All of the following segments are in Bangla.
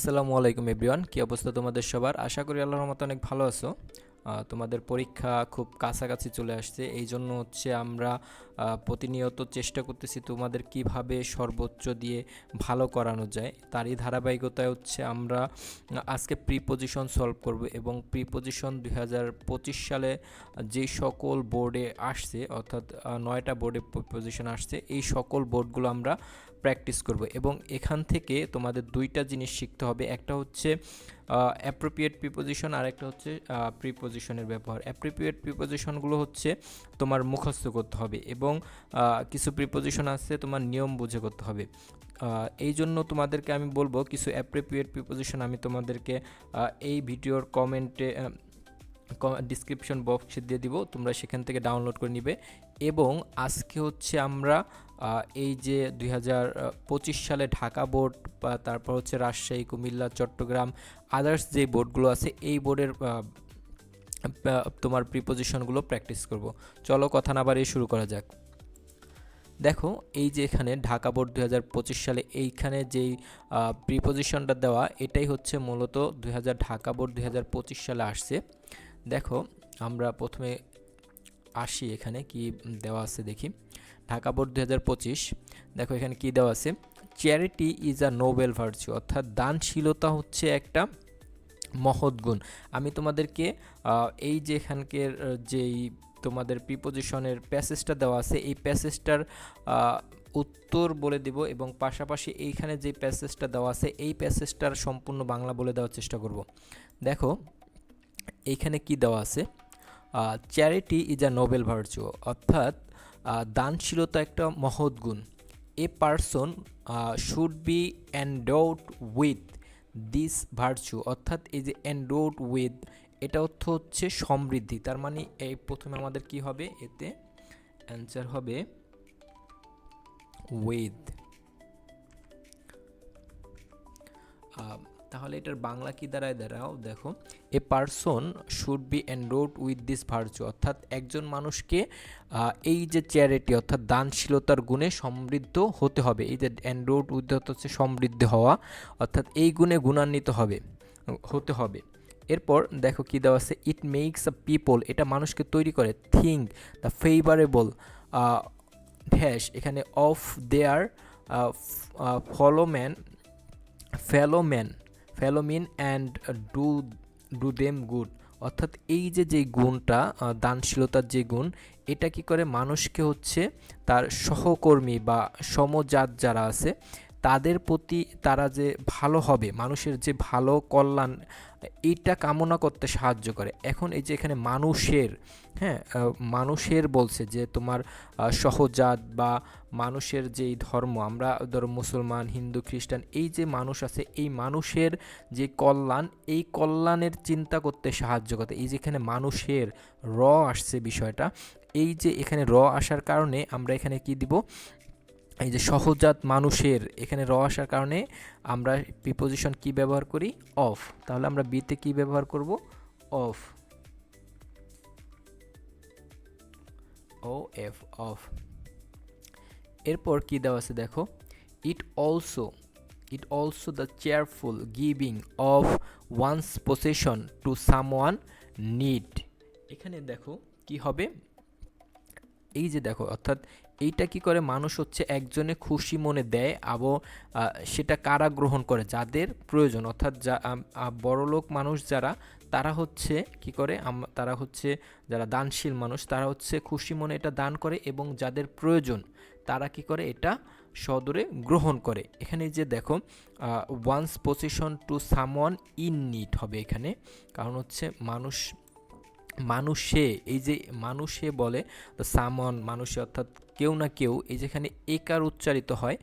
আসসালামু আলাইকুম এভরিওয়ান, কি অবস্থা তোমাদের সবার? আশা করি আল্লাহর রহমতে অনেক ভালো আছো। তোমাদের পরীক্ষা খুব কাছাকাছি চলে আসছে, এই জন্য হচ্ছে আমরা প্রতিনিয়ত চেষ্টা করতেছি তোমাদের কিভাবে সর্বোচ্চ দিয়ে ভালো করানো যায়। তারই ধারাবাহিকতায় হচ্ছে আমরা আজকে প্রিপোজিশন সলভ করব এবং প্রিপোজিশন 2025 সালে যে সকল বোর্ডে আসছে, অর্থাৎ 9টা বোর্ডে প্রিপোজিশন আসছে, এই সকল বোর্ডগুলো আমরা প্র্যাকটিস করব এবং এখান থেকে তোমাদের দুইটা জিনিস শিখতে হবে। একটা হচ্ছে অ্যাপ্রোপ্রিয়েট প্রিপোজিশন আর একটা হচ্ছে প্রিপোজিশনের ব্যবহার। অ্যাপ্রোপ্রিয়েট প্রিপোজিশনগুলো হচ্ছে তোমার মুখস্থ করতে হবে এবং কিছু প্রিপোজিশন আছে তোমার নিয়ম বুঝে করতে হবে। এই জন্য তোমাদেরকে আমি বলবো কিছু অ্যাপ্রোপ্রিয়েট প্রিপোজিশন আমি তোমাদেরকে এই ভিডিওর কমেন্টে ডিসক্রিপশন বক্সে দিয়ে দিব, তোমরা সেখান থেকে ডাউনলোড করে নিবে। এবং আজকে হচ্ছে আমরা এই যে 2025 সালে ঢাকা বোর্ড বা তারপর হচ্ছে রাজশাহী, কুমিল্লা, চট্টগ্রাম, আদার্স যে বোর্ডগুলো আছে এই বোর্ডের তোমার প্রিপোজিশনগুলো প্র্যাকটিস করব। চলো কথা না বাড়িয়ে শুরু করা যাক। দেখো, এই যে এখানে ঢাকা বোর্ড 2025 সালে এইখানে যেই প্রিপোজিশনটা দেওয়া, এটাই হচ্ছে মূলত ঢাকা বোর্ড 2025 সালে আসছে। দেখো, আমরা প্রথমে আসি, এখানে কি দেওয়া আছে দেখি। ঢাকা বোর্ড 2025, দেখো এখানে কি দেওয়া আছে, charity is a Nobel virtue, অর্থাৎ দানশীলতা হচ্ছে একটা মহৎ গুণ। আমি তোমাদেরকে এই যে এখানকার যেই তোমাদের প্রিপোজিশনের প্যাসেজটা দেওয়া আছে এই প্যাসেজটার উত্তর বলে দিব এবং পাশাপাশি এইখানে যে প্যাসেজটা দেওয়া আছে এই প্যাসেজটার সম্পূর্ণ বাংলা বলে দেওয়ার চেষ্টা করব। দেখো এইখানে কি দেওয়া আছে, charity is a Nobel virtue, অর্থাৎ দানশীলতা একটা মহৎ গুণ। এ person should B এন্ডোড with this virtue, অর্থাৎ এই যে এন্ডোড উইথ, এটা অর্থ হচ্ছে সমৃদ্ধি। তার মানে এই প্রথমে আমাদের কি হবে, এতে অ্যান্সার হবে উইথ। তাহলে এটার বাংলা কি দাঁড়ায়, দাঁড়াও দেখো, a person should be endowed with this virtue, অর্থাৎ একজন মানুষকে এই যে চ্যারিটি অর্থাৎ দানশীলতার গুণে সমৃদ্ধ হতে হবে। এই যে এনরোড উইথ হচ্ছে সমৃদ্ধ হওয়া, অর্থাৎ এই গুণে গুণান্বিত হতে হবে। এরপর দেখো কি দেওয়া আছে, ইট মেক্স আ পিপল, এটা মানুষকে তৈরি করে, থিঙ্ক দ্য ফেভারেবল ড্যাশ, এখানে of their fellow man fellowmen and do them good, অর্থাৎ এই যে যেই গুণটা দানশীলতার যে গুণ, এটা কি করে মানুষকে হচ্ছে তার সহকর্মী বা সমজাত যারা আছে তাদের প্রতি তারা যে ভালো হবে, মানুষের যে ভালো কল্যাণ এইটা কামনা করতে সাহায্য করে। এখন এই যে এখানে মানুষের, হ্যাঁ, মানুষের বলছে যে তোমার সহজাত বা মানুষের যেই ধর্ম, আমরা ধরো মুসলমান, হিন্দু, খ্রিস্টান, এই যে মানুষ আছে এই মানুষের যে কল্যাণ, এই কল্যাণের চিন্তা করতে সাহায্য করে। এই যে এখানে মানুষের আসছে বিষয়টা, এই যে এখানে আসার কারণে আমরা এখানে কি দিব, এই যে সহজাত মানুষের, এখানে আসার কারণে আমরা প্রিপোজিশন কি ব্যবহার করি, অফ। তাহলে আমরা বিতে কি ব্যবহার করব, অফ, ও এফ, অফ। এরপর কি দেওয়া আছে দেখো, it also the cheerful giving of wands possession to someone need, এখানে দেখো কি হবে, এই যে দেখো, অর্থাৎ এইটা কি করে, মানুষ হচ্ছে একজনে খুশি মনে দেয় এবং সেটা কারা গ্রহণ করে, যাদের প্রয়োজন, অর্থাৎ বড়লোক মানুষ যারা, তারা হচ্ছে কি করে, তারা হচ্ছে যারা দানশীল মানুষ, তারা হচ্ছে খুশি মনে এটা দান করে এবং যাদের প্রয়োজন তারা কি করে, এটা সদরে গ্রহণ করে। এখানে যে দেখো, one's position to someone in need হবে এখানে, কারণ হচ্ছে মানুষে, এই যে মানুষে বলে সামন, মানুষে অর্থাৎ কেউ না কেউ, এই যেখানে একার উচ্চারিত হয়,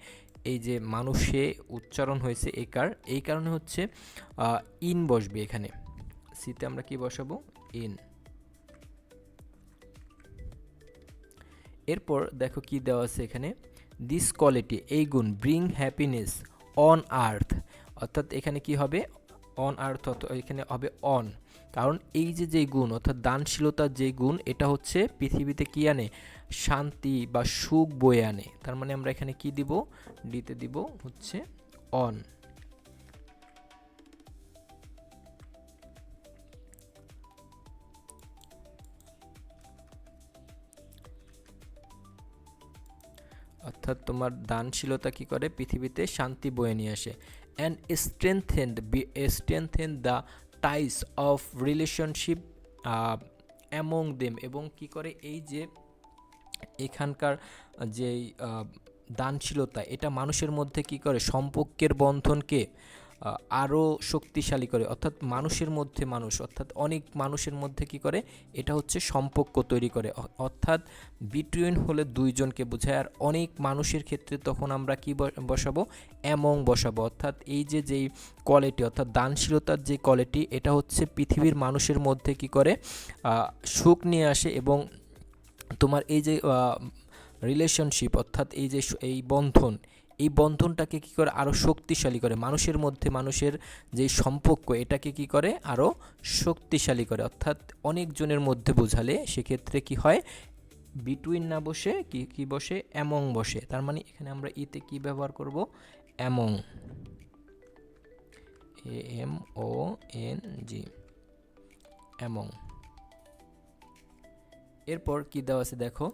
এই যে মানুষে উচ্চারণ হয়েছে একার, এই কারণে হচ্ছে ইন বসবে এখানে। সিতে আমরা কি বসাবো, ইন। এরপর দেখো কি দেওয়া আছে এখানে, দিস কোয়ালিটি, এই গুণ, ব্রিং হ্যাপিনেস অন আর্থ, অর্থাৎ এখানে কি হবে, অন আর্থ, এখানে হবে অন, কারণ এই যে যেই গুণ অর্থাৎ দানশীলতার যে গুণ, এটা হচ্ছে পৃথিবীতে কি আনে, শান্তি বা সুখ বয়ে আনে। তার মানে আমরা এখানে কি দিব, ডিতে দিব হচ্ছে অন। অর্থাৎ তোমার দানশীলতা কি করে পৃথিবীতে শান্তি বয়ে নিয়ে আসে। And strengthen the ties of relationship among them, এবং কি করে এই যে এখানকার যেই দানশীলতা এটা মানুষের মধ্যে কি করে সম্পর্কের বন্ধনকে আরও শক্তিশালী করে, অর্থাৎ মানুষের মধ্যে মানুষ অর্থাৎ অনেক মানুষের মধ্যে কি করে এটা হচ্ছে সম্পর্ক তৈরি করে, অর্থাৎ বিটুইন হলে দুইজনকে বোঝায়। আর অনেক মানুষের ক্ষেত্রে তখন আমরা কি বসাবো, অ্যামং বসাবো, অর্থাৎ এই যে যেই কোয়ালিটি অর্থাৎ দানশীলতার যে কোয়ালিটি এটা হচ্ছে পৃথিবীর মানুষের মধ্যে কি করে সুখ নিয়ে আসে, এবং তোমার এই যে রিলেশনশিপ অর্থাৎ এই যে এই বন্ধন, এই বন্ধনটাকে কী করে আরও শক্তিশালী করে, মানুষের মধ্যে মানুষের যে সম্পর্ক এটাকে কি করে আরও শক্তিশালী করে। অর্থাৎ অনেকজনের মধ্যে বোঝালে সেক্ষেত্রে কি হয়, বিটুইন না বসে কি বসে, অ্যামং বসে। তার মানে এখানে আমরা ইতে কি ব্যবহার করব, অ্যামং, AMONG, অ্যামং। এরপর কি দেওয়া আছে দেখো,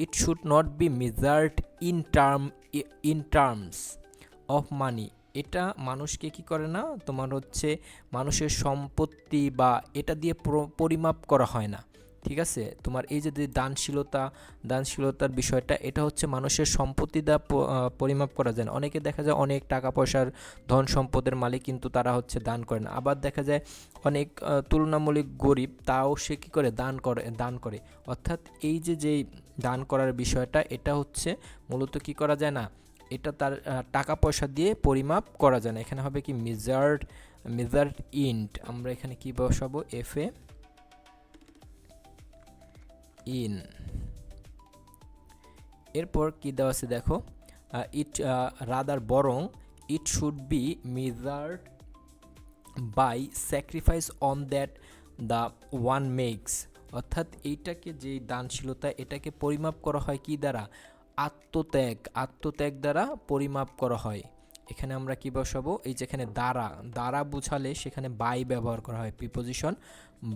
it should not be measured in terms of money. এটা মানুষকে কি করে না, তোমার হচ্ছে মানুষের সম্পত্তি বা এটা দিয়ে পরিমাপ করা হয় না, ঠিক আছে। তোমার এই যে দানশীলতার বিষয়টা এটা হচ্ছে মানুষের সম্পত্তি দ্বারা পরিমাপ করা যায় না। অনেকে দেখা যায় অনেক টাকা পয়সার ধন সম্পদের মালিক, কিন্তু তারা হচ্ছে দান করে না। আবার দেখা যায় অনেক তুলনামূলক গরিব, তাও সে কী করে দান করে। অর্থাৎ এই যে যেই দান করার বিষয়টা এটা হচ্ছে মূলত কি করা যায় না, এটা তার টাকা পয়সা দিয়ে পরিমাপ করা যায় না। এখানে হবে কি মেজার্ড ইন্ট, আমরা এখানে কি বসাবো, FA ইন। এরপর কি দেওয়া আছে দেখো, ইট রাদার বরং it should be measured by sacrifice on that the one makes. অর্থাৎ এইটাকে যে দানশীলতা এটাকে পরিমাপ করা হয় কি দ্বারা, আত্মত্যাগ দ্বারা পরিমাপ করা হয়। এখানে আমরা কি বসাবো, এই যেখানে দ্বারা বুঝালে সেখানে বাই ব্যবহার করা হয়, প্রিপোজিশন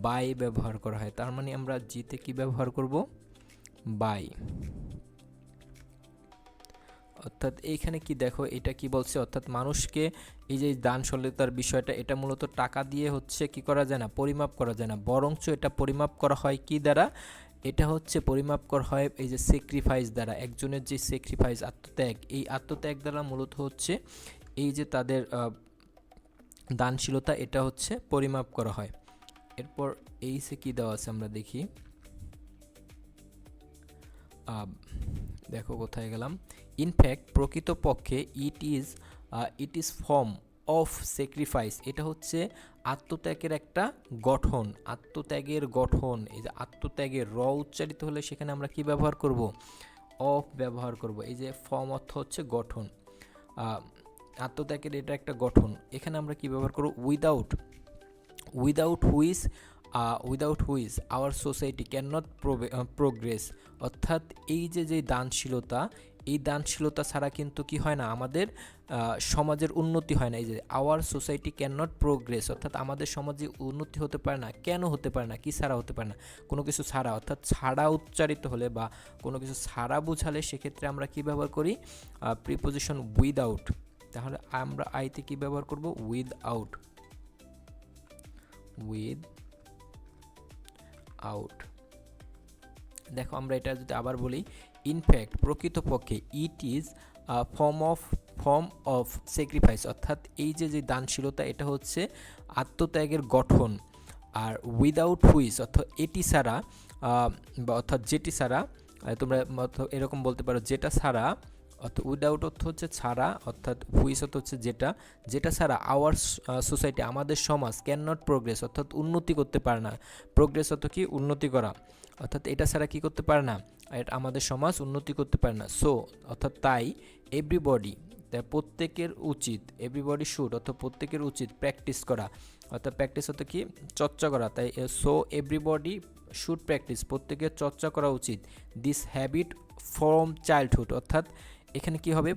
বাই ব্যবহার করা হয়। তার মানে আমরা জিতে কি ব্যবহার করব, বাই। অর্থাৎ এইখানে কি দেখো এটা কি বলছে, অর্থাৎ মানুষকে এই যে দানশীলতার বিষয়টা এটা মূলত টাকা দিয়ে হচ্ছে কি করা যায় না, পরিমাপ করা যায় না, বরঞ্চ এটা পরিমাপ করা হয় কি দ্বারা, এটা হচ্ছে পরিমাপ করা হয় এই যে স্যাক্রিফাইস দ্বারা। একজনের যে স্যাক্রিফাইস আত্মত্যাগ, এই আত্মত্যাগ দ্বারা মূলত হচ্ছে এই যে তাদের দানশীলতা এটা হচ্ছে পরিমাপ করা হয়। এরপর এই সে কী দেওয়া আছে আমরা দেখি, দেখো কোথায় গেলাম, ইনফ্যাক্ট প্রকৃতপক্ষে it is form of sacrifice, এটা হচ্ছে আত্মত্যাগের একটা গঠন, এই যে আত্মত্যাগের উচ্চারিত হলে সেখানে আমরা কি ব্যবহার করব, অফ ব্যবহার করব। এই যে ফর্ম অর্থ হচ্ছে গঠন, আত্মত্যাগের এটা একটা গঠন। এখানে আমরা কি ব্যবহার করব, without which our society can not progress. অর্থাৎ এই যে দানশীলতা, এই দানশীলতা ছাড়া কিন্তু কি হয় না, আমাদের সমাজের উন্নতি হয় না। এই যে our society can not progress, অর্থাৎ আমাদের সমাজে উন্নতি হতে পারে না। কেন হতে পারে না, কি ছাড়া হতে পারে না, কোনো কিছু ছাড়া। অর্থাৎ ছাড়া উচ্চারিত হলে বা কোনো কিছু ছাড়া বুঝালে সেক্ষেত্রে আমরা কি ব্যবহার করি, প্রিপোজিশন উইদাউট। তাহলে আমরা আইতে কি ব্যবহার করব, উইদাউট। দেখো আমরা এটা যদি আবার বলি, ইনফ্যাক্ট প্রকৃতপক্ষে it is form of sacrifice, অর্থাৎ এই যে দানশীলতা এটা হচ্ছে আত্মত্যাগের গঠন। আর উইদাউট হুইচ অর্থাৎ এটি ছাড়া বা অর্থাৎ যেটি ছাড়া, তোমরা এরকম বলতে পারো যেটা ছাড়া, অর্থাৎ উইদাউট অর্থ হচ্ছে ছাড়া, অর্থাৎ হুইচ অর্থ হচ্ছে যেটা ছাড়া আওয়ার সোসাইটি আমাদের সমাজ ক্যান নট প্রোগ্রেস, অর্থাৎ উন্নতি করতে পারে না। প্রোগ্রেস অর্থ কি, উন্নতি করা, অর্থাৎ এটা ছাড়া কি করতে পারে না, আমাদের সমাজ উন্নতি করতে পারে না। সো অর্থাৎ তাই এভরিবডি, প্রত্যেকের উচিত, এভরিবডি শুড অর্থাৎ প্রত্যেকের উচিত প্র্যাকটিস করা, অর্থাৎ প্র্যাকটিস অর্থ কি, চর্চা করা। তাই সো এভরিবডি শুড প্র্যাকটিস, প্রত্যেকের চর্চা করা উচিত দিস হ্যাবিট ফ্রম চাইল্ডহুড, অর্থাৎ এখানে কি হবে,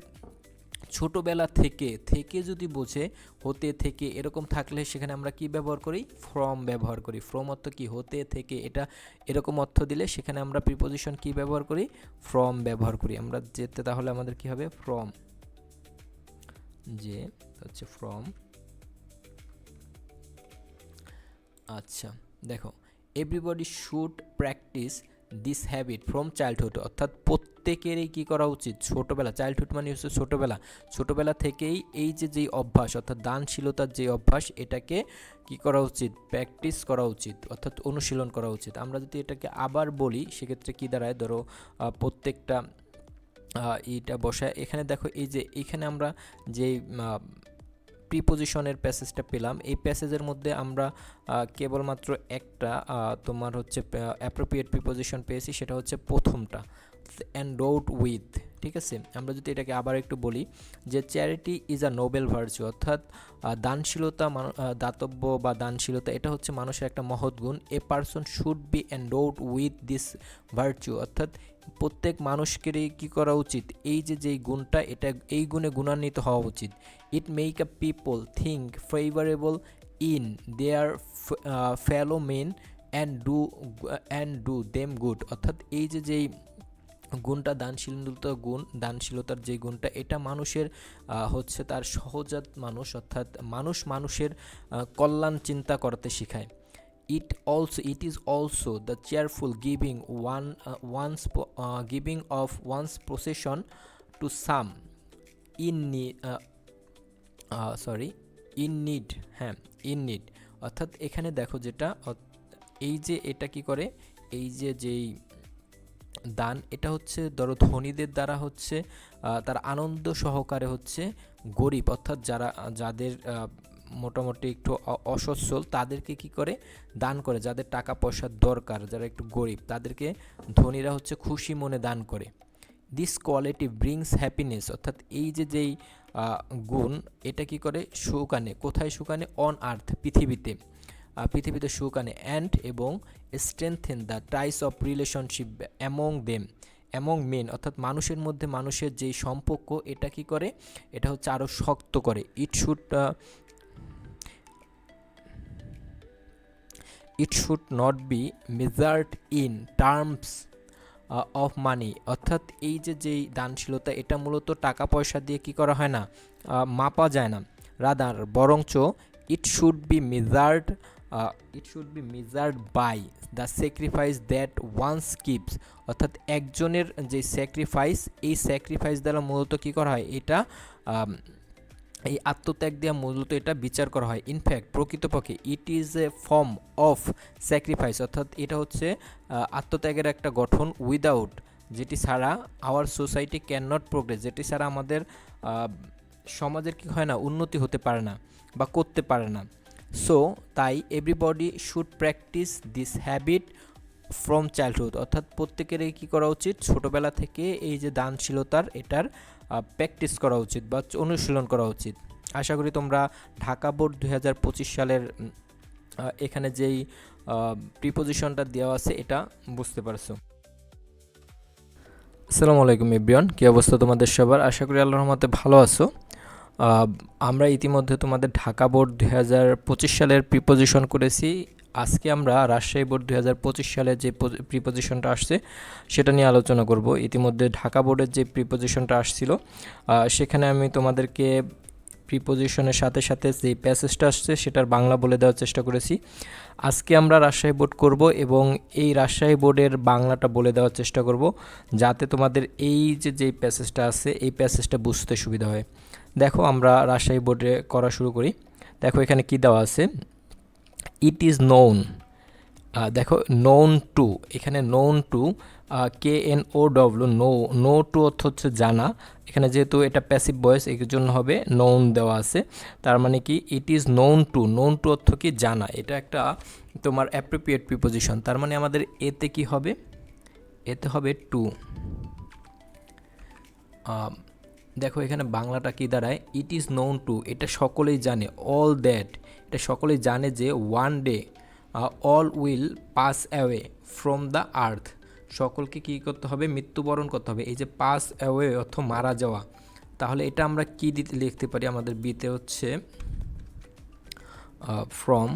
ছোটোবেলা থেকে, থেকে যদি বোঝে হতে থেকে এরকম থাকলে সেখানে আমরা কি ব্যবহার করি? ফ্রম ব্যবহার করি। ফ্রম অর্থ কি? হতে থেকে, এটা এরকম অর্থ দিলে সেখানে আমরা প্রিপোজিশন কি ব্যবহার করি? ফ্রম ব্যবহার করি। আমরা যেতে তাহলে আমাদের কি হবে? ফ্রম, যে হচ্ছে ফ্রম। আচ্ছা দেখো, everybody should practice this habit from childhood, অর্থাৎ প্রত্যেকেরই কী করা উচিত? ছোটোবেলা, চাইল্ডহুড মানে হচ্ছে ছোটোবেলা, ছোটোবেলা থেকেই এই যে যেই অভ্যাস অর্থাৎ দানশীলতার যে অভ্যাস, এটাকে কি করা উচিত? প্র্যাকটিস করা উচিত, অর্থাৎ অনুশীলন করা উচিত। আমরা যদি এটাকে আবার বলি সেক্ষেত্রে কী দাঁড়ায়? ধরো প্রত্যেকটা এইটা বসায়, এখানে দেখো এই যে এইখানে আমরা যেই প্রিপোজিশনের প্যাসেজটা পেলাম, এই প্যাসেজের মধ্যে আমরা কেবলমাত্র একটা তোমার হচ্ছে অ্যাপ্রোপ্রিয়েট প্রিপোজিশন পেয়েছি, সেটা হচ্ছে প্রথমটা, এন্ডোড উইথ। ঠিক আছে, আমরা যদি এটাকে আবার একটু বলি যে charity is a Nobel virtue, অর্থাৎ দানশীলতা, দাতব্য বা দানশীলতা এটা হচ্ছে মানুষের একটা মহৎ গুণ। এ person should B এন্ডোড with this virtue, অর্থাৎ প্রত্যেক মানুষকেরই কী করা উচিত? এই যে যেই গুণটা, এটা এই গুণে গুণান্বিত হওয়া উচিত। It make a people think favourable in their fellow men and do them good, অর্থাৎ এই যে যেই গুণটা দানশীলতার যে গুণটা, এটা মানুষের হচ্ছে তার সহজাত মানুষ, অর্থাৎ মানুষের কল্যাণ চিন্তা করতে শেখায়। It is also the cheerful giving of one's possession to some in need, in need, হ্যাঁ, in need, অর্থাৎ এখানে দেখো যেটা এই যে এটা কি করে, এই যে যেই দান, এটা হচ্ছে ধরো ধনীদের দ্বারা হচ্ছে তার আনন্দ সহকারে হচ্ছে গরিব, অর্থাৎ যাদের মোটামুটি একটু অসচ্ছল, তাদেরকে কি করে? দান করে। যাদের টাকা পয়সার দরকার, যারা একটু গরিব, তাদেরকে ধনীরা হচ্ছে খুশি মনে দান করে। দিস কোয়ালিটি ব্রিংস হ্যাপিনেস, অর্থাৎ এই যে যেই গুণ, এটা কি করে? সুখ আনে। কোথায় সুখ আনে? অন আর্থ, পৃথিবীতে সুখ আনে। অ্যান্ড এবং strengthen the ties of relationship among men, অর্থাৎ মানুষের মধ্যে মানুষের যেই সম্পর্ক, এটা কি করে? এটা হচ্ছে আরও শক্ত করে। It should not be measured in terms of money, অর্থাৎ এই যে যেই দানশীলতা, এটা মূলত টাকা পয়সা দিয়ে কি করা হয় না? মাপা যায় না। রাদার বরঞ্চ it should be measured by the sacrifice that one's keeps, অর্থাৎ একজনের যে স্যাক্রিফাইস, এই স্যাক্রিফাইস দ্বারা মূলত কী করা হয়? এটা এই আত্মত্যাগ দেওয়া মূলত এটা বিচার করা হয়। ইনফ্যাক্ট প্রকৃতপক্ষে it is a form of sacrifice, অর্থাৎ এটা হচ্ছে আত্মত্যাগের একটা গঠন। উইদাউট, যেটি ছাড়া our society can not progress, যেটি ছাড়া আমাদের সমাজের কি হয় না? উন্নতি হতে পারে না বা করতে পারে না। সো তাই everybody should practice this habit from childhood, অর্থাৎ প্রত্যেকেরই কী করা উচিত? ছোটোবেলা থেকে এই যে দানশীলতার, এটার প্র্যাকটিস করা উচিত বা অনুশীলন করা উচিত। আশা করি তোমরা ঢাকা বোর্ড 2025 সালের এখানে যেই প্রিপোজিশনটা দেওয়া আছে এটা বুঝতে পারছো। আসসালামু আলাইকুম এভরিওয়ান, কী অবস্থা তোমাদের সবার? আশা করি আল্লাহর রহমতে ভালো আছো। আমরা ইতিমধ্যে তোমাদের ঢাকা বোর্ড 2025 সালের প্রিপোজিশন করেছি। আজকে আমরা রাজশাহী বোর্ড 2025 সালে যে প্রিপোজিশনটা আসছে সেটা নিয়ে আলোচনা করব। ইতিমধ্যে ঢাকা বোর্ডের যে প্রিপোজিশনটা আসছিল সেখানে আমি তোমাদেরকে প্রিপোজিশনের সাথে সাথে যে প্যাসেজটা আসছে সেটার বাংলা বলে দেওয়ার চেষ্টা করেছি। আজকে আমরা রাজশাহী বোর্ড করব এবং এই রাজশাহী বোর্ডের বাংলাটা বলে দেওয়ার চেষ্টা করব, যাতে তোমাদের এই যে যেই প্যাসেজটা আছে এই প্যাসেজটা বুঝতে সুবিধা হয়। দেখো আমরা রাজশাহী বোর্ডে করা শুরু করি। দেখো এখানে কি দেওয়া আছে? ইট ইজ নোন, দেখো নোন টু, এখানে known to KNOW, know to অর্থ হচ্ছে জানা। এখানে যেহেতু এটা প্যাসিভ ভয়েস, এর জন্য হবে নোন দেওয়া আছে। তার মানে কি? ইট ইজ নোন টু অর্থ কি? জানা। এটা একটা তোমার অ্যাপ্রোপ্রিয়েট প্রিপোজিশন। তার মানে আমাদের এতে কি হবে? এতে হবে টু। দেখো এখানে বাংলাটা কি দাঁড়ায়? ইট ইজ নোন টু, এটা সকলেই জানে। অল দ্যাট, এটা সকলেই জানে যে one day all will pass away from the earth, সকলকে কী করতে হবে? মৃত্যুবরণ করতে হবে। এই যে পাস অ্যাওয়ে অর্থ মারা যাওয়া, তাহলে এটা আমরা কি দিতে লিখতে পারি, আমাদের বিতে হচ্ছে ফ্রম।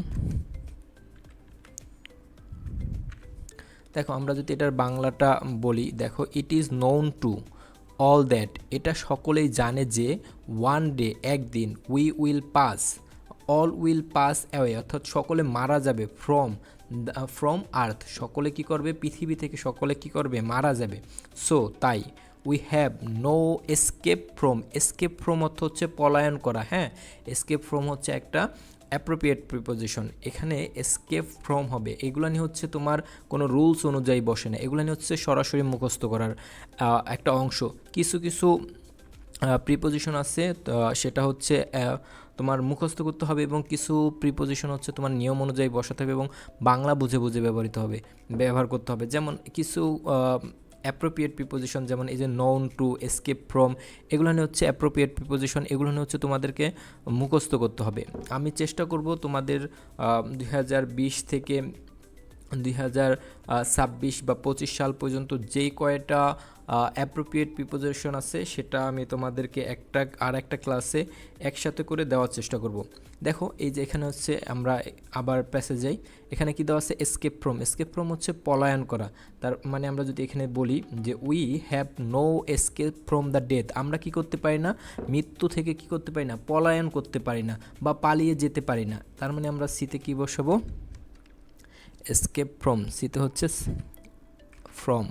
দেখো আমরা যদি এটার বাংলাটা বলি, দেখো ইট is known to all that, এটা সকলেই জানে যে ওয়ান ডে একদিন, we will pass, all will pass away অর্থাৎ সকলে মারা যাবে, ফ্রম আর্থ সকলে কি করবে, পৃথিবী থেকে সকলে কি করবে, মারা যাবে। সো তাই we have no escape from অর্থ হচ্ছে পলায়ন করা। হ্যাঁ, এসকেপ ফ্রম হচ্ছে একটা অ্যাপ্রোপ্রিয়েট প্রিপোজিশন, এখানে এসকেপ ফ্রম হবে। এগুলো নিয়ে হচ্ছে তোমার কোনো রুলস অনুযায়ী বসে না, এগুলো নিয়ে হচ্ছে সরাসরি মুখস্থ করার একটা অংশ। কিছু কিছু প্রিপোজিশন আছে, সেটা হচ্ছে তোমার মুখস্থ করতে হবে, এবং কিছু প্রিপোজিশন হচ্ছে তোমার নিয়ম অনুযায়ী বসাতে হবে এবং বাংলা বুঝে বুঝে ব্যবহার করতে হবে। যেমন কিছু অ্যাপ্রোপ্রিয়েট প্রিপোজিশন, যেমন এই যে নোন টু, এসকেপ ফ্রম, এগুলো নিয়ে হচ্ছে অ্যাপ্রোপ্রিয়েট প্রিপোজিশন, এগুলো নিয়ে হচ্ছে তোমাদেরকে মুখস্থ করতে হবে। আমি চেষ্টা করব তোমাদের 2020 থেকে 2026 বা 25 সাল পর্যন্ত যেই কয়টা অ্যাপ্রোপ্রিয়েট প্রিপোজিশন আছে সেটা আমি তোমাদেরকে একটা ক্লাসে একসাথে করে দেওয়ার চেষ্টা করব। দেখো এই যে এখানে হচ্ছে আমরা আবার প্যাসেজ যাই, এখানে কি দেওয়া আছে, এসকেপ ফ্রম হচ্ছে পলায়ন করা। তার মানে আমরা যদি এখানে বলি যে we have no escape from the death, আমরা কি করতে পারি না, মৃত্যু থেকে কি করতে পারি না, পলায়ন করতে পারি না বা পালিয়ে যেতে পারি না। তার মানে আমরা সিতে কি বসাবো, এসকেপ ফ্রম, সিতে হচ্ছে ফ্রম।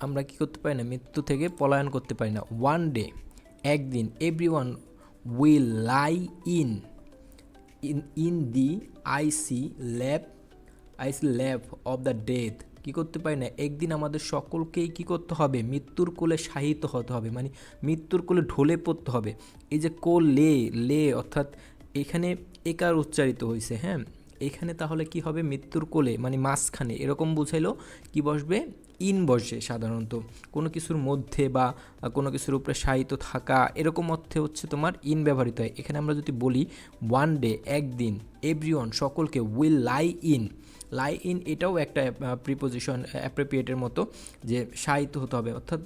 আমরা কি করতে পারি না, মৃত্যু থেকে পলায়ন করতে পারি না। ওয়ান ডে একদিন, everyone will lie in the icy lap of the death, কী করতে পারি না, একদিন আমাদের সকলকেই কী করতে হবে, মৃত্যুর কোলে শায়িত হতে হবে, মানে মৃত্যুর কোলে ঢলে পড়তে হবে। এই যে লে অর্থাৎ এখানে একার উচ্চারিত হয়েছে। হ্যাঁ, এখানে তাহলে কি হবে, মৃত্যুর কোলে মানে মাঝখানে, এরকম বুঝাইলো কি বসবে, ইন বসে। সাধারণত কোনো কিছুর মধ্যে বা কোনো কিছুর উপরে শায়িত থাকা, এরকম অর্থে হচ্ছে তোমার ইন ব্যবহৃত হয়। এখানে আমরা যদি বলি ওয়ান ডে একদিন, এভরিওয়ান সকলকে, উইল লাই ইন এটাও একটা প্রিপোজিশন অ্যাপ্রোপ্রিয়েটের মতো, যে শায়িত হতে হবে অর্থাৎ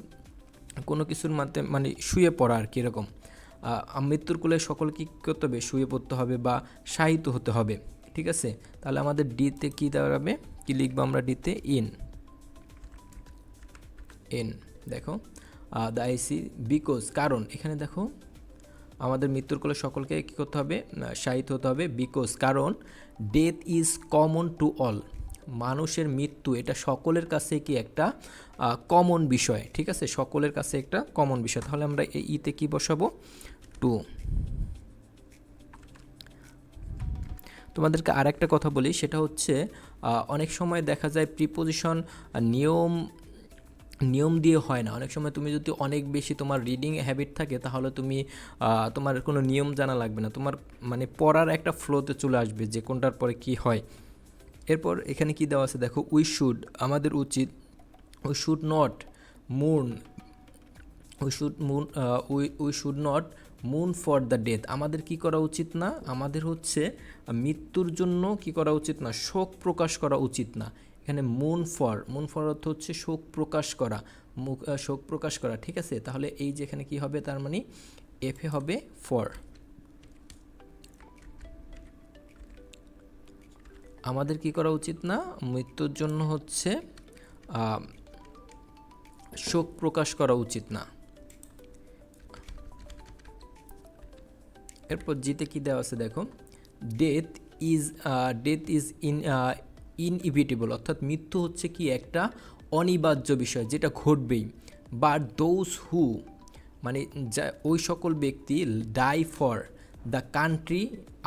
কোনো কিছুর মাধ্যমে মানে শুয়ে পড়া আর কি, এরকম। মৃত্যুর কোলে সকলকে কী করতে হবে, শুয়ে পড়তে হবে বা শায়িত হতে হবে। ঠিক আছে, তাহলে আমাদের ডিতে কী দাঁড়াবে, কী লিখবো আমরা ডিতে, ইন। দেখো দ্য আইসি, বিকজ কারণ, এখানে দেখো আমাদের মৃত্যুর কোলে সকলকে কী করতে হবে, শায়িত হতে হবে, বিকজ কারণ death is common to all, মানুষের মৃত্যু এটা সকলের কাছে কি একটা কমন বিষয়। ঠিক আছে, সকলের কাছে একটা কমন বিষয়। তাহলে আমরা এই ইতে কি বসাবো, টু। তোমাদেরকে আর একটা কথা বলি, সেটা হচ্ছে অনেক সময় দেখা যায় প্রিপোজিশন নিয়ম দিয়ে হয় না। অনেক সময় তুমি যদি অনেক বেশি তোমার রিডিং হ্যাবিট থাকে, তাহলে তুমি তোমার কোনো নিয়ম জানা লাগবে না, তোমার মানে পড়ার একটা ফ্লোতে চলে আসবে যে কোনটার পরে কি হয়। এরপর এখানে কি দেওয়া আছে দেখো, আমাদের উচিত, we should not moon we should not moon for the death, আমাদের কি করা উচিত না, আমাদের হচ্ছে মৃত্যুর জন্য কি করা উচিত না, শোক প্রকাশ করা উচিত না। এখানে মুন ফর অর্থ হচ্ছে শোক প্রকাশ করা। ঠিক আছে, তাহলে এই যে এখানে কি হবে, তার মানে এফে হবে ফর। আমাদের কি করা উচিত না, মৃত্যুর জন্য হচ্ছে শোক প্রকাশ করা উচিত না। এরপর জিতে কি দেওয়া আছে দেখো, ডেথ ইজ ইনইভিটেবল, অর্থাৎ মৃত্যু হচ্ছে কি একটা অনিবার্য বিষয়, যেটা ঘটবেই। বাট দোজ হু, মানে ওই সকল ব্যক্তি, die for the country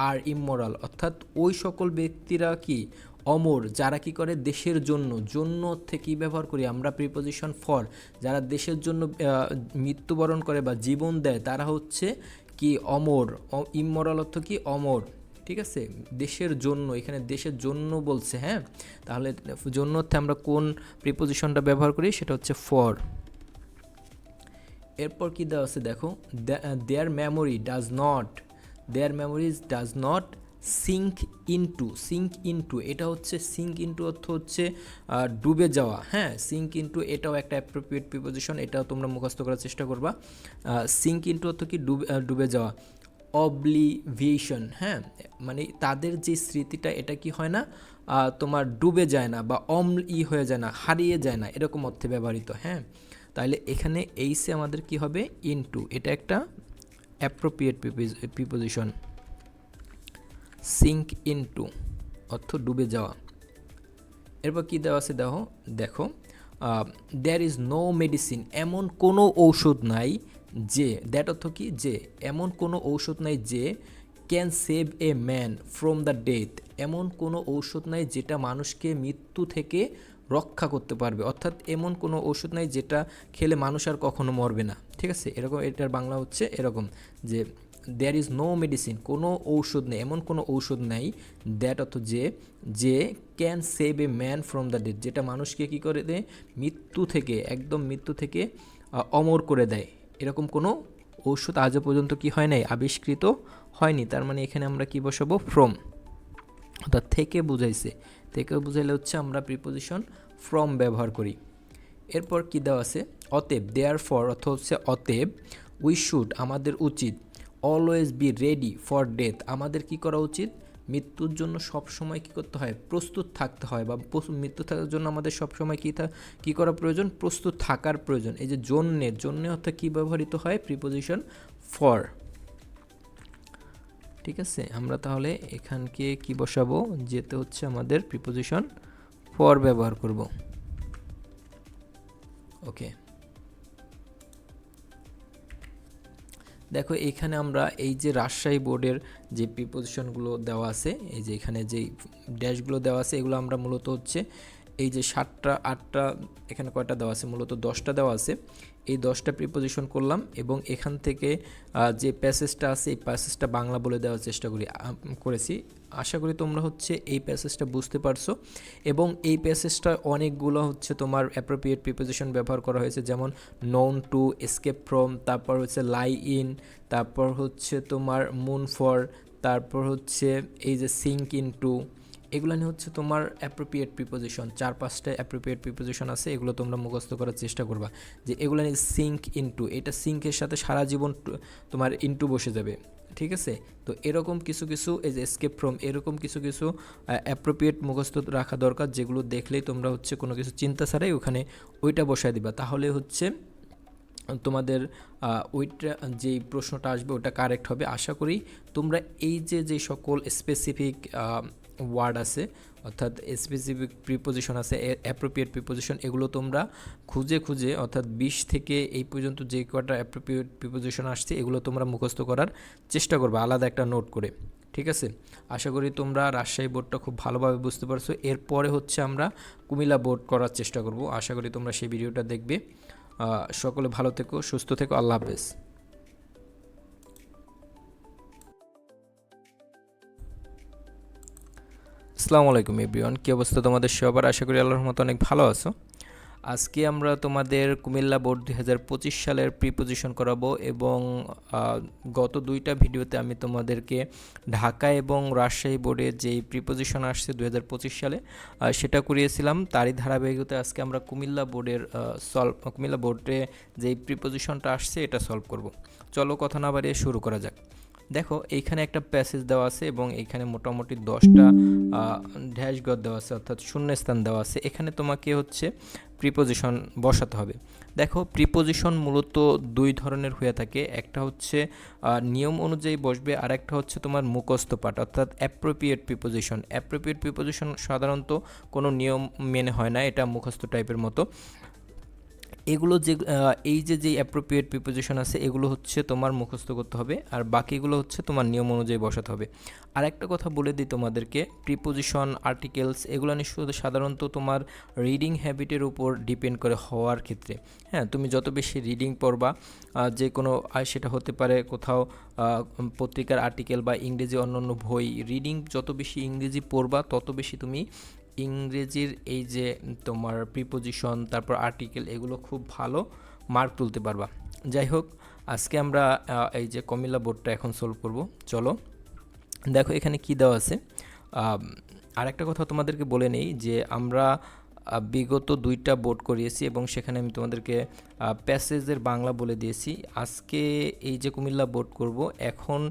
are immortal, অর্থাৎ ওই সকল ব্যক্তিরা কি অমর, যারা কি করে দেশের জন্য থেকে ব্যবহার করি আমরা প্রিপোজিশন ফর, যারা দেশের জন্য মৃত্যুবরণ করে বা জীবন দেয়, তারা হচ্ছে কি অমর। ইমোরাল অর্থ কি অমর। ঠিক আছে, দেশের জন্য, এখানে দেশের জন্য বলছে। হ্যাঁ, তাহলে জন্য অর্থে আমরা কোন প্রিপোজিশনটা ব্যবহার করি, সেটা হচ্ছে ফর। এরপর কি দেওয়া আছে দেখো, their memories does not sink into এটা হচ্ছে সিঙ্ক ইনটু অর্থ হচ্ছে ডুবে যাওয়া। হ্যাঁ, সিঙ্ক ইনটু এটাও একটা অ্যাপ্রোপ্রিয়েট প্রিপোজিশন, এটাও তোমরা মুখস্থ করার চেষ্টা করবা। সিঙ্ক ইনটু অর্থ কি ডুবে যাওয়া। অবলিভিয়েশন, হ্যাঁ, মানে তাদের যে স্মৃতিটা এটা কি হয় না, তোমার ডুবে যায় না বা হয়ে যায় না, হারিয়ে যায় না, এরকম অর্থে ব্যবহৃত। হ্যাঁ, তাহলে এখানে এইসে আমাদের কি হবে, ইনটু, এটা একটা অ্যাপ্রোপ্রিয়েট প্রিপোজিশন। সিঙ্ক ইনটু অর্থ ডুবে যাওয়া। এরপর কী দেওয়া আছে দেখো দেয়ার ইজ নো মেডিসিন, এমন কোনো ঔষধ নাই যে, দ্যাট অর্থ কি যে, এমন কোনো ঔষধ নাই যে can save a man from the death, এমন কোনো ঔষধ নাই যেটা মানুষকে মৃত্যু থেকে রক্ষা করতে পারবে, অর্থাৎ এমন কোনো ওষুধ নাই যেটা খেলে মানুষ আর কখনো মরবে না। ঠিক আছে, এরকম এটার বাংলা হচ্ছে এরকম যে দেয়ার ইজ নো মেডিসিন, কোনো ঔষধ নেই, এমন কোনো ঔষধ নাই, দ্যাট অর্থ যে can save a man from the death, যেটা মানুষকে কী করে দেয়, মৃত্যু থেকে, একদম মৃত্যু থেকে অমর করে দেয়, এরকম কোনো ঔষধ আজও পর্যন্ত কি হয় নাই, আবিষ্কৃত হয়নি। তার মানে এখানে আমরা কি বসাবো, ফ্রম, অর্থাৎ থেকে বুঝাইছে, থেকে বুঝাইলে হচ্ছে আমরা প্রিপোজিশন ফ্রম ব্যবহার করি। এরপর কি দেওয়া আছে, অতএব, দেয়ার ফর অর্থ হচ্ছে অতএব, উই শুড আমাদের উচিত, always be ready for death আমাদের কি করা উচিত, মৃত্যুর জন্য সবসময় কী করতে হয়, প্রস্তুত থাকতে হয়, বা মৃত্যু থাকার জন্য আমাদের সবসময় কী করা প্রয়োজন, প্রস্তুত থাকার প্রয়োজন। এই যে জন্যে অর্থাৎ কী ব্যবহৃত হয়, প্রিপোজিশন ফর। ঠিক আছে, আমরা তাহলে এখানকে কি বসাবো, যেতে হচ্ছে আমাদের প্রিপোজিশন ফর ব্যবহার করব। ওকে, দেখো এখানে আমরা এই যে রাজশাহী বোর্ডের যে প্রিপোজিশনগুলো দেওয়া আছে, এই যে এখানে যেই ড্যাশগুলো দেওয়া আছে, এগুলো আমরা মূলত হচ্ছে এই যে 7টা 8টা, এখানে কয়টা দেওয়া আছে, মূলত 10টা দেওয়া আছে, এই 10টা প্রিপোজিশন করলাম, এবং এখান থেকে যে প্যাসেজটা আছে এই প্যাসেজটা বাংলা বলে দেওয়ার চেষ্টা করেছি। আশা করি তোমরা হচ্ছে এই প্যাসেজটা বুঝতে পারছো, এবং এই প্যাসেজটা অনেকগুলো হচ্ছে তোমার অ্যাপ্রোপ্রিয়েট প্রিপোজিশন ব্যবহার করা হয়েছে, যেমন নোন টু, এসকেপ ফ্রম, তারপর হচ্ছে লাই ইন, তারপর হচ্ছে তোমার মুন ফর, তারপর হচ্ছে এই যে সিঙ্ক ইন টু, এগুলো নিয়ে হচ্ছে তোমার অ্যাপ্রোপ্রিয়েট প্রিপোজিশন, 4-5টা অ্যাপ্রোপ্রিয়েট প্রিপোজিশন আছে, এগুলো তোমরা মুখস্থ করার চেষ্টা করবা। যে এগুলো নিয়ে সিঙ্ক ইনটু, এটা সিঙ্কের সাথে সারা জীবন তোমার ইনটু বসে যাবে। ঠিক আছে, তো এরকম কিছু কিছু, এই যে এসকেপ ফ্রম, এরকম কিছু কিছু অ্যাপ্রোপ্রিয়েট মুখস্থ রাখা দরকার, যেগুলো দেখলেই তোমরা হচ্ছে কোনো কিছু চিন্তা ছাড়াই ওখানে ওইটা বসায় দিবা, তাহলে হচ্ছে তোমাদের ওইটা যেই প্রশ্নটা আসবে ওটা কারেক্ট হবে। আশা করি তোমরা এই যে সকল স্পেসিফিক ওয়ার্ড আছে, অর্থাৎ স্পেসিফিক প্রিপোজিশন আছে, অ্যাপ্রোপ্রিয়েট প্রিপোজিশন, এগুলো তোমরা খুঁজে অর্থাৎ 20 থেকে এই পর্যন্ত যে কটা অ্যাপ্রোপ্রিয়েট প্রিপোজিশন আসছে এগুলো তোমরা মুখস্থ করার চেষ্টা করবে আলাদা একটা নোট করে। ঠিক আছে, আশা করি তোমরা রাজশাহী বোর্ডটা খুব ভালোভাবে বুঝতে পারছো। এরপরে হচ্ছে আমরা কুমিল্লা বোর্ড করার চেষ্টা করব, আশা করি তোমরা সেই ভিডিওটা দেখবে। সকলে ভালো থেকো, সুস্থ থেকো, আল্লাহ হাফেজ। আসসালামু আলাইকুম এভরিওয়ান, কী অবস্থা তোমাদের সবার, আশা করি আল্লাহর রহমতে অনেক ভালো আছো। আজকে আমরা তোমাদের কুমিল্লা বোর্ড 2025 সালের প্রিপোজিশন করাবো, এবং গত 2টা ভিডিওতে আমি তোমাদেরকে ঢাকা এবং রাজশাহী বোর্ডে যেই প্রিপোজিশন আসছে 2025 সালে সেটা করিয়েছিলাম। তারই ধারাবাহিকতায় আজকে আমরা কুমিল্লা বোর্ডে যেই প্রিপোজিশনটা আসছে এটা সলভ করব। চলো কথা না বাড়িয়ে শুরু করা যাক। দেখো এইখানে একটা প্যাসেজ দেওয়া আছে, এবং এইখানে মোটামুটি 10টা ড্যাশঘর দেওয়া আছে, অর্থাৎ শূন্যস্থান দেওয়া আছে। এখানে তোমাকে হচ্ছে প্রিপোজিশন বসাতে হবে। দেখো প্রিপোজিশন মূলত 2 ধরনের হয়ে থাকে, একটা হচ্ছে নিয়ম অনুযায়ী বসবে, আর একটা হচ্ছে তোমার মুখস্থ পাঠ, অর্থাৎ অ্যাপ্রোপ্রিয়েট প্রিপোজিশন। অ্যাপ্রোপ্রিয়েট প্রিপোজিশন সাধারণত কোনো নিয়ম মেনে হয় না, এটা মুখস্থ টাইপের মতো। এগুলো এই যে অ্যাপ্রোপ্রিয়েট প্রিপোজিশন আছে এগুলো হচ্ছে তোমার মুখস্থ করতে হবে, আর বাকিগুলো হচ্ছে তোমার নিয়ম অনুযায়ী বসাতে হবে। আর একটা কথা বলে দিই তোমাদেরকে, প্রিপোজিশন, আর্টিকেলস এগুলো নিশ্চয়ই সাধারণত তোমার রিডিং হ্যাবিটের উপর ডিপেন্ড করে হওয়ার ক্ষেত্রে। হ্যাঁ, তুমি যত বেশি রিডিং পড়বা, যে কোনো সেটা হতে পারে কোথাও পত্রিকার আর্টিকেল বা ইংরেজি অন্যান্য বই, রিডিং যত বেশি ইংরেজি পড়বা তত বেশি তুমি ইংরেজির এই যে তোমার প্রিপোজিশন, তারপর আর্টিকেল, এগুলো খুব ভালো মার্ক তুলতে পারবা। যাই হোক, আজকে আমরা এই যে কুমিল্লা বোর্ডটা এখন সলভ করব। চলো দেখো এখানে কি দেওয়া আছে, আরেকটা কথা তোমাদেরকে বলে নেই যে আমরা বিগত 2টা বোর্ড করিয়েছি এবং সেখানে আমি তোমাদেরকে প্যাসেজের বাংলা বলে দিয়েছি। আজকে এই যে কুমিল্লা বোর্ড করব, এখন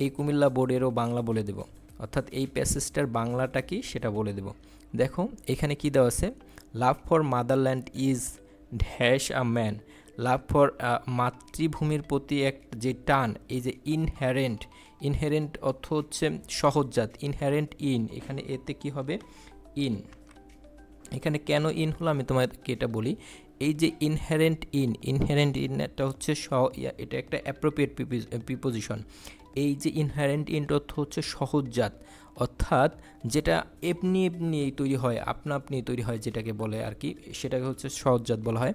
এই কুমিল্লা বোর্ডেরও বাংলা বলে দেব, অর্থাৎ এই প্যাসেজটার বাংলাটা কি সেটা বলে দেব। দেখো এখানে কি দেওয়া আছে, love for motherland is dash a man. Love for মাতৃভূমির প্রতি এক যে টান, এই যে ইনহেরেন্ট, ইনহেরেন্ট অর্থ হচ্ছে সহজজাত, ইনহেরেন্ট ইন, এখানে এতে কি হবে ইন। এখানে কেন ইন হলো আমি তোমাকে এটা বলি। এই যে ইনহেরেন্ট ইন, ইনহেরেন্ট ইন এটা হচ্ছে এটা একটা অ্যাপ্রোপ্রিয়েট প্রিপোজিশন। এই যে ইনহেরেন্ট ইন অর্থ হচ্ছে সহজজাত, অর্থাৎ যেটা এমনি এমনি তৈরি হয়, আপনা আপনি তৈরি হয় যেটাকে বলে আর কি, সেটাকে হচ্ছে সহজজাত বলা হয়।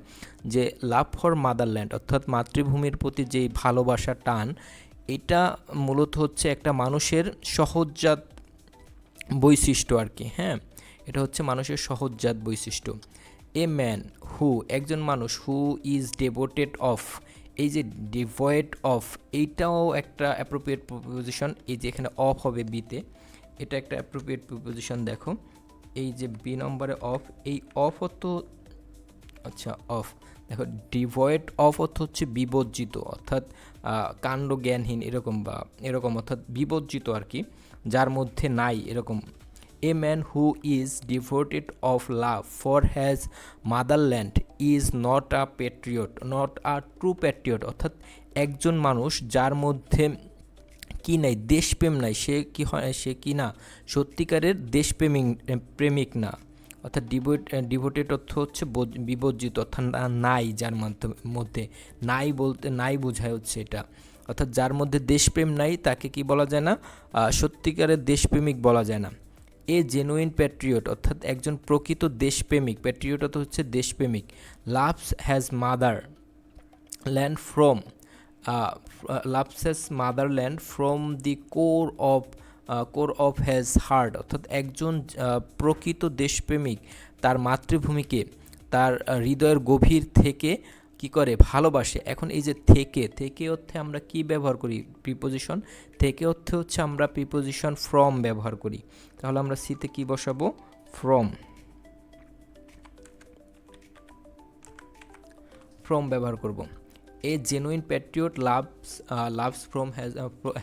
যে লাভ ফর মাদারল্যান্ড অর্থাৎ মাতৃভূমির প্রতি যেই ভালোবাসা টান, এটা মূলত হচ্ছে একটা মানুষের সহজজাত বৈশিষ্ট্য আর কি। হ্যাঁ, এটা হচ্ছে মানুষের সহজজাত বৈশিষ্ট্য। এ ম্যান হু, একজন মানুষ, হু ইজ ডেভোটেড অফ, এই যে ডিভয়েড অফ, এইটাও একটা অ্যাপ্রোপ্রিয়েট প্রিপোজিশন। এই যে এখানে অফ হবে বিতে, এটা একটা অ্যাপ্রোপ্রিয়েট প্রিপোজিশন। দেখো এই যে বি নম্বরে অফ, এই অফ অর্থ, আচ্ছা অফ, দেখো ডিভয়েড অফ অর্থ হচ্ছে বিবর্জিত, অর্থাৎ কাণ্ড জ্ঞানহীন এরকম, বা এরকম, অর্থাৎ বিবর্জিত আর কি, যার মধ্যে নাই এরকম। A man who is devoted of love for has motherland is not a patriot, not a true Patriot, অর্থাৎ একজন মানুষ যার মধ্যে কি নাই, দেশপ্রেম নাই, সে কি হয়, সে কি না সত্যিকারের প্রেমিক না। অর্থাৎ ডিভোটেড অর্থ হচ্ছে বিবর্জিত, অর্থাৎ নাই, যার মধ্যে নাই বলতে নাই বোঝায় হচ্ছে এটা, অর্থাৎ যার মধ্যে দেশপ্রেম নাই তাকে কি বলা যায় না, সত্যিকারের দেশপ্রেমিক বলা যায় না। এ জেনুইন প্যাট্রিয়ট অর্থাৎ একজন প্রকৃত দেশপ্রেমিক, প্যাট্রিয়ট অর্থ হচ্ছে দেশপ্রেমিক। Loves has mother land from, loves has motherland from the core of has heart, অর্থাৎ একজন প্রকৃত দেশপ্রেমিক তার মাতৃভূমিকে তার হৃদয়ের গভীর থেকে কি করে, ভালোবাসে। এখন এই যে থেকে, থেকে অর্থে আমরা কি ব্যবহার করি, প্রিপোজিশন। থেকে অর্থে হচ্ছে আমরা প্রিপোজিশন ফ্রম ব্যবহার করি। তাহলে আমরা সিতে কি বসাবো, ফ্রম, ফ্রম ব্যবহার করব। A genuine Patriot loves from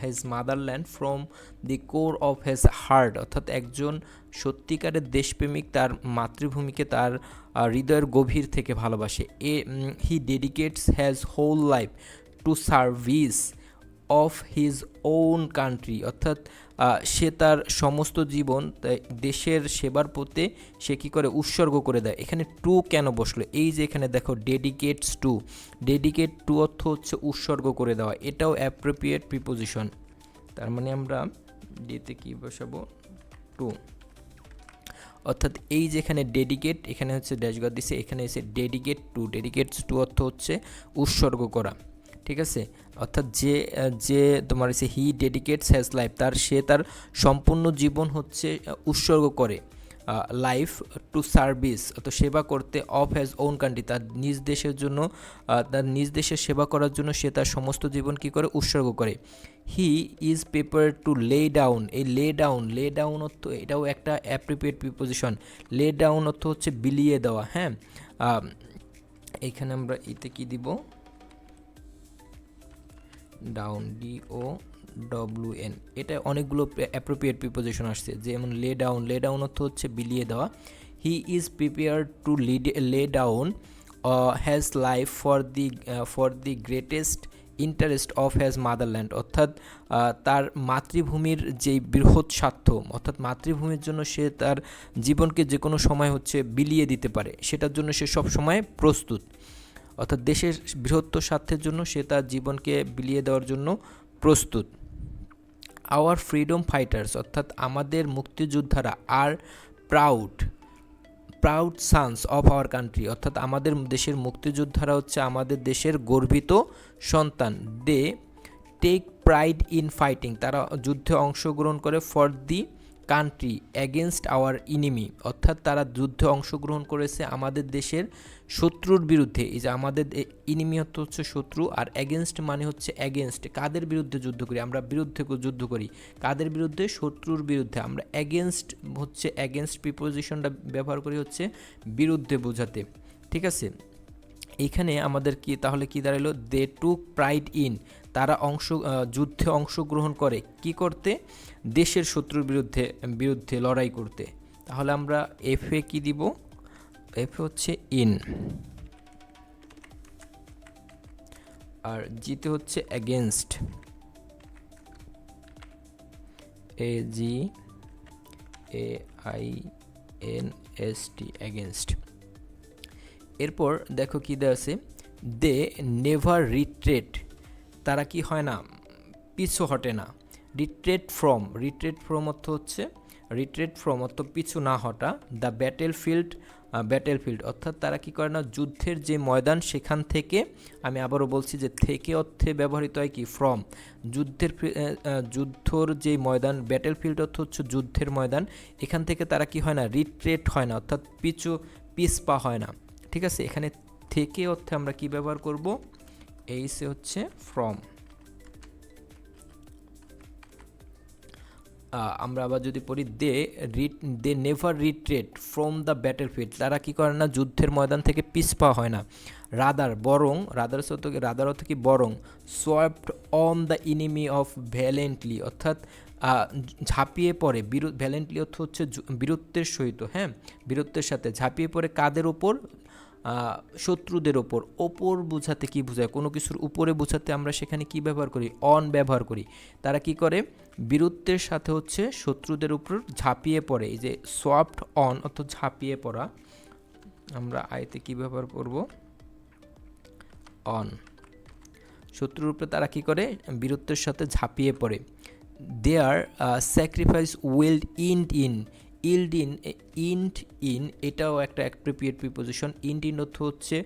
has motherland from the core of has heart, অর্থাৎ একজন সত্যিকারের দেশপ্রেমিক তার মাতৃভূমিকে তার হৃদয়ের গভীর থেকে ভালোবাসে। He dedicates his whole life to service of his own country, অর্থাৎ সে তার সমস্ত জীবন দেশের সেবার প্রতি সে কী করে, উৎসর্গ করে দেয়। এখানে টু কেন বসলো, এই যে এখানে দেখো ডেডিকেটস টু, ডেডিকেট টু অর্থ হচ্ছে উৎসর্গ করে দেওয়া, এটাও অ্যাপ্রোপ্রিয়েট প্রিপোজিশন। তার মানে আমরা ডিতে কী বসাবো, টু, অর্থাৎ এই যে এখানে ডেডিকেট, এখানে হচ্ছে ড্যাশগার দিছে, এখানে এসে ডেডিকেট টু, ডেডিকেটস টু অর্থ হচ্ছে উৎসর্গ করা, ঠিক আছে। অর্থাৎ যে তোমার হচ্ছে হি ডেডিকেটস হ্যাজ লাইফ, সে তার সম্পূর্ণ জীবন হচ্ছে উৎসর্গ করে, লাইফ টু সার্ভিস অর্থাৎ সেবা করতে, অফ হ্যাজ ওন কান্ট্রি তার নিজ দেশের জন্য, তার নিজ দেশের সেবা করার জন্য সে তার সমস্ত জীবন কী করে, উৎসর্গ করে। He is prepared two lay down, এই লে ডাউন অর্থ এটাও একটা অ্যাপ্রোপ্রিয়েট প্রিপোজিশন। লে ডাউন অর্থ হচ্ছে বিলিয়ে দেওয়া। হ্যাঁ, এখানে আমরা এতে কি দিব, ডাউন, DOWN, এটা অনেকগুলো অ্যাপ্রোপ্রিয়েট প্রিপোজিশন আসছে, যেমন লে ডাউন অর্থ হচ্ছে বিলিয়ে দেওয়া। He is prepared two lay down has life for the greatest interest of has motherland, অর্থাৎ তার মাতৃভূমির যেই বৃহৎ স্বার্থ, অর্থাৎ মাতৃভূমির জন্য সে তার জীবনকে যে কোনো সময় হচ্ছে বিলিয়ে দিতে পারে, সেটার জন্য সে সব সময় প্রস্তুত, অর্থাৎ দেশের বৃহত্তর স্বার্থের জন্য সে তার জীবনকে বিলিয়ে দেওয়ার জন্য প্রস্তুত। আওয়ার ফ্রিডম ফাইটার্স, অর্থাৎ আমাদের মুক্তিযোদ্ধারা, are proud sons of our country, অর্থাৎ আমাদের দেশের মুক্তিযোদ্ধারা হচ্ছে আমাদের দেশের গর্বিত সন্তান। They take pride in fighting, তারা যুদ্ধে অংশগ্রহণ করে, for the country against our enemy, অর্থাৎ তারা যুদ্ধে অংশগ্রহণ করেছে আমাদের দেশের শত্রুর বিরুদ্ধে। এই যে আমাদের ইনিমি হচ্ছে শত্রু, আর অ্যাগেনস্ট মানে হচ্ছে অ্যাগেনস্ট, কাদের বিরুদ্ধে যুদ্ধ করি আমরা, বিরুদ্ধে যুদ্ধ করি কাদের বিরুদ্ধে, শত্রুর বিরুদ্ধে। আমরা অ্যাগেনস্ট হচ্ছে অ্যাগেনস্ট প্রিপোজিশনটা ব্যবহার করি হচ্ছে বিরুদ্ধে বোঝাতে, ঠিক আছে। এইখানে আমাদের কি তাহলে কি দাঁড়ালো, দে টুক প্রাইড ইন, তারা যুদ্ধে অংশগ্রহণ করে কি করতে, দেশের শত্রুর বিরুদ্ধে লড়াই করতে। তাহলে আমরা এফে কি দিব, এফে হচ্ছে ইন, আর জিতে হচ্ছে অ্যাগেনস্ট, AGAINST অ্যাগেনস্ট। এরপর দেখো কি দেওয়া আছে, দে নেভার রিট্রেট, তারা কি হয় না, পিছু হটে না। রিট্রেট ফ্রম অর্থ হচ্ছে, রিট্রেট ফ্রম অর্থ পিছু না হটা, দ্য ব্যাটেলফিল্ড অর্থাৎ তারা কি করে না, যুদ্ধের যে ময়দান সেখান থেকে, আমি আবারও বলছি যে থেকে অর্থে ব্যবহৃত হয় কি ফ্রম, যুদ্ধর যে ময়দান, ব্যাটেলফিল্ড অর্থ হচ্ছে যুদ্ধের ময়দান, এখান থেকে তারা কি হয় না, রিট্রেট হয় না, অর্থাৎ পিছপা হয় না, ঠিক আছে। এখানে থেকে অর্থে আমরা কি ব্যবহার করব, এইসে হচ্ছে ফ্রম। আমরা আবার যদি পড়ি, দে never retreat from the battlefield, তারা কি করে না, যুদ্ধের ময়দান থেকে পিছপা হয় না। রাদার অর্থ কি বরং, সোয়াইপড অন দ্য ইনিমি অফ ভ্যালেন্টলি, অর্থাৎ ঝাঁপিয়ে পড়ে, ভ্যালেন্টলি অর্থ হচ্ছে বীরত্বের সহিত, হ্যাঁ, বীরত্বের সাথে ঝাঁপিয়ে পড়ে কাদের ওপর, শত্রুদের ওপর বোঝাতে কি বোঝায়, কোনো কিছুর উপরে বোঝাতে আমরা সেখানে কি ব্যবহার করি, অন ব্যবহার করি। তারা কি করে, বীরত্বের সাথে হচ্ছে শত্রুদের উপর ঝাঁপিয়ে পড়ে। এই যে সফট অন অর্থ ঝাঁপিয়ে পড়া, আমরা আয়তে কি ব্যবহার করব, অন। শত্রুর উপরে তারা কি করে, বীরত্বের সাথে ঝাঁপিয়ে পড়ে। দেয়ার স্যাক্রিফাইস উইল্ড ইন্ড ইন এটাও একটা অ্যাপ্রোপ্রিয়েট প্রিপোজিশন। ইন অর্থ হচ্ছে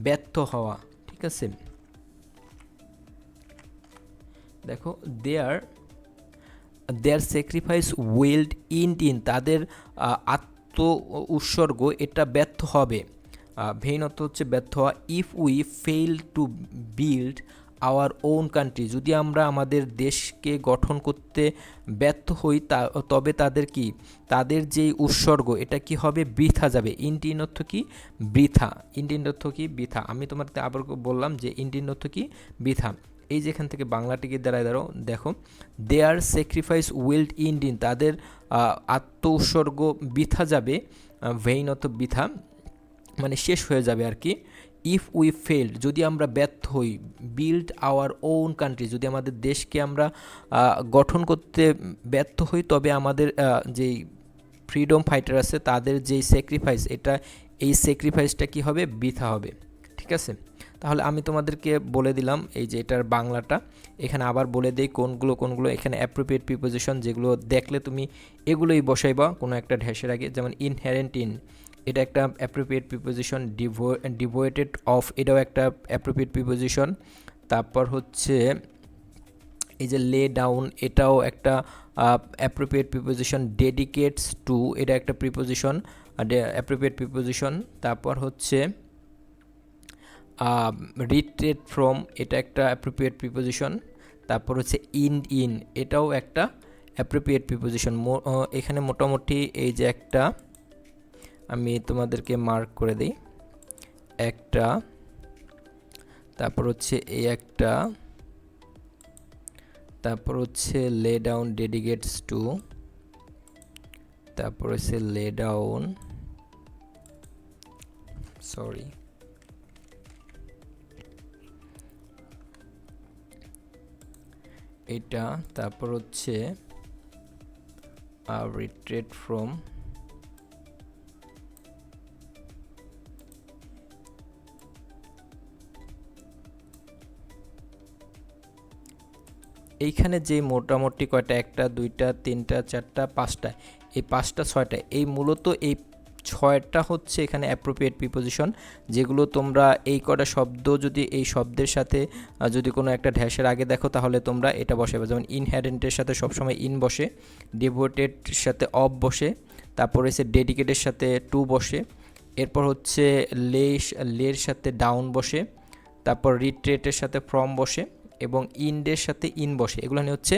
ব্যর্থ হওয়া, ঠিক আছে। দেখো দেয়ার স্যাক্রিফাইস উইল্ড ইন, তাদের আত্ম উৎসর্গ এটা ব্যর্থ হবে। ভেইন অর্থ হচ্ছে ব্যর্থ হওয়া। If we fail to build our own country, যদি আমরা আমাদের দেশকে গঠন করতে ব্যর্থ হই, তবে তাদের যেই উৎসর্গ এটা কি হবে, বৃথা যাবে। ইন্ডিয়ান অর্থ কি, বৃথা। ইন্ডিয়ান অর্থ কি, বৃথা। আমি তোমাকে আবার বললাম যে ইন্ডিয়ান অর্থ কি, বৃথা। এই যেখান থেকে বাংলাটিকে দাঁড়ায় দেখো, দেয়ার স্যাক্রিফাইস উইল্ড ইন্ডিয়ান, তাদের আত্ম উৎসর্গ বৃথা যাবে। ভেইন অর্থ বৃথা, মানে শেষ হয়ে যাবে আর কি। ইফ উই ফেল্ড, যদি আমরা ব্যর্থ হই, বিল্ড আওয়ার ওন কান্ট্রি, যদি আমাদের দেশকে আমরা গঠন করতে ব্যর্থ হই, তবে আমাদের যেই ফ্রিডম ফাইটার আছে তাদের যেই স্যাক্রিফাইস, এই স্যাক্রিফাইসটা কি হবে, বৃথা হবে, ঠিক আছে। তাহলে আমি তোমাদেরকে বলে দিলাম এই যে এটার বাংলাটা, এখানে আবার বলে দেই কোনগুলো এখানে অ্যাপ্রোপ্রিয়েট প্রিপোজিশন, যেগুলো দেখলে তুমি এগুলোই বসাইবা কোনো একটা ড্যাশের আগে। যেমন ইনহেরেন্ট ইন, এটা একটা অ্যাপ্রোপ্রিয়েট প্রিপোজিশন। ডিভোয়েটেড অফ, এটাও একটা অ্যাপ্রোপ্রিয়েট প্রিপোজিশন। তারপর হচ্ছে এই যে লে ডাউন, এটাও একটা অ্যাপ্রোপ্রিয়েট প্রিপোজিশন। ডেডিকেটস টু, এটা একটা প্রিপোজিশন, অ্যাপ্রোপ্রিয়েট প্রিপোজিশন। তারপর হচ্ছে রিট্রেট ফ্রম, এটা একটা অ্যাপ্রোপ্রিয়েট প্রিপোজিশন। তারপর হচ্ছে ইন, এটাও একটা অ্যাপ্রোপ্রিয়েট প্রিপোজিশন। এখানে মোটামুটি এই যে একটা আমি তোমাদেরকে মার্ক করে দিই, একটা, তারপর হচ্ছে এই একটা, তারপর হচ্ছে লে ডাউন ডেডিকেটস টু, তারপর হচ্ছে লে ডাউন, সরি, এটা, তারপর হচ্ছে রিট্রেট ফ্রম, এইখানে যে মোটামুটি কয়টা, একটা, দুইটা, তিনটা, চারটা, পাঁচটা, এই পাঁচটা ছয়টা, এই মূলত এই 6টা হচ্ছে এখানে অ্যাপ্রোপ্রিয়েট প্রিপোজিশন, যেগুলো তোমরা এই কটা শব্দ যদি এই শব্দের সাথে যদি কোনো একটা ড্যাশের আগে দেখো তাহলে তোমরা এটা বসাবে। যেমন ইনহেরেন্টের সাথে সবসময় ইন বসে, ডিভোটেড সাথে অফ বসে, তারপর হচ্ছে ডেডিকেটের সাথে টু বসে, এরপর হচ্ছে লের সাথে ডাউন বসে, তারপর রিট্রেটের সাথে ফ্রম বসে এবং ইন্ডের সাথে ইন বসে। এগুলো নিয়ে হচ্ছে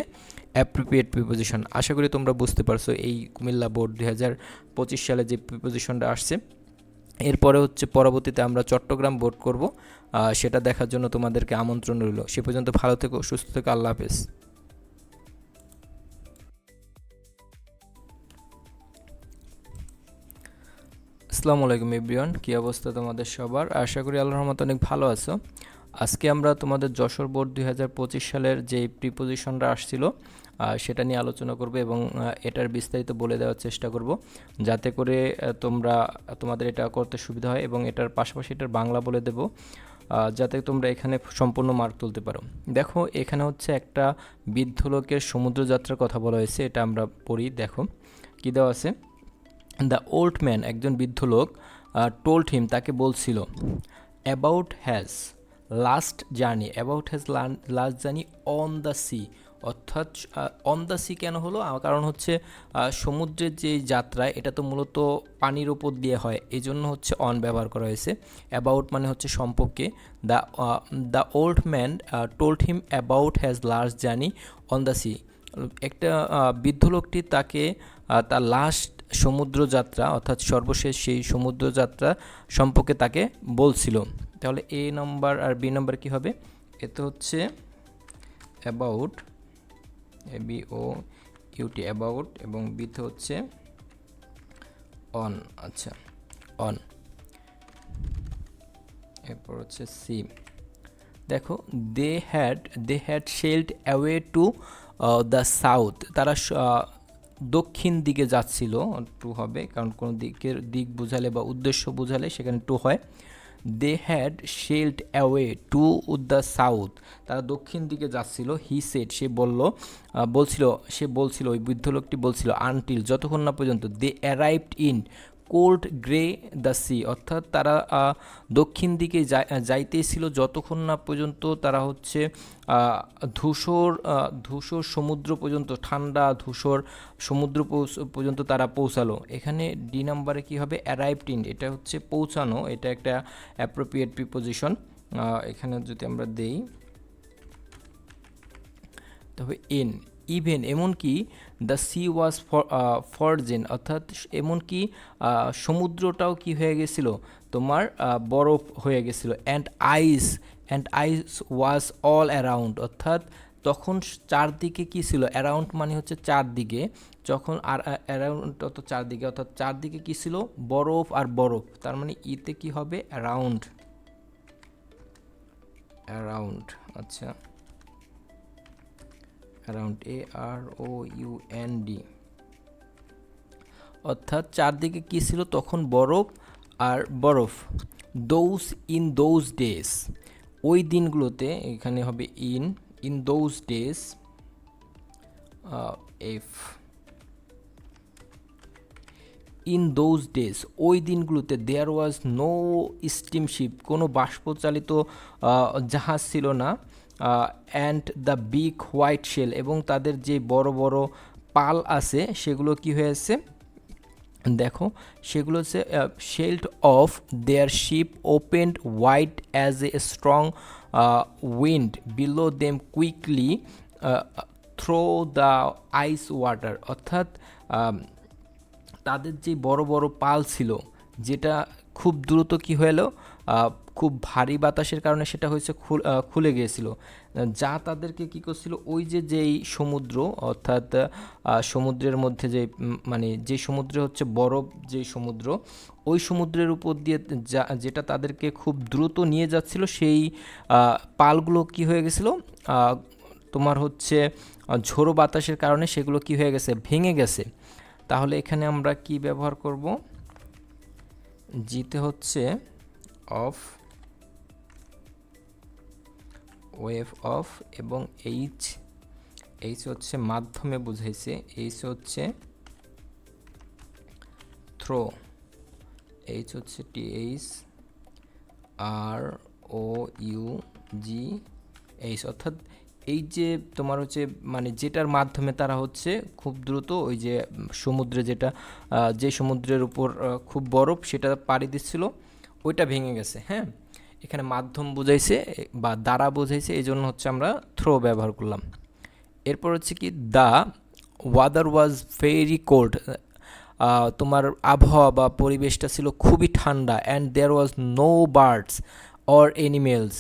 অ্যাপ্রোপ্রিয়েট প্রিপোজিশন। আশা করি তোমরা বুঝতে পারছো এই কুমিল্লা বোর্ড 2025 সালে যে প্রিপোজিশনটা আসছে। এরপরে হচ্ছে পরবর্তীতে আমরা চট্টগ্রাম বোর্ড করব, সেটা দেখার জন্য তোমাদেরকে আমন্ত্রণ রইল। সে পর্যন্ত ভালো থেকো, সুস্থ থেকো, আল্লাহ হাফেজ। আসসালামু আলাইকুম এভরিওয়ান, কী অবস্থা তোমাদের সবার? আশা করি আল্লাহর রহমতে অনেক ভালো আছো। আজকে আমরা তোমাদের যশোর বোর্ড 2025 সালের যে প্রিপোজিশনটা আসছিল সেটা নিয়ে আলোচনা করব এবং এটার বিস্তারিত বলে দেওয়ার চেষ্টা করব, যাতে করে তোমাদের এটা করতে সুবিধা হয়, এবং এটার পাশাপাশি এটার বাংলা বলে দেব, যাতে তোমরা এখানে সম্পূর্ণ মার্ক তুলতে পারো। দেখো, এখানে হচ্ছে একটা বৃদ্ধ লোকের সমুদ্রযাত্রার কথা বলা হয়েছে, এটা আমরা পড়ি। দেখো কী দেওয়া আছে। দ্য ওল্ড ম্যান, একজন বৃদ্ধ লোক, টোল্ড হিম, তাকে বলছিল, about has last journey on the sea. অর্থাৎ অন দ্য সি কেন হলো? কারণ হচ্ছে সমুদ্রের যে যাত্রা এটা তো মূলত পানির ওপর দিয়ে হয়, এই জন্য হচ্ছে অন ব্যবহার করা হয়েছে। অ্যাবাউট মানে হচ্ছে সম্পর্কে। The old man told him about has last journey on the sea. একটা বৃদ্ধ লোকটি তাকে তার লাস্ট সমুদ্রযাত্রা অর্থাৎ সর্বশেষ সেই সমুদ্রযাত্রা সম্পর্কে তাকে বলছিল। তাহলে এ নম্বর আর বি নম্বর কী হবে? এতে হচ্ছে অ্যাবাউট, ABOUT অ্যাবাউট, এবং বিতে হচ্ছে অন। আচ্ছা, অন। এরপর হচ্ছে সি। দেখো, they had sailed away to the south. তারা দক্ষিণ দিকে যাচ্ছিল, টু হবে, কারণ কোনো দিক বোঝালে বা উদ্দেশ্য বোঝালে সেখানে টু হয়। They had sailed away to the south, তারা দক্ষিণ দিকে যাচ্ছিল। হি সেড, সে বলছিল, ওই বৃদ্ধ লোকটি বলছিল, আনটিল, যতক্ষণ না পর্যন্ত, they arrived in cold grey the sea, অর্থাৎ তারা দক্ষিণ দিকে যাইতেই ছিল যতক্ষণ না পর্যন্ত তারা হচ্ছে ধূসর সমুদ্র পর্যন্ত, ঠান্ডা ধূসর সমুদ্র পর্যন্ত তারা পৌঁছালো। এখানে ডি নাম্বারে কী হবে? অ্যারাইভড ইন, এটা হচ্ছে পৌঁছানো, এটা একটা অ্যাপ্রোপ্রিয়েট প্রিপোজিশন। এখানে যদি আমরা দেই, তবে ইন, ইভেন, এমনকি, দ্য সি ওয়াজ ফরজেন, অর্থাৎ এমনকি সমুদ্রটাও কি হয়ে গেছিলো, তোমার বরফ হয়ে গেছিলো। And ice was all around, অর্থাৎ তখন চারদিকে কী ছিল? অ্যারাউন্ড মানে হচ্ছে চারদিকে, যখন আর অ্যারাউন্ড অত চারদিকে, অর্থাৎ চারদিকে কী ছিল? বরফ আর বরফ, তার মানে ইতে কি হবে? অ্যারাউন্ড। আচ্ছা, অ্যারাউন্ড, AROUND, অর্থাৎ চারদিকে কী ছিল? তখন বরফ আর বরফ। ইন দোজ ডেজ, ওই দিনগুলোতে, এখানে হবে in those days, in those days, ওই দিনগুলোতে, দেয়ার ওয়াজ নো স্টিমশিপ, কোনো বাষ্পচালিত জাহাজ ছিল না। And the big white shell, এবং তাদের যে বড় বড় পাল আছে সেগুলো কি হয়েছে? দেখো, সেগুলো হচ্ছে shelled of their ship opened wide as a strong wind below them quickly through the ice water, অর্থাৎ তাদের যে বড় বড় পাল ছিল, যেটা খুব দ্রুত কি হলো, খুব ভারী বাতাসের কারণে সেটা হয়েছে খুলে গিয়েছিল, যা তাদেরকে কি করছিল, ওই যেই সমুদ্র, অর্থাৎ সমুদ্রের মধ্যে মানে যে সমুদ্রে হচ্ছে বরফ, যে সমুদ্র, ওই সমুদ্রের উপর দিয়ে যেটা তাদেরকে খুব দ্রুত নিয়ে যাচ্ছিল, সেই পালগুলো কি হয়ে গেছিলো, তোমার হচ্ছে ঝোড়ো বাতাসের কারণে সেগুলো কি হয়ে গেছে? ভেঙে গেছে। তাহলে এখানে আমরা কি ব্যবহার করব? জিতে হচ্ছে অফ, ওয়েভ অফ, এবং এইচ হচ্ছে মাধ্যমে বুঝাইছে, এইচ হচ্ছে থ্রো, এইচ হচ্ছে TH ROUGH, অর্থাৎ এই যে তোমার হচ্ছে মানে যেটার মাধ্যমে তারা হচ্ছে খুব দ্রুত ওই যে সমুদ্রে যেটা যে সমুদ্রের উপর খুব বরফ সেটা পাড়ি দিচ্ছিল ওইটা ভেঙে গেছে। হ্যাঁ, এখানে মাধ্যম বোঝাইছে বা দ্বারা বোঝাইছে, এই জন্য হচ্ছে আমরা থ্রো ব্যবহার করলাম। এরপর হচ্ছে কি the weather was very cold, তোমার আবহাওয়া বা পরিবেশটা ছিল খুবই ঠান্ডা। And there was no birds or animals,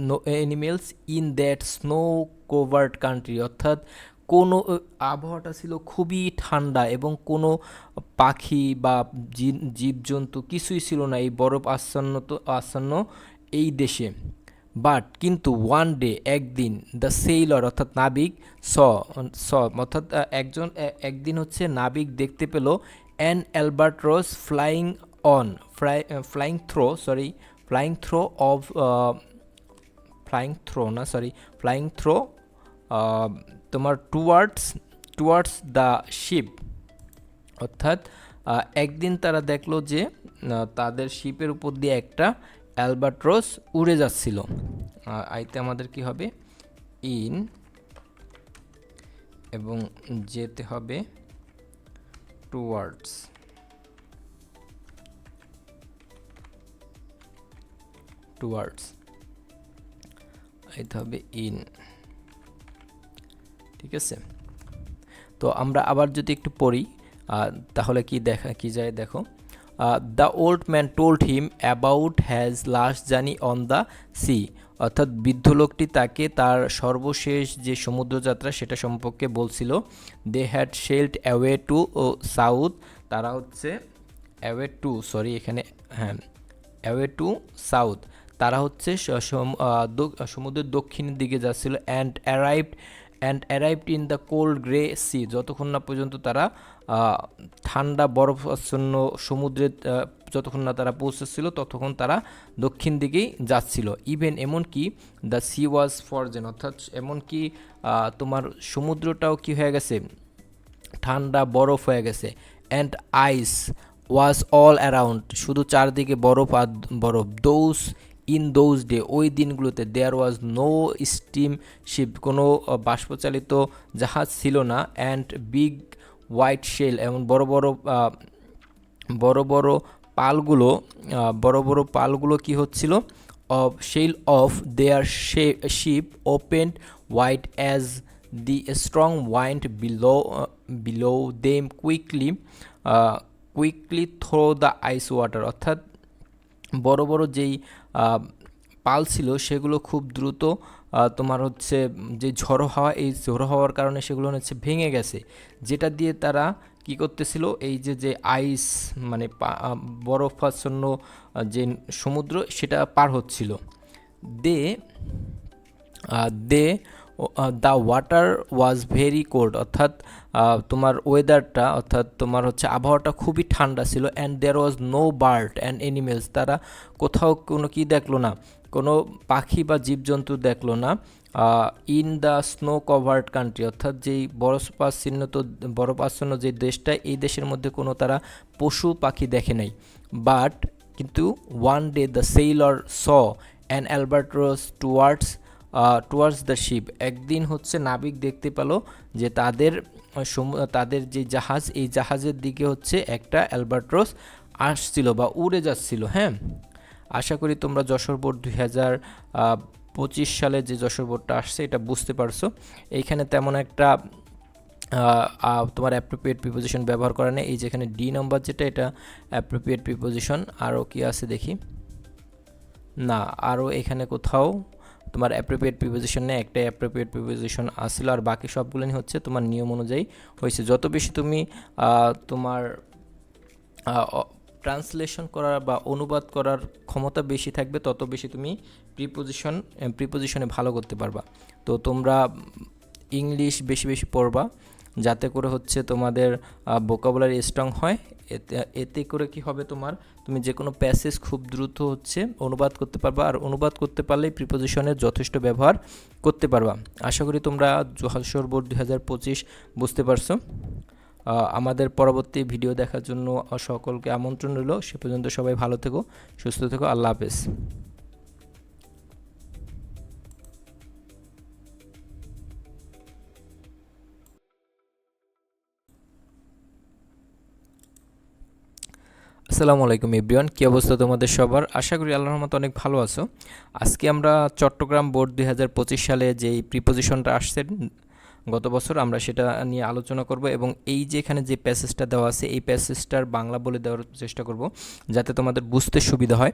no animals in that snow covered country, অর্থাৎ কোনো আবহাওয়াটা ছিল খুবই ঠান্ডা এবং কোনো পাখি বা জীবজন্তু কিছুই ছিল না এই বরফ আচ্ছন্ন এই দেশে। বাট কিন্তু ওয়ান ডে একদিন দ্য সেইলর অর্থাৎ নাবিক স অর্থাৎ একদিন হচ্ছে নাবিক দেখতে পেল an albatross flying on flying through of flying through তোমার টুয়ার্ডস দ্য শিপ, অর্থাৎ একদিন তারা দেখলো যে তাদের শিপের উপর দিয়ে একটা অ্যালবাট্রস উড়ে যাচ্ছিল। আইতে আমাদের কি হবে ইন এবং যেতে হবে টুয়ার্ডস, আইতে হবে ইন। ঠিক আছে, তো আমরা আবার যদি একটু পড়ি তাহলে কি যায় দেখো। The old man told him about has last journey on the sea, অর্থাৎ বৃদ্ধ লোকটি তাকে তার সর্বশেষ যে সমুদ্রযাত্রা সেটা সম্পর্কে বলছিল। They had sailed away to south, তারা হচ্ছে অ্যাওয়ে টু সাউথ, তারা হচ্ছে সমুদ্রের দক্ষিণের দিকে যাচ্ছিল। And arrived in the cold grey sea, যতক্ষণ না পর্যন্ত তারা ঠান্ডা বরফাচ্ছন্ন সমুদ্রে যতক্ষণ না তারা পৌঁছেছিল ততক্ষণ তারা দক্ষিণ দিকেই যাচ্ছিল। ইভেন এমনকি দ্য সি ওয়াজ ফরজেন, অর্থাৎ এমনকি তোমার সমুদ্রটাও কি হয়ে গেছে, ঠান্ডা বরফ হয়ে গেছে। And ice was all around, শুধু চারদিকে বরফ আর বরফ। ইন দোজ ডে, ওই দিনগুলোতে দেয়ার ওয়াজ নো স্টিম শিপ, কোনো বাষ্পচালিত জাহাজ ছিল না। অ্যান্ড বিগ হোয়াইট শেল, এমন বড় বড় পালগুলো কি হচ্ছিল, of shell of their ship opened white as the strong wind below them quickly through the ice water, অর্থাৎ বড় বড় যেই পাল ছিল সেগুলো খুব দ্রুত তোমার হচ্ছে যে ঝড়ো হাওয়া, এই ঝড়ো হাওয়ার কারণে সেগুলো হচ্ছে ভেঙে গেছে, যেটা দিয়ে তারা কি করতেছিল, এই যে আইস মানে বরফাচ্ছন্ন যে সমুদ্র সেটা পার হচ্ছিল। They the water was very cold, অর্থাৎ তোমার ওয়েদারটা অর্থাৎ তোমার হচ্ছে আবহাওয়াটা খুবই ঠান্ডা ছিল। And there was no bird and animals, তারা কোথাও কোনো কি দেখলো না, কোনো পাখি বা জীবজন্তু দেখলো না। In the snow covered country, অর্থাৎ যেই বরফাচ্ছন্ন যে দেশটা, এই দেশের মধ্যে কোনো তারা পশু পাখি দেখে নাই। বাট কিন্তু one day the sailor saw an albatross towards the ship, একদিন হচ্ছে নাবিক দেখতে পেল যে তাদের যে জাহাজ, এই জাহাজের দিকে হচ্ছে একটা অ্যালবার্ট্রস আসছিল বা উড়ে যাচ্ছিল। হ্যাঁ, আশা করি তোমরা যশোর বোর্ড 2025 সালে যে যশোর বোর্ডটা আসছে এটা বুঝতে পারছো। এইখানে তেমন একটা তোমার অ্যাপ্রোপ্রিয়েট প্রিপোজিশন ব্যবহার করা নেই। এই যেখানে ডি নাম্বার যেটা, এটা অ্যাপ্রোপ্রিয়েট প্রিপোজিশন। আরও কি আছে দেখি, না আরও এখানে কোথাও তোমার অ্যাপ্রোপ্রিয়েট প্রিপোজিশন নেই, একটা অ্যাপ্রোপ্রিয়েট প্রিপোজিশন আসছিল, আর বাকি সবগুলোই হচ্ছে তোমার নিয়ম অনুযায়ী হয়েছে। যত বেশি তুমি তোমার ট্রান্সলেশন করার বা অনুবাদ করার ক্ষমতা বেশি থাকবে তত বেশি তুমি প্রিপোজিশনে ভালো করতে পারবা। তো তোমরা ইংলিশ বেশি বেশি পড়বা যাতে করে হচ্ছে তোমাদের ভোকাবুলারি স্ট্রং হয়। এতে করে কি হবে, তুমি যে কোনো প্যাসেজ খুব দ্রুত হচ্ছে অনুবাদ করতে পারবা, আর অনুবাদ করতে পারলেই প্রিপোজিশনের যথেষ্ট ব্যবহার করতে পারবা। আশা করি তোমরা যশোর বোর্ড 2025 বুঝতে পারছো। আমাদের পরবর্তী ভিডিও দেখার জন্য সকলকে আমন্ত্রণ রইল। সে পর্যন্ত সবাই ভালো থেকো, সুস্থ থেকো। আল্লাহ হাফেজ। আসসালামু আলাইকুম এভরিওয়ান, কী অবস্থা তোমাদের সবার? আশা করি আল্লাহর রহমতে অনেক ভালো আছো। আজকে আমরা চট্টগ্রাম বোর্ড 2025 সালে যেই প্রিপোজিশনটা আসছে গত বছর, আমরা সেটা নিয়ে আলোচনা করব এবং এই যে এখানে যে প্যাসেজটা দেওয়া আছে এই প্যাসেজটার বাংলা বলে দেওয়ার চেষ্টা করব যাতে তোমাদের বুঝতে সুবিধা হয়।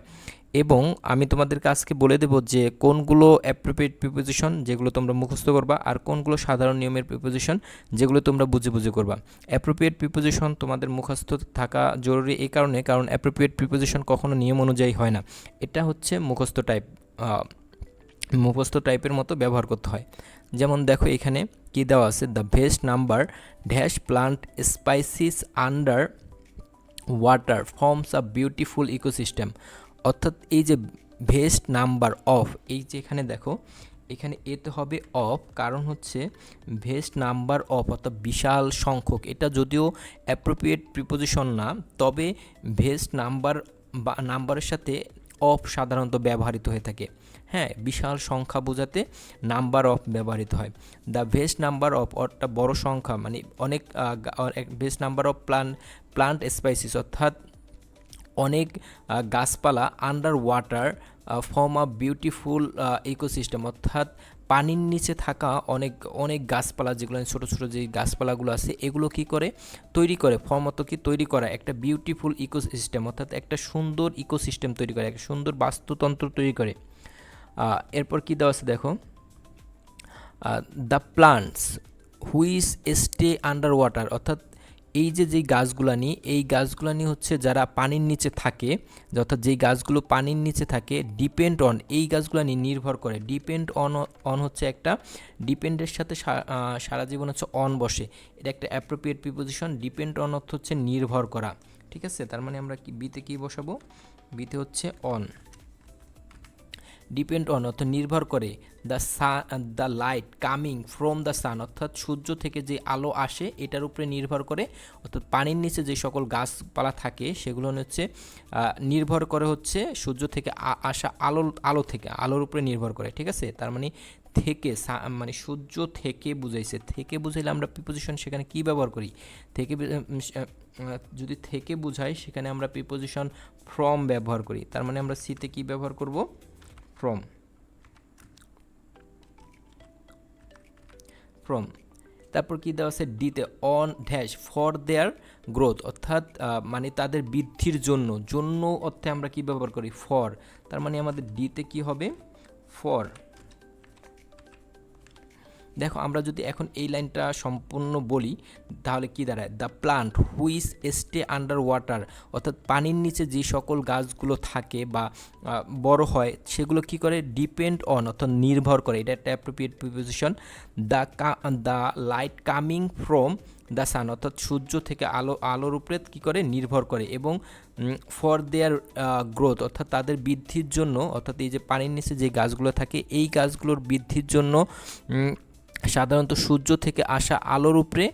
এবং আমি তোমাদেরকে আজকে বলে দেব যে কোনগুলো অ্যাপ্রোপ্রিয়েট প্রিপোজিশন যেগুলো তোমরা মুখস্থ করবা, আর কোনগুলো সাধারণ নিয়মের প্রিপোজিশন যেগুলো তোমরা বুঝে বুঝে করবা। অ্যাপ্রোপ্রিয়েট প্রিপোজিশন তোমাদের মুখস্থ থাকা জরুরি এই কারণে, কারণ অ্যাপ্রোপ্রিয়েট প্রিপোজিশন কখনো নিয়ম অনুযায়ী হয় না। এটা হচ্ছে মুখস্থ টাইপের মতো ব্যবহার করতে হয়। যেমন দেখো এখানে কি দেওয়া আছে, the best number dash plant spices under water forms a beautiful ecosystem. অর্থাৎ এই যে বেস্ট নাম্বার অফ, এই যে এখানে দেখো এখানে এতে হবে অফ, কারণ হচ্ছে বেস্ট নাম্বার অফ অর্থাৎ বিশাল সংখ্যক। এটা যদিও অ্যাপ্রোপ্রিয়েট প্রিপোজিশন না, তবে বেস্ট নাম্বার বা নাম্বারের সাথে অফ সাধারণত ব্যবহৃত হয়ে থাকে। হ্যাঁ, বিশাল সংখ্যা বোঝাতে নাম্বার অফ ব্যবহৃত হয়। দ্য বেস্ট নাম্বার অফ অর্থাৎ বড় সংখ্যা, মানে অনেক best number of plant spices অর্থাৎ অনেক গাছপালা under water form a beautiful ecosystem অর্থাৎ পানির নিচে থাকা অনেক অনেক গাছপালা, যেগুলো ছোটো ছোটো যে গাছপালাগুলো আছে এগুলো কি করে তৈরি করে, ফর্ম অত কি তৈরি করা একটা বিউটিফুল ইকোসিস্টেম অর্থাৎ একটা সুন্দর ইকোসিস্টেম তৈরি করে, একটা সুন্দর বাস্তুতন্ত্র তৈরি করে। এরপর কি দেওয়া আছে দেখো, the plants which stay under water অর্থাৎ এই যে যেই গাছগুলানি, এই গাছগুলানি হচ্ছে যারা পানির নিচে থাকে, অর্থাৎ যেই গাছগুলো পানির নিচে থাকে ডিপেন্ড অন, এই গাছগুলানি নির্ভর করে। ডিপেন্ড অন হচ্ছে একটা, ডিপেন্ডের সাথে সারা জীবন হচ্ছে অন বসে, এটা একটা অ্যাপ্রোপ্রিয়েট প্রিপোজিশন। ডিপেন্ড অন অর্থ হচ্ছে নির্ভর করা, ঠিক আছে? তার মানে আমরা কি বিতে কি বসাবো, বিতে হচ্ছে অন। ডিপেন্ড অন অর্থাৎ নির্ভর করে। The light coming from the sun অর্থাৎ সূর্য থেকে যে আলো আসে এটার উপরে নির্ভর করে, অর্থাৎ পানির নিচে যে সকল গাছপালা থাকে সেগুলো হচ্ছে নির্ভর করে হচ্ছে সূর্য থেকে আসা আলো থেকে, আলোর উপরে নির্ভর করে, ঠিক আছে? তার মানে থেকে, মানে সূর্য থেকে বুঝাইছে, থেকে বুঝাইলে আমরা প্রিপোজিশন সেখানে কি ব্যবহার করি, থেকে যদি থেকে বুঝাই সেখানে আমরা প্রিপোজিশন ফ্রম ব্যবহার করি। তার মানে আমরা সিতে কি ব্যবহার করব, ফ্রম। তারপর কি দেওয়া আছে ডিতে, on dash for their growth অর্থাৎ মানে তাদের বৃদ্ধির জন্য অর্থে আমরা কি ব্যবহার করি, ফর। তার মানে আমাদের ডিতে কি হবে, ফর। দেখো আমরা যদি এখন এই লাইনটা সম্পূর্ণ বলি তাহলে কি দাঁড়ায়, the plant which stay under water অর্থাৎ পানির নিচে যে সকল গাছগুলো থাকে বা বড় হয় সেগুলো কি করে, ডিপেন্ড অন অর্থাৎ নির্ভর করে, এটা একটা appropriate preposition. The light coming from the sun অর্থাৎ সূর্য থেকে আলোর উপরে কী করে নির্ভর করে, এবং ফর দেয়ার গ্রোথ অর্থাৎ তাদের বৃদ্ধির জন্য, অর্থাৎ এই যে পানির নিচে যে গাছগুলো থাকে এই গাছগুলোর বৃদ্ধির জন্য সাধারণত সূর্য থেকে আসা আলোর উপরে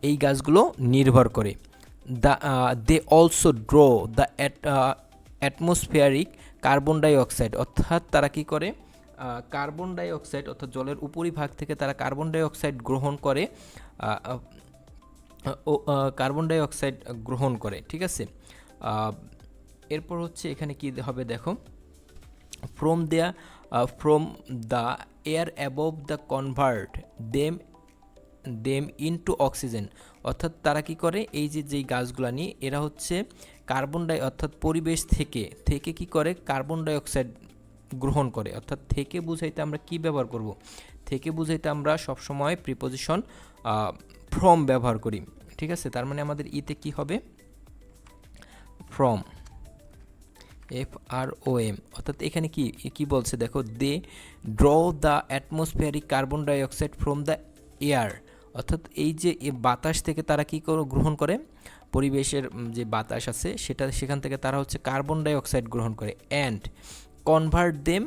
এই গাছগুলো নির্ভর করে। They also draw the atmospheric carbon dioxide অর্থাৎ তারা কি করে, কার্বন ডাইঅক্সাইড অর্থাৎ জলের উপরিভাগ থেকে তারা কার্বন ডাইঅক্সাইড গ্রহণ করে, ঠিক আছে? এরপর হচ্ছে এখানে কি হবে দেখো, from the air above the convert them into oxygen অর্থাৎ তারা কি করে, এই যে যেই গাছগুলা নিয়ে এরা হচ্ছে অর্থাৎ পরিবেশ থেকে কি করে কার্বন ডাইঅক্সাইড গ্রহণ করে। অর্থাৎ থেকে বুঝাইতে আমরা কি ব্যবহার করব, থেকে বুঝাইতে আমরা সবসময় প্রিপোজিশন ফ্রম ব্যবহার করি, ঠিক আছে? তার মানে আমাদের ইতে কি হবে, ফ্রম, FROM অর্থাৎ এখানে কি বলছে দেখো, they draw the atmospheric carbon dioxide from the air অর্থাৎ এই যে বাতাস থেকে তারা কি গ্রহণ করে, পরিবেশের যে বাতাস আছে সেখান থেকে তারা হচ্ছে কার্বন ডাইঅক্সাইড গ্রহণ করে, and convert them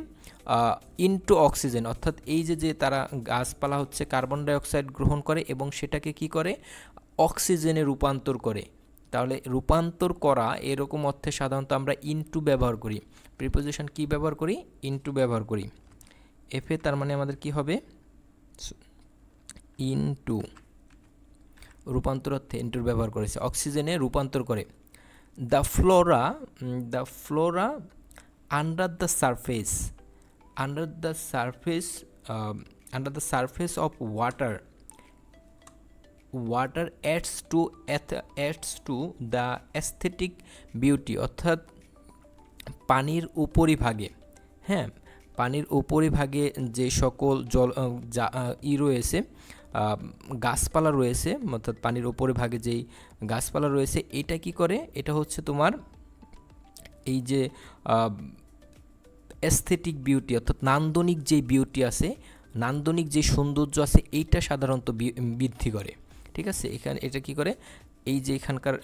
into oxygen অর্থাৎ এই যে তারা গাছপালা হচ্ছে কার্বন ডাইঅক্সাইড গ্রহণ করে এবং সেটাকে কি করে অক্সিজেনে রূপান্তর করে। তাহলে রূপান্তর করা এরকম অর্থে সাধারণত আমরা ইনটু ব্যবহার করি। প্রিপোজিশন কি ব্যবহার করি? ইনটু ব্যবহার করি। এফে তার মানে আমাদের কি হবে? ইনটু, রূপান্তর অর্থে ইনটুর ব্যবহার করেছে, অক্সিজেনে রূপান্তর করে। The flora under the surface, under the surface, under the surface of water adds to the aesthetic beauty, অর্থাৎ পানির উপরিভাগে, হ্যাঁ, পানির উপরিভাগে যে সকল জল রয়েছে, গাছপালা রয়েছে, অর্থাৎ পানির উপরিভাগে যেই গাছপালা রয়েছে, এটা কি করে? এটা হচ্ছে তোমার এই যে অ্যাস্থেটিক বিউটি, অর্থাৎ নান্দনিক যে বিউটি আছে, নান্দনিক যে সৌন্দর্য আছে, এইটা সাধারণত বৃদ্ধি করে। ঠিক আছে, এখানে এটা কি করে? এই যে এখানকার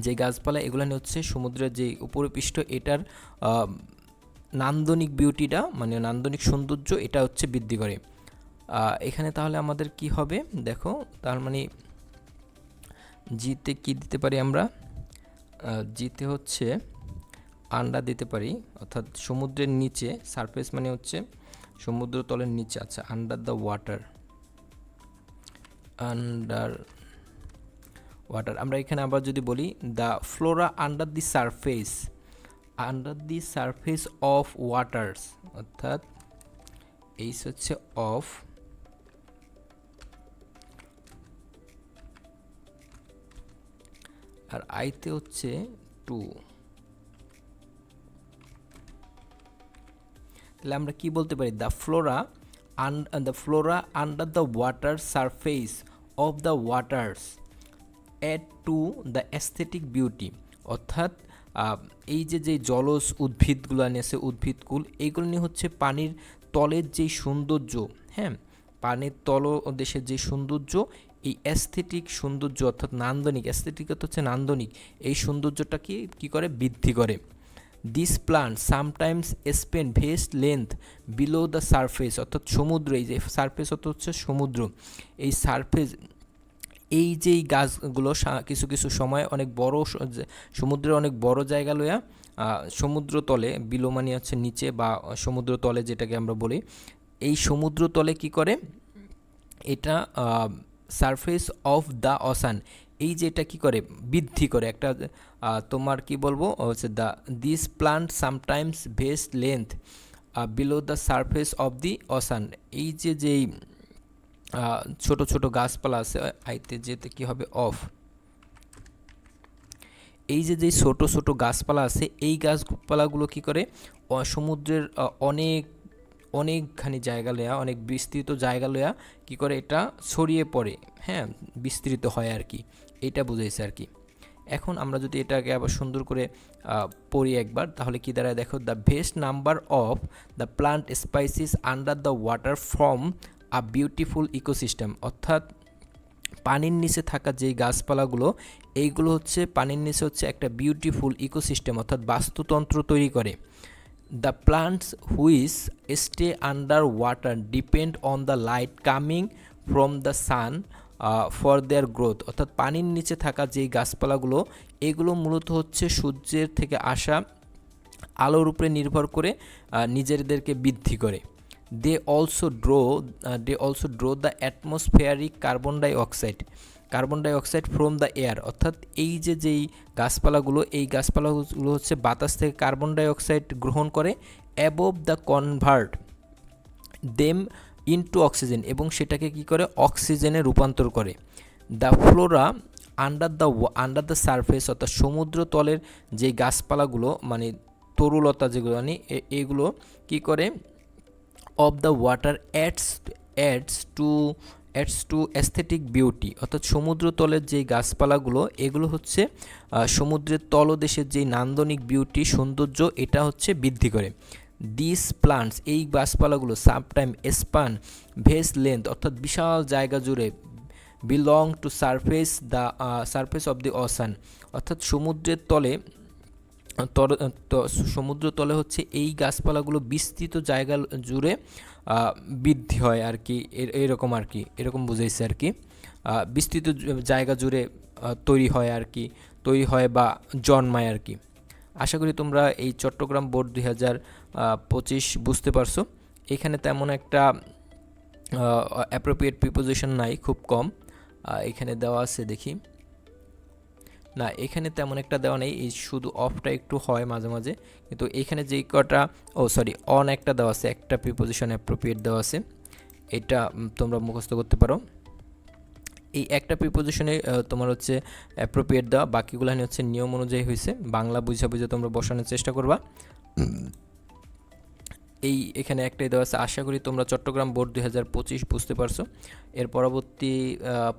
যে গাছপালা, এগুলো হচ্ছে সমুদ্রের যে উপরিপৃষ্ঠ, এটার নান্দনিক বিউটিটা, মানে নান্দনিক সৌন্দর্য, এটা হচ্ছে বৃদ্ধি করে। এখানে তাহলে আমাদের কি হবে দেখো, তার মানে জিতে কি দিতে পারি আমরা? জিতে হচ্ছে আন্ডার দিতে পারি, অর্থাৎ সমুদ্রের নিচে, সারফেস মানে হচ্ছে সমুদ্র তলের নিচে। আচ্ছা, under the water, under water. আমরা এখানে আবার যদি বলি the flora under the surface, under the surface of waters, অর্থাৎ এইস হচ্ছে অফ, আর আইতে হচ্ছে টু। তাহলে আমরা কি বলতে পারি? The flora under the water surface of the waters add to the aesthetic beauty, অর্থাৎ এই যে জলজ উদ্ভিদগুলো আছে, উদ্ভিদকুল, এইগুলো নিয়ে হচ্ছে পানির তলের যেই সৌন্দর্য, হ্যাঁ, পানির তলদেশের যে সৌন্দর্য, এই অ্যাস্থেটিক সৌন্দর্য, অর্থাৎ নান্দনিক, অ্যাস্থেটিক হচ্ছে নান্দনিক, এই সৌন্দর্যটা কি করে? বৃদ্ধি করে। This plant sometimes spend vest length below the surface, অর্থাৎ সমুদ্র, এই যে সারফেস অর্থাৎ হচ্ছে সমুদ্র, এই সারফেস, এই যে গাছগুলো কিছু কিছু সময় অনেক বড় সমুদ্রের অনেক বড় জায়গা লইয়া সমুদ্র তলে, বিলো মানে হচ্ছে নিচে বা সমুদ্র তলে যেটাকে আমরা বলি, এই সমুদ্র তলে কি করে? এটা সারফেস অফ দ্য ওশান, এই যে এটা কি করে? বৃদ্ধি করে। একটা তোমার কি বলবো হচ্ছে this plant sometimes vest length below the surface of the ocean, এই যেই ছোট ছোট গাছপালা আছে, আইতে যেতে কি হবে? অফ। এই যেই ছোট ছোট গাছপালা আছে, এই গাছপালাগুলো কি করে? সমুদ্রের অনেকখানি জায়গা লয়া, অনেক বিস্তৃত জায়গা লয়া কি করে? এটা ছড়িয়ে পড়ে, হ্যাঁ, বিস্তৃত হয় আর কি, এটা বুঝাইছে আর কি। এখন আমরা যদি এটাকে আবার সুন্দর করে পড়ি একবার, তাহলে কি দাঁড়ায় দেখো, the vest number of the plant spices under the water from a beautiful ecosystem, অর্থাৎ পানির নিচে থাকা যেই গাছপালাগুলো, এইগুলো হচ্ছে পানির নিচে হচ্ছে একটা বিউটিফুল ইকোসিস্টেম, অর্থাৎ বাস্তুতন্ত্র তৈরি করে। The plants which stay under water depend on the light coming from the sun for their growth, অর্থাৎ পানির নিচে থাকা যেই গাছপালাগুলো, এগুলো মূলত হচ্ছে সূর্যের থেকে আসা আলোর উপরে নির্ভর করে নিজেদেরকে বৃদ্ধি করে। They also draw the atmospheric carbon dioxide from the air, অর্থাৎ এই যেই গাছপালাগুলো, এই গাছপালাগুলো হচ্ছে বাতাস থেকে কার্বন ডাইঅক্সাইড গ্রহণ করে, above the convert them into oxygen, এবং সেটাকে কি করে? অক্সিজেনে রূপান্তর করে। The flora under the surface, অর্থাৎ সমুদ্র তলের যে গাছপালাগুলো, মানে তরুলতা যেগুলো, মানে এগুলো কি করে? Of the water adds to aesthetic beauty, অর্থাৎ সমুদ্র তলের যে গাছপালাগুলো, এগুলো হচ্ছে সমুদ্রের তলদেশের যে নান্দনিক বিউটি, সৌন্দর্য, এটা হচ্ছে বৃদ্ধি করে। দিস প্লান্টস, এই গাছপালাগুলো, সামটাইম স্পান ভেস্ট লেন্থ, অর্থাৎ বিশাল জায়গা জুড়ে, belong to surface of the ocean, অর্থাৎ সমুদ্রের তলে, সমুদ্র তলে হচ্ছে এই গাছপালাগুলো বিস্তৃত জায়গা জুড়ে বৃদ্ধি হয় আর কি, এরকম আর কি, এরকম বুঝাইছে আর কি। বিস্তৃত জায়গা জুড়ে তৈরি হয় আর কি, তৈরি হয় বা জন্মায় আর কি। আশা করি তোমরা এই চট্টগ্রাম বোর্ড 2025 বুঝতে পারছো। এখানে তেমন একটা অ্যাপ্রোপ্রিয়েট প্রিপোজিশন নাই, খুব কম। এখানে দেওয়া আছে দেখি, না এখানে তেমন একটা দেওয়া নেই, এই শুধু অফটা একটু হয় মাঝে মাঝে, কিন্তু এখানে যেই কটা অন একটা দেওয়া আছে, একটা প্রিপোজিশন অ্যাপ্রোপ্রিয়েট দেওয়া আছে, এটা তোমরা মুখস্থ করতে পারো। এই একটা প্রিপোজিশনে তোমার হচ্ছে অ্যাপ্রোপ্রিয়েট দেওয়া, বাকিগুলো হচ্ছে নিয়ম অনুযায়ী হয়েছে, বাংলা বুঝে বুঝে তোমরা বসানোর চেষ্টা করবা। এখানে একটাই দেওয়া আছে। আশা করি তোমরা চট্টগ্রাম বোর্ড 2025 বুঝতে পারছো। এর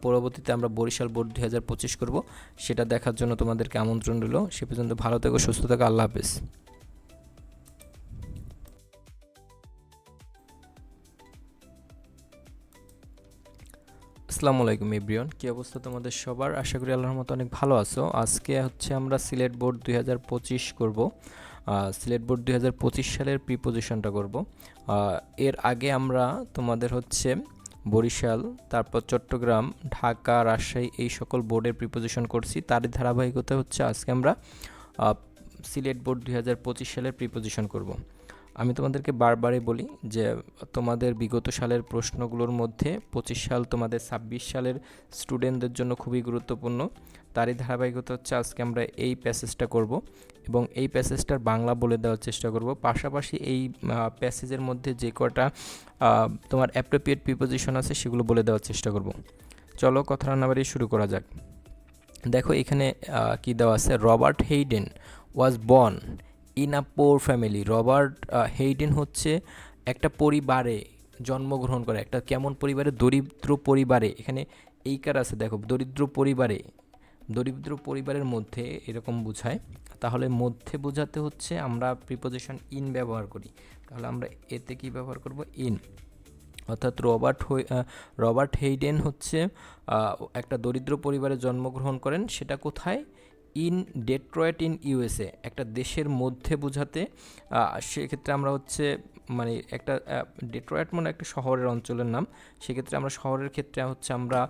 পরবর্তীতে আমরা বরিশাল বোর্ড 2025 করব, সেটা দেখার জন্য তোমাদেরকে আমন্ত্রণ রইল। সে পর্যন্ত ভালো থেকো, সুস্থ থাকো, আল্লাহ হাফেজ। আসসালামু আলাইকুম এভরিওয়ান, কী অবস্থা তোমাদের সবার? আশা করি আল্লাহর মতো অনেক ভালো আছো। আজকে হচ্ছে আমরা সিলেট বোর্ড 2025 করব। সিলেট বোর্ড 2025 সালের প্রিপোজিশনটা করব। এর আগে আমরা তোমাদের হচ্ছে বরিশাল, তারপর চট্টগ্রাম, ঢাকা, রাজশাহী এই সকল বোর্ডের প্রিপোজিশন করছি। তারই ধারাবাহিকতা হচ্ছে আজকে আমরা সিলেট বোর্ড 2025 সালের প্রিপোজিশন করব। আমি তোমাদেরকে বারবারই বলি যে তোমাদের বিগত সালের প্রশ্নগুলোর মধ্যে 25 সাল তোমাদের 26 সালের স্টুডেন্টদের জন্য খুবই গুরুত্বপূর্ণ। তারই ধারাবাহিকতা হচ্ছে আজকে আমরা এই প্যাসেজটা করব এবং এই প্যাসেজটার বাংলা বলে দেওয়ার চেষ্টা করব। পাশাপাশি এই প্যাসেজের মধ্যে যে কটা তোমার অ্যাপ্রোপ্রিয়েট প্রিপোজিশন আছে সেগুলো বলে দেওয়ার চেষ্টা করব। চলো কথা না বাড়িয়ে শুরু করা যাক। দেখো এখানে কি দেওয়া আছে, Robert Hayden was born in a poor family. Robert Hayden হচ্ছে একটা পরিবারে জন্মগ্রহণ করে। একটা কেমন পরিবারে? দরিদ্র পরিবারে। এখানে এইকার আছে দেখো, দরিদ্র পরিবারে, দরিদ্র পরিবারের মধ্যে এরকম বোঝায়। তাহলে মধ্যে বোঝাতে হচ্ছে আমরা প্রিপোজিশন ইন ব্যবহার করি। তাহলে আমরা এতে কি ব্যবহার করব? ইন। অর্থাৎ রবার্ট হেইডেন হচ্ছে একটা দরিদ্র পরিবারে জন্মগ্রহণ করেন। সেটা কোথায়? ইন ডেট্রয়েট ইন ইউএসএ, একটা দেশের মধ্যে বোঝাতে। সেক্ষেত্রে আমরা হচ্ছে মানে একটা ডেট্রয়েট মানে একটা শহরের অঞ্চলের নাম, সেক্ষেত্রে আমরা শহরের ক্ষেত্রে হচ্ছে আমরা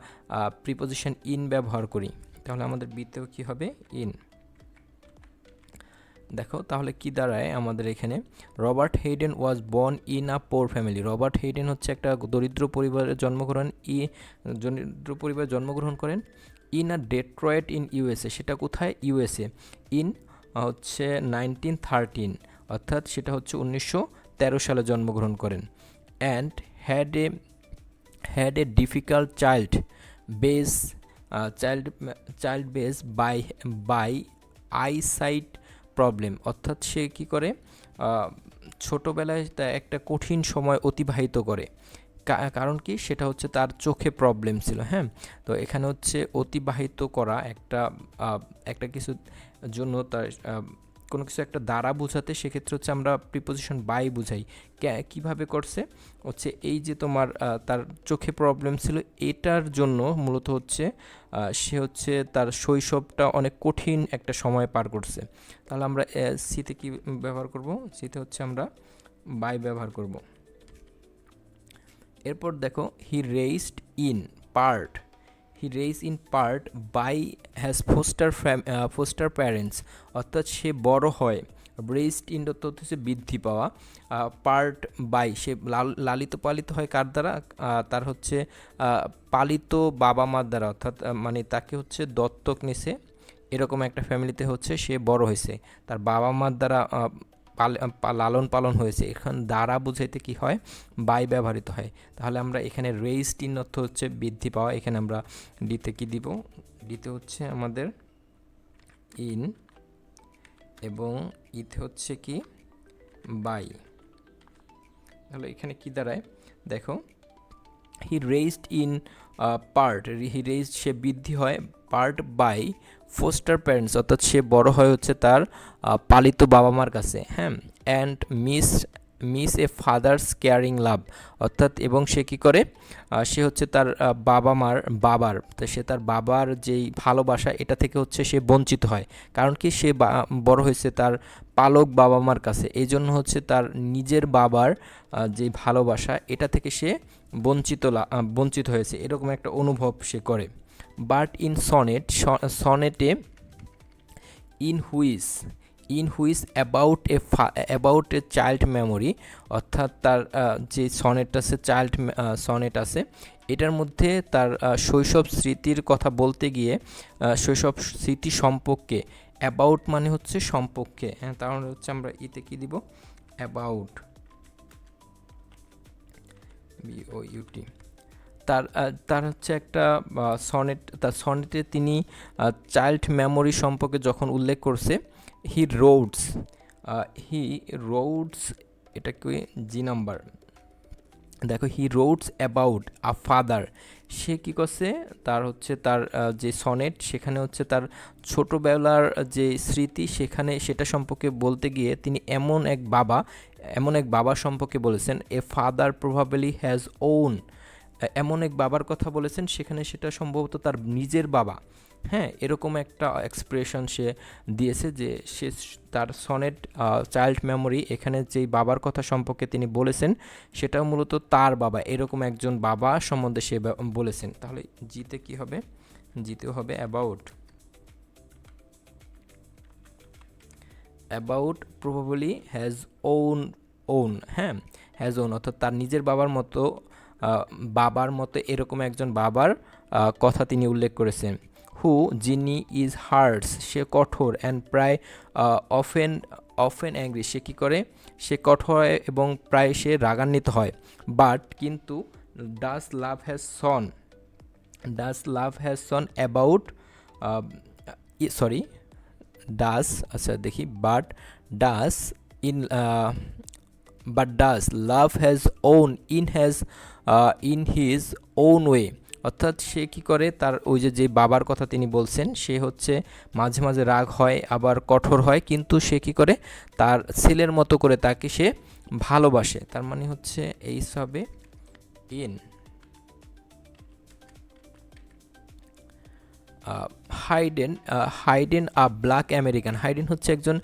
প্রিপোজিশন ইন ব্যবহার করি। তাহলে আমাদের বিতেও কী হবে? ইন। দেখো তাহলে কি দাঁড়ায় আমাদের এখানে, Robert Hayden was born in a poor family. Robert Hayden হচ্ছে একটা দরিদ্র পরিবারে জন্মগ্রহণ করেন in a Detroit in USA. সেটা কোথায়? ইউএসএ। ইন হচ্ছে 1913, অর্থাৎ সেটা হচ্ছে 1913 সালে জন্মগ্রহণ করেন। And had a difficult child base by eyesight problem. অর্থাৎ সে কী করে? ছোটোবেলায় তা একটা কঠিন সময় অতিবাহিত করে। কারণ কি? সেটা হচ্ছে তার চোখে প্রবলেম ছিল। হ্যাঁ, তো এখানে হচ্ছে অতিবাহিত করা একটা কিছু জন্য তার কোনো কিছু একটা দ্বারা বোঝাতে, সেক্ষেত্রে হচ্ছে আমরা প্রিপোজিশন বাই বুঝাই। কিভাবে করছে? হচ্ছে এই যে তোমার তার চোখে প্রবলেম ছিল, এটার জন্য মূলত হচ্ছে সে হচ্ছে তার শৈশবটা অনেক কঠিন একটা সময় পার করছে। তাহলে আমরা সিতে কি ব্যবহার করব? সিতে হচ্ছে আমরা বাই ব্যবহার করব। এরপর দেখো, he raised in part by his foster parents. অর্থাৎ সে বড় হয়, রেইজড ইন হচ্ছে বৃদ্ধি পাওয়া, পার্ট বাই সে লালিত পালিত হয় কার দ্বারা? তার হচ্ছে পালিত বাবা মার দ্বারা। অর্থাৎ মানে তাকে হচ্ছে দত্তক নিছে, এরকম একটা ফ্যামিলিতে হচ্ছে সে বড় হয়েছে, তার বাবা মার দ্বারা লালন পালন হয়েছে। এখন দ্বারা বুঝাইতে কি হয়? বাই ব্যবহৃত হয়। তাহলে আমরা এখানে রেইজড ইন অর্থ হচ্ছে বৃদ্ধি পাওয়া, এখানে আমরা ডিতে কি দিব? ডিতে হচ্ছে আমাদের ইন এবং ইতে হচ্ছে কি? বাই। তাহলে এখানে কি দাঁড়ায় দেখো, হি রেইজড ইন সে বৃদ্ধি হয়, পার্ট বাই ফোস্টার প্যারেন্টস, অর্থাৎ সে বড় হয় হচ্ছে তার পালিত বাবা মার কাছে। হ্যাঁ, and miss a father's caring love. অর্থাৎ এবং সে কী করে? সে হচ্ছে তার সে তার বাবার যেই ভালোবাসা, এটা থেকে হচ্ছে সে বঞ্চিত হয়। কারণ কি? সে বড় হয়েছে তার পালক বাবা মার কাছে, এই জন্য হচ্ছে তার নিজের বাবার যে ভালোবাসা এটা থেকে সে বঞ্চিত হয়েছে, এরকম একটা অনুভব সে করে। বাট ইন সনেটে in which about a child memory, অর্থাৎ তার যে সনেট আছে, সনেট আছে, এটার মধ্যে তার শৈশব স্মৃতির কথা বলতে গিয়ে শৈশব স্মৃতি সম্পর্কে, অ্যাবাউট মানে হচ্ছে সম্পর্কে, হ্যাঁ, তাহলে হচ্ছে আমরা ইতে কি দিব, অ্যাবাউট, বিওইউটি। তার হচ্ছে একটা সনেটে তিনি চাইল্ড মেমোরি সম্পর্কে যখন উল্লেখ করছে, হি রোডস, এটা কি জি নাম্বার, দেখো, হি রোডস অ্যাবাউট আ ফাদার, সে কী করছে, তার হচ্ছে তার যে সনেট, সেখানে হচ্ছে তার ছোটোবেলার যে স্মৃতি, সেটা সম্পর্কে বলতে গিয়ে তিনি এমন এক বাবা সম্পর্কে বলেছেন, a father probably his on, এমন এক বাবার কথা বলেছেন, সেখানে সেটা সম্ভবত তার নিজের বাবা, হ্যাঁ, এরকম একটা এক্সপ্রেশন সে দিয়েছে যে সে তার সনেট চাইল্ড মেমোরি, এখানে যেই বাবার কথা সম্পর্কে তিনি বলেছেন সেটাও মূলত তার বাবা, এরকম একজন বাবা সম্বন্ধে সে বলেছেন। তাহলে জিতে কি হবে, জিতেও হবে অ্যাবাউট প্রবাবলি হ্যাজ ওন, হ্যাঁ, হ্যাজ ওন, অর্থাৎ তার নিজের বাবার মতো এরকম একজন বাবার কথা তিনি উল্লেখ করেছেন। যিনি ইজ হার্ডস, সে কঠোর, অ্যান্ড প্রায় অফেন অ্যাংরি, সে কী করে, সে কঠোর এবং প্রায় সে রাগান্বিত হয়। বাট কিন্তু does love has Son about, আচ্ছা দেখি, does in does love has won in his own way, অর্থাৎ সে কী করে, তার ওই যে বাবার কথা তিনি বলছেন, সে হচ্ছে মাঝে মাঝে রাগ হয়, আবার কঠোর হয়, কিন্তু সে কী করে, তার ছেলের মতো করে তাকে সে ভালোবাসে। তার মানে হচ্ছে এইস হবে ইন। Hayden a black American, Hayden হচ্ছে একজন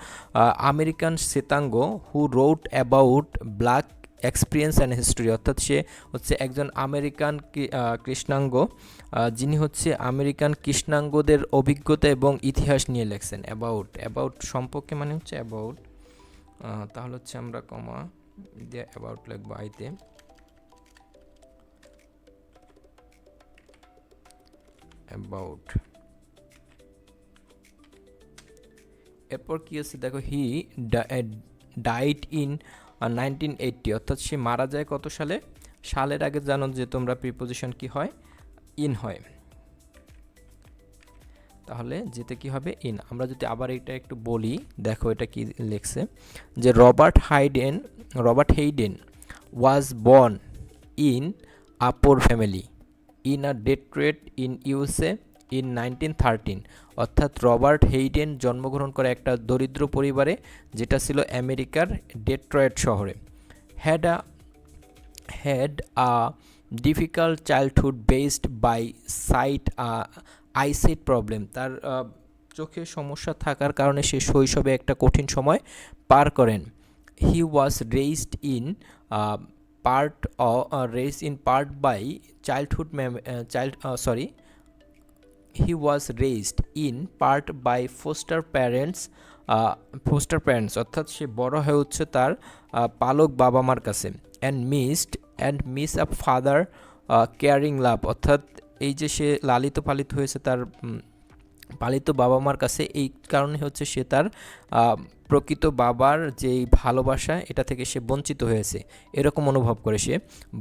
আমেরিকান শ্বেতাঙ্গ, who wrote about black experience and history, অর্থাৎ সে হচ্ছে একজন আমেরিকান কৃষ্ণাঙ্গ, যিনি হচ্ছে আমেরিকান কৃষ্ণাঙ্গদের অভিজ্ঞতা এবং ইতিহাস নিয়ে লেখছেন। অ্যাবাউট সম্পর্কে মানে হচ্ছে অ্যাবাউট, তাহলে হচ্ছে আমরা কমা দিয়ে অ্যাবাউট লিখবো আইতে, অ্যাবাউট। এরপর কি আছে দেখো, হি ডাইড ইন 1980, অর্থাৎ সে মারা যায় কত সালে, সালের আগে জানো যে তোমরা প্রিপোজিশন কি হয়, ইন হয়, তাহলে যেতে কি হবে, ইন। আমরা যদি আবার এটা একটু বলি, দেখো এটা কি লিখছে, যে Robert Hayden was born in a poor family in a Detroit in USA in 1913, অর্থাৎ রবার্ট হেইডেন জন্মগ্রহণ করে একটা দরিদ্র পরিবারে, যেটা ছিল আমেরিকার ডেট্রয়েট শহরে। Had a difficult childhood based by eyesight problem, তার চোখের সমস্যা থাকার কারণে সে শৈশবে একটা কঠিন সময় পার করেন। He was raised in part by he was raised in part by foster parents, অর্থাৎ সে বড় হয়ে হচ্ছে তার পালক বাবা মার কাছে। মিস আ ফাদার কেয়ারিং লাভ, অর্থাৎ এই যে সে লালিত পালিত হয়েছে তার পালিত বাবা মার কাছে, এই কারণে হচ্ছে সে তার প্রকৃত বাবার যেই ভালোবাসা এটা থেকে সে বঞ্চিত হয়েছে, এরকম অনুভব করে সে।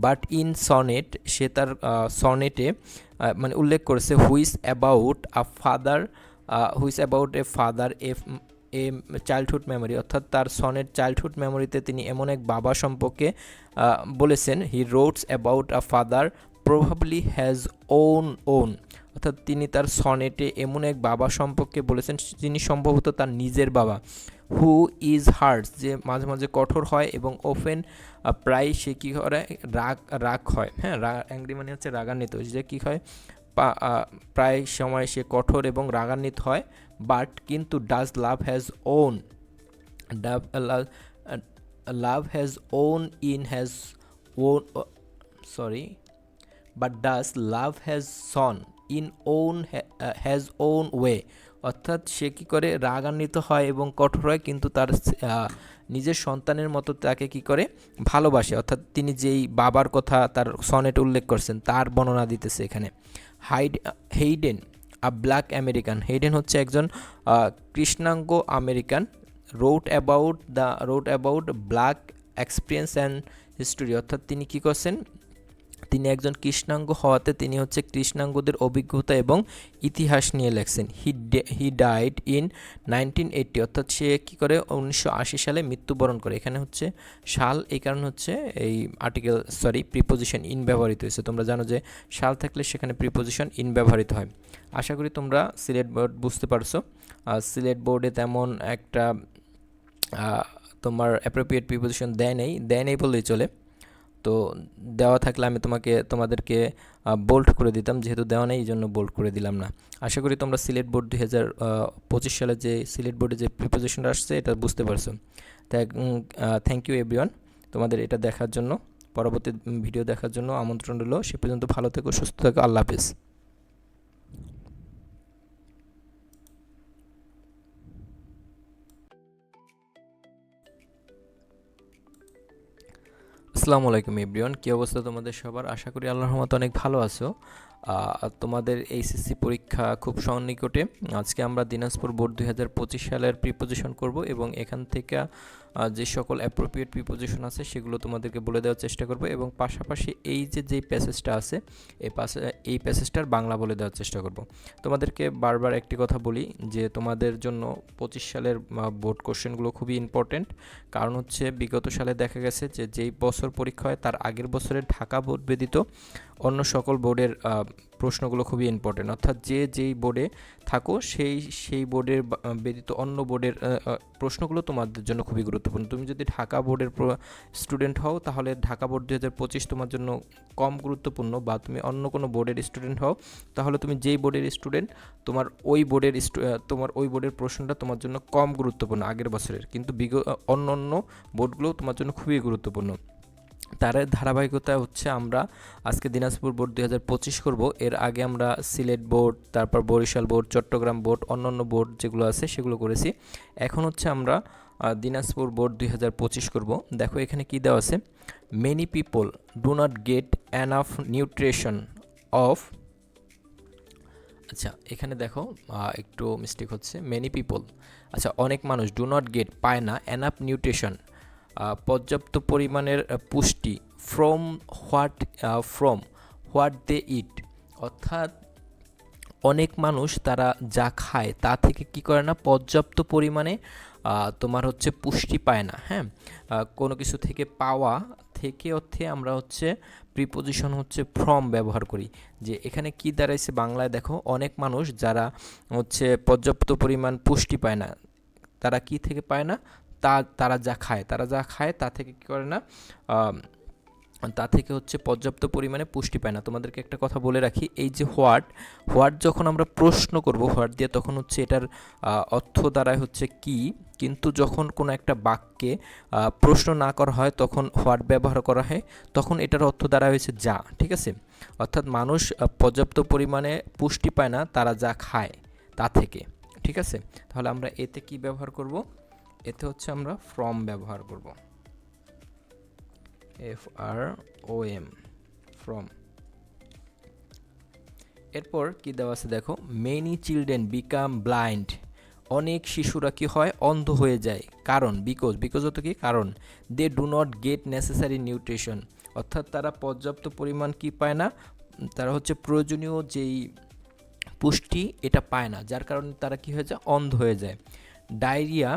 বাট ইন সনেট, সে তার সনেটে মানে উল্লেখ করেছে, which about a father a childhood memory, অর্থাৎ তার সনেট চাইল্ডহুড মেমোরিতে তিনি এমন এক বাবা সম্পর্কে বলেছেন। He writes about a father probably his own, অর্থাৎ তিনি তার সনেটে এমন এক বাবা সম্পর্কে বলেছেন যিনি সম্ভবত তার নিজের বাবা। হু ইজ হার্ডস, যে মাঝে মাঝে কঠোর হয়, এবং ওফেন প্রায় সে কী করে, রাগ হয়, হ্যাঁ, অ্যাংরি মানে হচ্ছে রাগান্বিত, যে কী হয়, প্রায় সময় সে কঠোর এবং রাগান্বিত হয়। বাট কিন্তু does love has won, Love has own in has own sorry, but does love has son in own has own way, অর্থাৎ সে কি করে রাগান্বিত হয় এবং কঠোর হয়, কিন্তু তার নিজের সন্তানের মতো তাকে কি করে ভালোবাসে, অর্থাৎ তিনি যেই বাবার কথা তার সনেট উল্লেখ করছেন তার বর্ণনা দিতেছে এখানে। হেইডেন ব্ল্যাক আমেরিকান, হেইডেন হচ্ছে একজন কৃষ্ণাঙ্গ American, wrote about black experience and history, অর্থাৎ তিনি কী করছেন, তিনি একজন কৃষ্ণাঙ্গ হওয়াতে তিনি হচ্ছে কৃষ্ণাঙ্গদের অভিজ্ঞতা এবং ইতিহাস নিয়ে লেখছেন। হি ডাইড ইন 1980, অর্থাৎ সে কী করে 1980 সালে মৃত্যুবরণ করে। এখানে হচ্ছে সাল, এই কারণ হচ্ছে এই প্রিপোজিশন ইন ব্যবহৃত হয়েছে। তোমরা জানো যে সাল থাকলে সেখানে প্রিপোজিশন ইন ব্যবহৃত হয়। আশা করি তোমরা সিলেট বোর্ড বুঝতে পারছো। সিলেট বোর্ডে তেমন একটা তোমার অ্যাপ্রোপ্রিয়েট প্রিপোজিশন দেয় নেই বললেই চলে। তো দেওয়া থাকলে আমি তোমাদেরকে বোল্ড করে দিতাম, যেহেতু দেওয়া নেই এই জন্য বোল্ড করে দিলাম না। আশা করি তোমরা সিলেট বোর্ড 2025 সালে যে সিলেট বোর্ডে যে প্রিপোজিশনটা আসছে এটা বুঝতে পারছো। তাই থ্যাংক ইউ এভরিওয়ান তোমাদের এটা দেখার জন্য। পরবর্তী ভিডিও দেখার জন্য আমন্ত্রণ রইল। সে পর্যন্ত ভালো থেকো, সুস্থ থেকো, আল্লাহ হাফেজ। আসসালামু আলাইকুম এভরিওয়ান, কী অবস্থা তোমাদের সবার? আশা করি আল্লাহর রহমতে অনেক ভালো আছো। তোমাদের এইচএসসি পরীক্ষা খুব সন্নিকটে। আজকে আমরা দিনাজপুর বোর্ড 2025 সালের প্রিপোজিশন করব এবং এখান থেকে যে সকল অ্যাপ্রোপ্রিয়েট প্রিপোজিশন আছে সেগুলো তোমাদেরকে বলে দেওয়ার চেষ্টা করব, এবং পাশাপাশি এই যেই প্যাসেজটা আছে এই প্যাসেজটার বাংলা বলে দেওয়ার চেষ্টা করব। তোমাদেরকে বারবার একটি কথা বলি যে তোমাদের জন্য 25 সালের বোর্ড কোশ্চেনগুলো খুবই ইম্পর্টেন্ট। কারণ হচ্ছে বিগত সালে দেখা গেছে যে যেই বছর পরীক্ষা হয় তার আগের বছরের ঢাকা বোর্ড ব্যতীত অন্য সকল বোর্ডের প্রশ্নগুলো খুবই ইম্পর্টেন্ট, অর্থাৎ যেই বোর্ডে থাকো সেই বোর্ডের ব্যতীত অন্য বোর্ডের প্রশ্নগুলো তোমাদের জন্য খুবই গুরুত্বপূর্ণ। তুমি যদি ঢাকা বোর্ডের স্টুডেন্ট হও তাহলে ঢাকা বোর্ড 2025 তোমার জন্য কম গুরুত্বপূর্ণ, বা তুমি অন্য কোনো বোর্ডের স্টুডেন্ট হও তাহলে তুমি যেই বোর্ডের স্টুডেন্ট তোমার ওই বোর্ডের প্রশ্নটা তোমার জন্য কম গুরুত্বপূর্ণ আগের বছরের, কিন্তু অন্য বোর্ডগুলো তোমার জন্য খুবই গুরুত্বপূর্ণ। তার ধারাবাহিকতা হচ্ছে আমরা আজকে দিনাজপুর বোর্ড 2025 করব। এর আগে আমরা সিলেট বোর্ড, তারপর বরিশাল বোর্ড, চট্টগ্রাম বোর্ড, অন্যান্য বোর্ড যেগুলো আছে সেগুলো করেছি। এখন হচ্ছে আমরা দিনাজপুর বোর্ড 2025 করব। দেখো এখানে কি দেওয়া আছে, many people do not get enough nutrition of, আচ্ছা এখানে দেখো একটু মিস্টেক হচ্ছে, মেনি পিপল, আচ্ছা অনেক মানুষ, ডু নট গেট পায় না, এনাফ নিউট্রিশন পর্যাপ্ত পরিমাণের পুষ্টি, ফ্রম হোয়াট দে ইট, অর্থাৎ অনেক মানুষ তারা যা খায় তা থেকে কি করে না, পর্যাপ্ত পরিমাণে তোমার হচ্ছে পুষ্টি পায় না। হ্যাঁ, কোনো কিছু থেকে পাওয়া থেকে অর্থে আমরা হচ্ছে প্রিপোজিশন হচ্ছে ফ্রম ব্যবহার করি। যে এখানে কি দাঁড়াইছে বাংলায় দেখো, অনেক মানুষ যারা হচ্ছে পর্যাপ্ত পরিমাণ পুষ্টি পায় না, তারা কি থেকে পায় না, তারা যা খায় তা থেকে কী করে না, তা থেকে হচ্ছে পর্যাপ্ত পরিমাণে পুষ্টি পায় না। তোমাদেরকে একটা কথা বলে রাখি, এই যে হোয়াট যখন আমরা প্রশ্ন করব হোয়াট দিয়ে, তখন হচ্ছে এটার অর্থ দ্বারায় হচ্ছে কি, কিন্তু যখন কোনো একটা বাক্যে প্রশ্ন না করা হয় তখন হোয়াট ব্যবহার করা হয়, তখন এটার অর্থ দ্বারা হয়েছে যা। ঠিক আছে, অর্থাৎ মানুষ পর্যাপ্ত পরিমাণে পুষ্টি পায় না তারা যা খায় তা থেকে। ঠিক আছে, তাহলে আমরা এতে কি ব্যবহার করব, এতে হচ্ছে আমরা ফ্রম ব্যবহার করব, FROM, ফ্রম। এরপর কি দেওয়া আছে দেখো, মেনি চিলড্রেন বিকাম ব্লাইন্ড, অনেক শিশুরা কি হয়, অন্ধ হয়ে যায়। কারণ বিকজ হতো কি, কারণ they do not get necessary nutrition, অর্থাৎ তারা পর্যাপ্ত পরিমাণ কি পায় না, তারা হচ্ছে প্রয়োজনীয় যেই পুষ্টি এটা পায় না, যার কারণে তারা কি হয়ে যায়, অন্ধ হয়ে যায়। Diarrhoea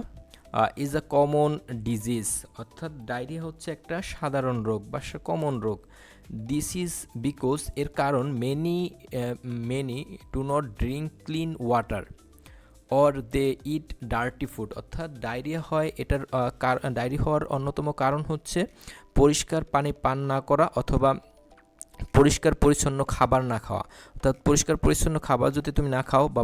is a common disease, অর্থাৎ ডায়রিয়া হচ্ছে একটা সাধারণ রোগ বা কমন রোগ। দিস ইজ বিকজ, এর কারণ many do not drink clean water or they eat dirty food, অর্থাৎ ডায়রিয়া হয় এটার ডায়রিয়া হওয়ার অন্যতম কারণ হচ্ছে পরিষ্কার পানি পান না করা অথবা পরিষ্কার পরিচ্ছন্ন খাবার না খাওয়া, অর্থাৎ পরিষ্কার পরিচ্ছন্ন খাবার যদি তুমি না খাও বা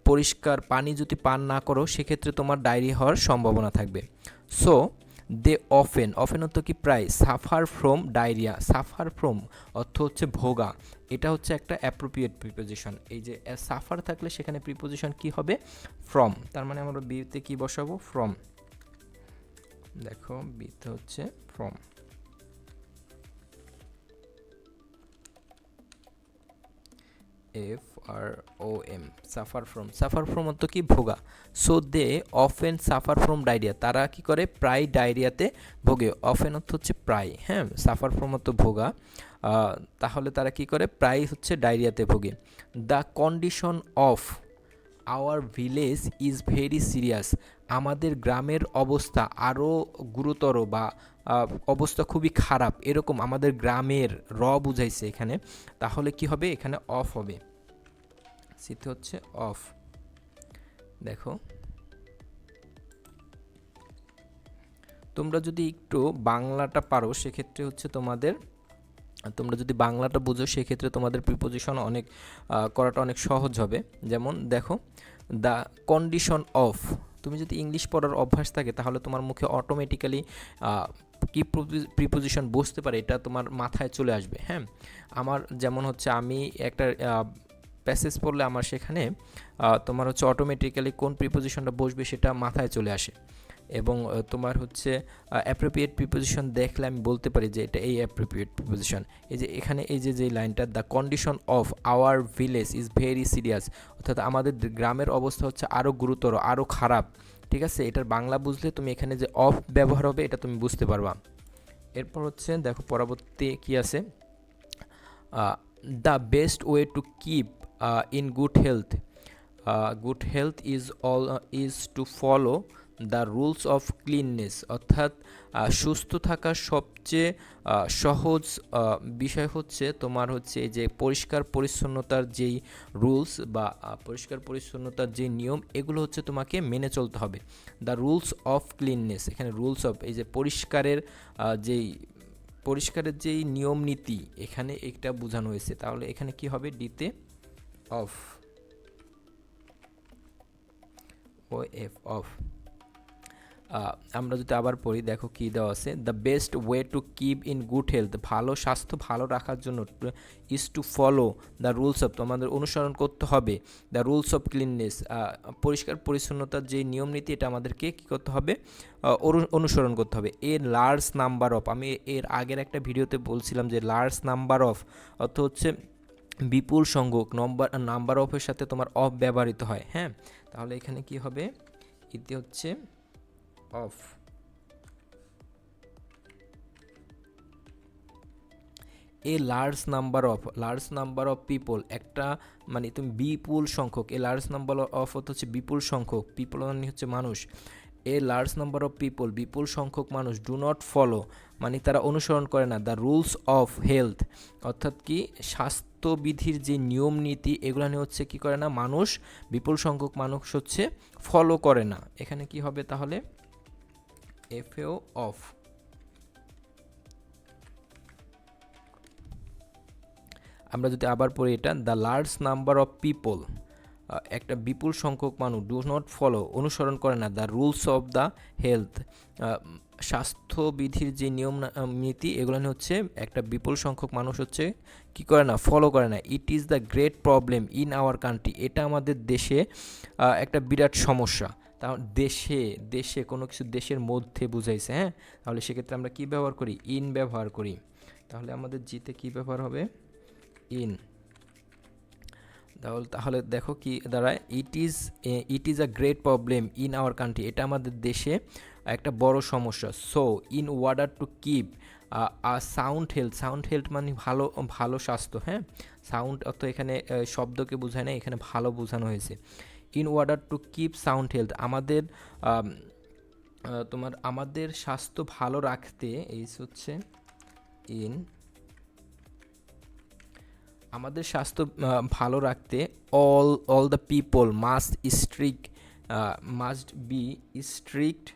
পরিষ্কার পানি যদি পান না করো, সেক্ষেত্রে তোমার ডায়রিয়া হওয়ার সম্ভাবনা থাকবে। সো দে অফেন অর্থ কি প্রায়, suffer from diarrhoea, suffer from অর্থ হচ্ছে ভোগা, এটা হচ্ছে একটা অ্যাপ্রোপ্রিয়েট প্রিপোজিশন। এই যে সাফার থাকলে সেখানে প্রিপোজিশন কি হবে, ফ্রম, তার মানে আমরা বিতে কি বসাবো, ফ্রম। দেখো বিতে হচ্ছে ফ্রম। FROM, সাফার ফ্রম অর্থ কি ভোগা। So they often suffer from diarrhoea, তারা কি করে, প্রায় ডায়রিয়াতে ভোগে। অফেন অর্থ হচ্ছে প্রায়, হ্যাঁ, সাফার ফ্রম অর্থ ভোগা, তাহলে তারা কি করে, প্রায় হচ্ছে ডায়রিয়াতে ভোগে। The condition of our village is very serious, আমাদের গ্রামের অবস্থা আরও গুরুতর বা অবস্থা খুবই খারাপ, এরকম আমাদের গ্রামের বুঝাইছে এখানে, তাহলে কি হবে, এখানে অফ হবে, সিতে হচ্ছে অফ। দেখো তোমরা যদি একটু বাংলাটা পারো সেক্ষেত্রে হচ্ছে তোমরা যদি বাংলাটা বুঝো সেক্ষেত্রে তোমাদের প্রিপোজিশন অনেক করাটা অনেক সহজ হবে। যেমন দেখো দ্য কন্ডিশন অফ, তুমি যদি ইংলিশ পড়ার অভ্যাস থাকে তাহলে তোমার মুখে অটোমেটিক্যালি কি প্রিপোজিশন বসতে পারে এটা তোমার মাথায় চলে আসবে। হ্যাঁ, আমার যেমন হচ্ছে আমি একটা প্যাসেজ পড়লে আমার সেখানে তোমার হচ্ছে অটোমেটিক্যালি কোন প্রিপোজিশনটা বসবে সেটা মাথায় চলে আসে, এবং তোমার হচ্ছে অ্যাপ্রোপ্রিয়েট প্রিপোজিশন দেখলে আমি বলতে পারি যে এটা এই অ্যাপ্রোপ্রিয়েট প্রিপোজিশন। এই যে এখানে এই যে লাইনটা, the condition of our village is very serious, অর্থাৎ আমাদের গ্রামের অবস্থা হচ্ছে আরও গুরুতর, আরও খারাপ। ঠিক আছে, এটার বাংলা বুঝলে তুমি এখানে যে অফ ব্যবহার হবে এটা তুমি বুঝতে পারবা। এরপর হচ্ছে দেখো পরবর্তী কি আছে, the best way to keep in good health is to follow the rules of cleanness, অর্থাৎ সুস্থ থাকার সবচেয়ে সহজ বিষয় হচ্ছে তোমার হচ্ছে এই যে পরিষ্কার পরিচ্ছন্নতার যেই রুলস বা পরিষ্কার পরিচ্ছন্নতার যে নিয়ম, এগুলো হচ্ছে তোমাকে মেনে চলতে হবে। দ্য রুলস অফ ক্লিননেস, এখানে রুলস অফ এই যে পরিষ্কারের যেই নিয়ম নীতি, এখানে এটা বোঝানো হয়েছে, তাহলে এখানে কি হবে, ডিতে অফ, ও এফ অফ। আমরা যদি আবার পড়ি, দেখো কি দেওয়া আছে, the best way to keep in good health, ভালো স্বাস্থ্য ভালো রাখার জন্য, is to follow the rules of, তোমাদের অনুসরণ করতে হবে দ্য রুলস অফ ক্লিননেস, পরিষ্কার পরিচ্ছন্নতার যে নিয়ম নীতি এটা আমাদেরকে কী করতে হবে, অনুসরণ করতে হবে। এ লার্জ নাম্বার অফ, আমি এর আগের একটা ভিডিওতে বলছিলাম যে লার্জ নাম্বার অফ অর্থ হচ্ছে বিপুল সংখ্যক, নাম্বার অফের সাথে তোমার অফ ব্যবহৃত হয়। হ্যাঁ, তাহলে এখানে কি হবে, এতে হচ্ছে of. A large number of people, একটা মানে তুমি বিপুল সংখ্যক, এ লার্জ নাম্বার অফ হচ্ছে বিপুল সংখ্যক, পিপল মানে হচ্ছে মানুষ। A large number of people, বিপুল সংখ্যক মানুষ, ডু নট ফলো মানে তারা অনুসরণ করে না, দ্য রুলস অফ হেলথ, অর্থাৎ কি স্বাস্থ্যবিধির যে নিয়ম নীতি এগুলো নিয়ে হচ্ছে কি করে না মানুষ, বিপুল সংখ্যক মানুষ হচ্ছে ফলো করে না। এখানে কি হবে তাহলে, এফএও অফ। আমরা যদি আবার পড়ি এটা, the large number of people, একটা বিপুল সংখ্যক মানুষ, ডু নট ফলো অনুসরণ করে না, the rules of the health, স্বাস্থ্যবিধির যে নিয়ম নীতি এগুলো হচ্ছে একটা বিপুল সংখ্যক মানুষ হচ্ছে কি করে না, ফলো করে না। It is the great problem in our country, এটা আমাদের দেশে একটা বিরাট সমস্যা। তাহলে দেশে কোনো কিছু দেশের মধ্যে বুঝাইছে। হ্যাঁ, তাহলে সেক্ষেত্রে আমরা কি ব্যবহার করি, ইন ব্যবহার করি। তাহলে আমাদের জিতে কি ব্যবহার হবে, ইন। তাহলে দেখো কি দাঁড়ায়, it is a great problem in our country, এটা আমাদের দেশে একটা বড় সমস্যা। So in order to keep sound health মানে ভালো স্বাস্থ্য। হ্যাঁ, সাউন্ড অর্থ এখানে শব্দকে বোঝায় না, এখানে ভালো বোঝানো হয়েছে। In order to keep sound health, আমাদের স্বাস্থ্য ভালো রাখতে, এই হচ্ছে ইন, আমাদের স্বাস্থ্য ভালো রাখতে all the people must be strict.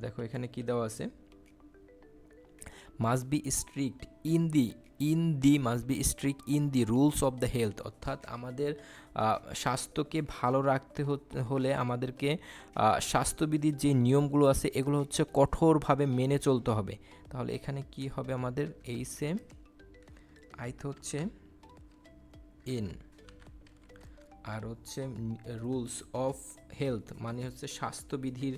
দেখো এখানে কি দেওয়া আছে, must be strict must be strict in the rules of the health, অর্থাৎ আমাদের স্বাস্থ্যকে ভালো রাখতে হলে আমাদেরকে স্বাস্থ্যবিধির যে নিয়মগুলো আছে এগুলো হচ্ছে কঠোরভাবে মেনে চলতে হবে। তাহলে এখানে কি হবে আমাদের সেম আইতে হচ্ছে ইন, আর হচ্ছে রুলস অফ হেলথ মানে হচ্ছে স্বাস্থ্যবিধির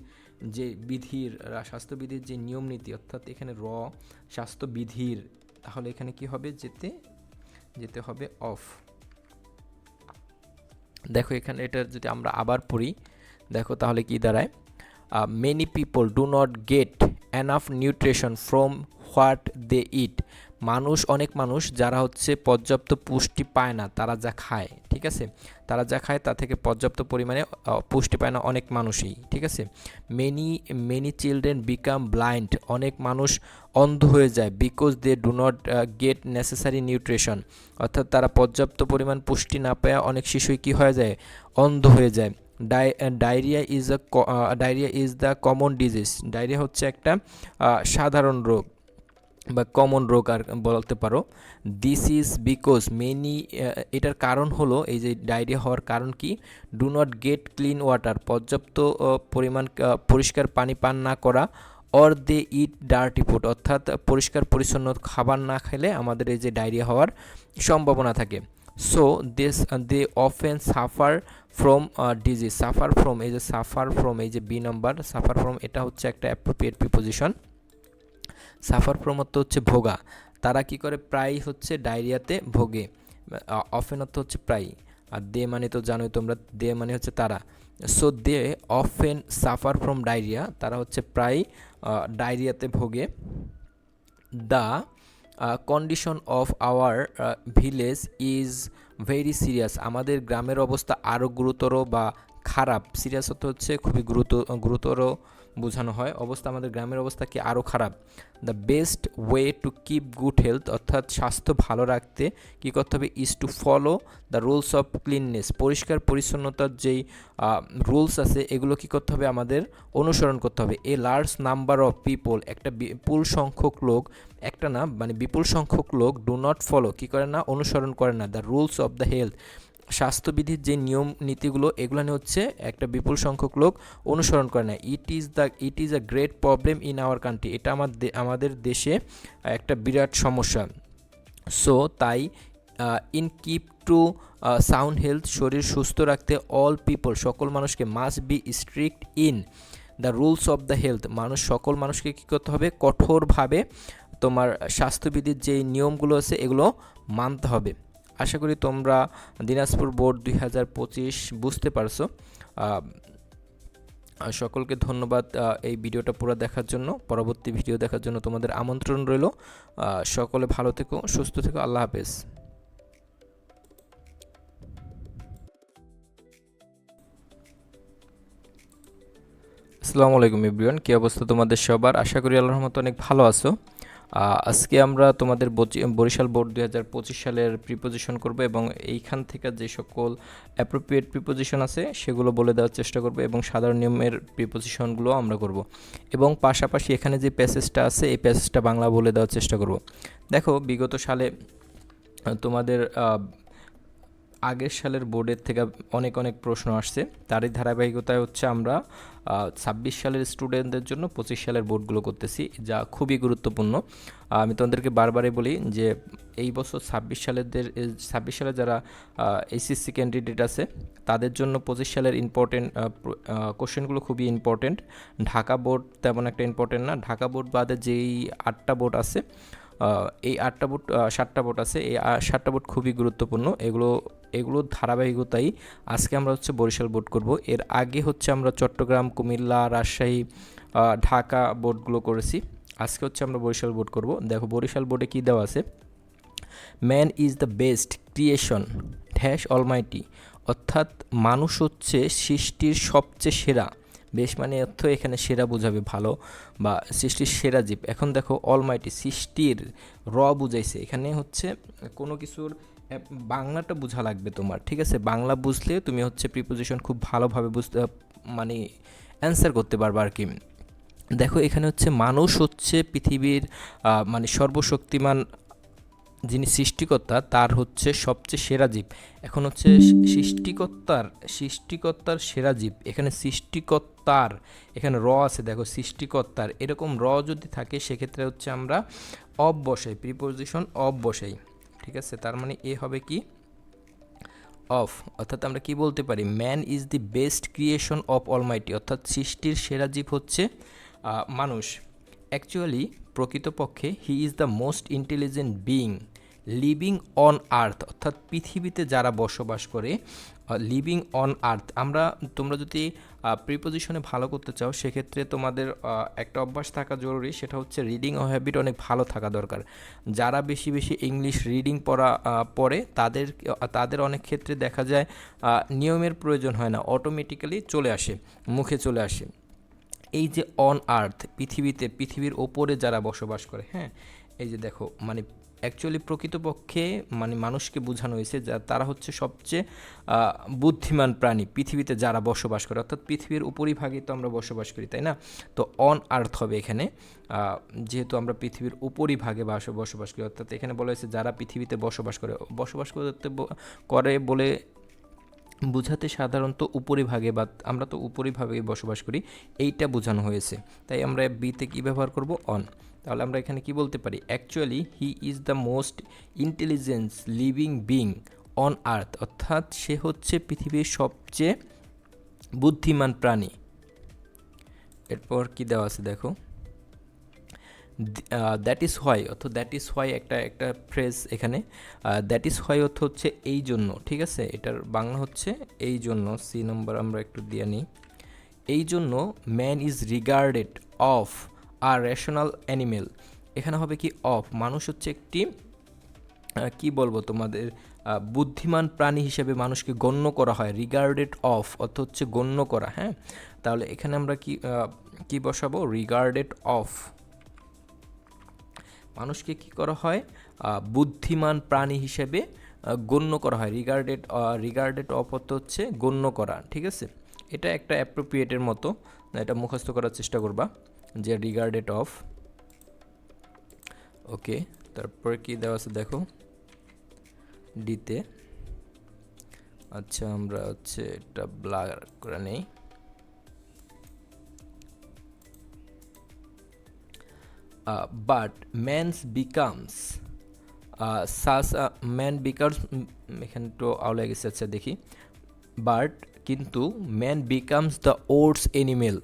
যে নিয়ম নীতি, অর্থাৎ এখানে স্বাস্থ্যবিধির, তাহলে এখানে কি হবে যেতে হবে অফ। দেখো এখানে এটা যদি আমরা আবার পড়ি, দেখো তাহলে কি দাঁড়ায়, many people do not get enough nutrition from what they eat. অনেক মানুষ যারা হচ্ছে পর্যাপ্ত পুষ্টি পায় না তারা যা খায়, ঠিক আছে, তারা যা খায় তা থেকে পর্যাপ্ত পরিমাণে পুষ্টি পায় না অনেক মানুষই, ঠিক আছে। মেনি চিলড্রেন বিকাম ব্লাইন্ড, অনেক মানুষ অন্ধ হয়ে যায়, because they do not get necessary nutrition, অর্থাৎ তারা পর্যাপ্ত পরিমাণ পুষ্টি না পায় অনেক শিশুই কী হয়ে যায়, অন্ধ হয়ে যায়। Diarrhoea is the common disease, diarrhoea হচ্ছে একটা সাধারণ রোগ বা কমন রোগ আর বলতে পারো। দিস ইজ বিকজ এটার কারণ হলো, এই যে ডায়রিয়া হওয়ার কারণ কি, do not get clean water, পর্যাপ্ত পরিমাণ পরিষ্কার পানি পান না করা, or they eat dirty food, অর্থাৎ পরিষ্কার পরিচ্ছন্ন খাবার না খেলে আমাদের এই যে ডায়রিয়া হওয়ার সম্ভাবনা থাকে। So they often suffer from disease, suffer from এই যে বি নাম্বার সাফার ফ্রম, এটা হচ্ছে একটা অ্যাপ্রোপ্রিয়েট প্রিপোজিশন। সাফার ফ্রম অর্থ হচ্ছে ভোগা, তারা কি করে, প্রায় হচ্ছে ডায়রিয়াতে ভোগে। অফেন অর্থ হচ্ছে প্রায়, আর দে মানে তো জানোই তোমরা, দে মানে হচ্ছে তারা। So they often suffer from diarrhoea, তারা হচ্ছে প্রায় ডায়রিয়াতে ভোগে। The condition of our village is very serious, আমাদের গ্রামের অবস্থা আরও গুরুতর বা খারাপ। সিরিয়াস অর্থ হচ্ছে খুবই গুরুতর বোঝানো হয়, আমাদের গ্রামের অবস্থা কি আরও খারাপ। The best way to keep good health, অর্থাৎ স্বাস্থ্য ভালো রাখতে কী করতে হবে, is to follow the rules of cleanness, পরিষ্কার পরিচ্ছন্নতার যেই রুলস আছে এগুলো কী করতে হবে, আমাদের অনুসরণ করতে হবে। এ লার্জ নাম্বার অফ পিপল, একটা বিপুল সংখ্যক লোক, একটা না মানে বিপুল সংখ্যক লোক, ডু নট ফলো কী করে না, অনুসরণ করে না, the rules of the health, স্বাস্থ্যবিধির যে নিয়ম নীতিগুলো এগুলো হচ্ছে একটা বিপুল সংখ্যক লোক অনুসরণ করে না। It is a great problem in our country, এটা আমাদের দেশে একটা বিরাট সমস্যা। সো তাই কিপ টু সাউন্ড হেলথ, শরীর সুস্থ রাখতে অল পিপল, সকল মানুষকে, must be strict in the rules of the health, সকল মানুষকে কী করতে হবে, কঠোরভাবে তোমার স্বাস্থ্যবিধির যে নিয়মগুলো আছে এগুলো মানতে হবে। আশা করি তোমরা দিনাজপুর বোর্ড 2025 বুঝতে পারছো। সকলকে ধন্যবাদ এই ভিডিওটা পুরো দেখার জন্য। পরবর্তী ভিডিও দেখার জন্য তোমাদের আমন্ত্রণ রইল। সকলে ভালো থেকো, সুস্থ থেকো, আল্লাহ হাফেজ। আসসালামু আলাইকুম এভরিওয়ান, কী অবস্থা তোমাদের সবার? আশা করি আল্লাহর রহমতে অনেক ভালো আছো। আজকে আমরা তোমাদের বরিশাল বোর্ড 2025 সালের প্রিপোজিশন করব এবং এইখান থেকে যে সকল অ্যাপ্রোপ্রিয়েট প্রিপোজিশন আছে সেগুলো বলে দেওয়ার চেষ্টা করব এবং সাধারণ নিয়মের প্রিপোজিশনগুলো আমরা করব এবং পাশাপাশি এখানে যে প্যাসেজটা আছে এই প্যাসেজটা বাংলা বলে দেওয়ার চেষ্টা করব। দেখো বিগত সালে তোমাদের আগের সালের বোর্ডের থেকে অনেক প্রশ্ন আসছে, তারই ধারাবাহিকতায় হচ্ছে আমরা 26 সালের স্টুডেন্টদের জন্য 25 সালের বোর্ডগুলো করতেছি, যা খুবই গুরুত্বপূর্ণ। আমি তোমাদেরকে বারবারই বলি যে এই বছর 26 সালে যারা এইচএসসি ক্যান্ডিডেট আছে তাদের জন্য 25 সালের ইম্পর্টেন্ট কোশ্চেনগুলো খুবই ইম্পর্টেন্ট। ঢাকা বোর্ড তেমন একটা ইম্পর্টেন্ট না, ঢাকা বোর্ড বাদে যেই 8টা বোর্ড আছে, এই 7টা বোর্ড আছে, এই 7টা বোর্ড খুবই গুরুত্বপূর্ণ। এগুলোর ধারাবাহিকতাই আজকে আমরা হচ্ছে বরিশাল বোর্ড করব। এর আগে হচ্ছে আমরা চট্টগ্রাম, কুমিল্লা, রাজশাহী, ঢাকা বোর্ডগুলো করেছি। আজকে হচ্ছে আমরা বরিশাল বোর্ড করব। দেখো বরিশাল বোর্ডে কী দেওয়া আছে, man is the best creation dash Almighty, অর্থাৎ মানুষ হচ্ছে সৃষ্টির সবচেয়ে সেরা। বেশ মানে অর্থ এখানে সেরা বোঝাবে, ভালো বা সৃষ্টির সেরা জীব। এখন দেখো অলমাইটি সৃষ্টির বুঝাইছে, এখানে হচ্ছে কোনো কিছুর বাংলাটা বোঝা লাগবে তোমার, ঠিক আছে? বাংলা বুঝলে তুমি হচ্ছে প্রিপোজিশন খুব ভালোভাবে বুঝতে মানে অ্যান্সার করতে পারবে আর কি। দেখো এখানে হচ্ছে মানুষ হচ্ছে পৃথিবীর মানে সর্বশক্তিমান যিনি সৃষ্টিকর্তা তার হচ্ছে সবচেয়ে সেরা জীব। এখন হচ্ছে সৃষ্টিকর্তার সেরা জীব, এখানে সৃষ্টিকর্তার, এখানে র আছে দেখো, সৃষ্টিকর্তার এরকম র যদি থাকে সেক্ষেত্রে হচ্ছে আমরা অফ বসাই, প্রিপোজিশন অফ বসাই, ঠিক আছে। তার মানে এ হবে কি অফ, অর্থাৎ আমরা কি বলতে পারি, man is the best creation of Almighty, অর্থাৎ সৃষ্টির সেরা জীব হচ্ছে মানুষ। অ্যাকচুয়ালি প্রকৃতপক্ষে he is the most intelligent being living on earth, অর্থাৎ পৃথিবীতে যারা বসবাস করে, লিভিং অন আর্থ। তোমরা যদি প্রিপোজিশনে ভালো করতে চাও সেক্ষেত্রে তোমাদের একটা অভ্যাস থাকা জরুরি, সেটা হচ্ছে রিডিং ও হ্যাবিট অনেক ভালো থাকা দরকার। যারা বেশি বেশি ইংলিশ রিডিং পড়ে তাদের অনেক ক্ষেত্রে দেখা যায় নিয়মের প্রয়োজন হয় না, অটোমেটিক্যালি চলে আসে, মুখে চলে আসে। এই যে অন আর্থ, পৃথিবীর ওপরে যারা বসবাস করে, হ্যাঁ, এই যে দেখো মানে অ্যাকচুয়ালি প্রকৃতপক্ষে মানে মানুষকে বোঝানো হয়েছে যা তারা হচ্ছে সবচেয়ে বুদ্ধিমান প্রাণী পৃথিবীতে যারা বসবাস করে, অর্থাৎ পৃথিবীর উপরিভাগে তো আমরা বসবাস করি, তাই না? তো অন আর্থ হবে এখানে, যেহেতু আমরা পৃথিবীর উপরিভাগে বসবাস করি, অর্থাৎ এখানে বলা হয়েছে যারা পৃথিবীতে বসবাস করে বলে বোঝাতে সাধারণত উপরিভাগে, বা আমরা তো উপরিভাগে বসবাস করি, এইটা বোঝানো হয়েছে। তাই আমরা বিতে কী ব্যবহার করব, অন। তাহলে আমরা এখানে কি বলতে পারি, actually he is the most intelligence living being on earth, অর্থাৎ সে হচ্ছে পৃথিবীর সবচেয়ে বুদ্ধিমান প্রাণী। এরপর কি দেওয়া আছে দেখো, দ্যাট ইজ হোয়াই, অর্থাৎ দ্যাট ইজ হোয়াই একটা ফ্রেজ এখানে, দ্যাট ইজ হোয়াই অর্থ হচ্ছে এই জন্য, ঠিক আছে। এটার বাংলা হচ্ছে এই জন্য, সি নম্বর আমরা একটু দিয়ে নিই। এই জন্য man is regarded of a rational animal, এখানে হবে কি অফ, মানুষ হচ্ছে একটি কি বলবো তোমাদের বুদ্ধিমান প্রাণী হিসেবে মানুষকে গণ্য করা হয়, রিগার্ডেড অফ অর্থ হচ্ছে গণ্য করা, হ্যাঁ। তাহলে এখানে আমরা কি বসাবো, রিগার্ডেড অফ, মানুষকে কি করা হয়, বুদ্ধিমান প্রাণী হিসেবে গণ্য করা হয়। রিগার্ডেড অফ অর্থ হচ্ছে গণ্য করা, ঠিক আছে। এটা একটা অ্যাপ্রোপ্রিয়েটের মতো, এটা মুখস্থ করার চেষ্টা করবা যে রিগার্ডেড অফ। ওকে, তারপরে কি দেওয়া আছে দেখো ডিতে। আচ্ছা আমরা হচ্ছে এটা ব্লার করে নেই। But man's becomes man becomes, এখানে একটু আওলা গেছে, আচ্ছা দেখি। বাট কিন্তু ম্যান বিকামস দ্য ওটস animal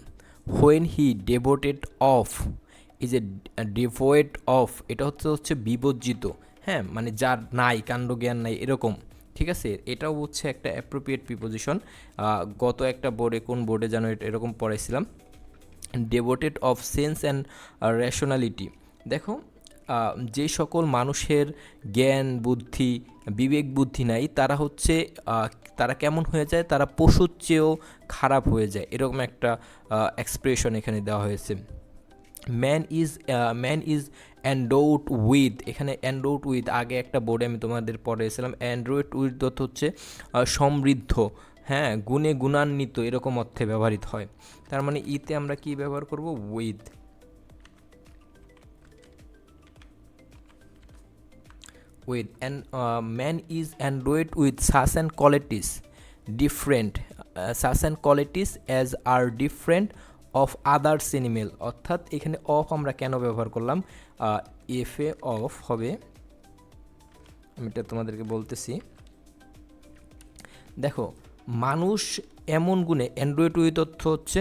when he devoted of, is a devoid of, এটা হচ্ছে বিবর্জিত, হ্যাঁ, মানে যার নাই কাণ্ডজ্ঞান নাই এরকম, ঠিক আছে। এটাও হচ্ছে একটা অ্যাপ্রোপ্রিয়েট প্রিপোজিশন। গত একটা বোর্ডে, কোন বোর্ডে যেন এরকম পড়াইছিলাম, devoted of sense and rationality. দেখো যে সকল মানুষের জ্ঞান বুদ্ধি বিবেক বুদ্ধি নাই তারা কেমন হয়ে যায়, তারা পশুর চেয়েও খারাপ হয়ে যায়, এরকম একটা এক্সপ্রেশন এখানে দেওয়া হয়েছে। ম্যান ইজ অ্যান্ডোড উইথ, এখানে অ্যান্ডোড উইথ আগে একটা বোর্ডে আমি তোমাদের পড়েছিলাম, অ্যান্ড্রয়েড উইথ হচ্ছে সমৃদ্ধ, হ্যাঁ, গুণে গুণান্বিত এরকম অর্থে ব্যবহৃত হয়। তার মানে ইতে আমরা কি ব্যবহার করব, with. And man is endowed with such and qualities as are different of others animal, অর্থাৎ এখানে অফ আমরা কেন ব্যবহার করলাম, এফ এ অফ হবে, আমি এটা তোমাদেরকে বলতেছি। দেখো মানুষ এমন গুণে, অ্যান্ড্রয়েড উইথ অর্থ হচ্ছে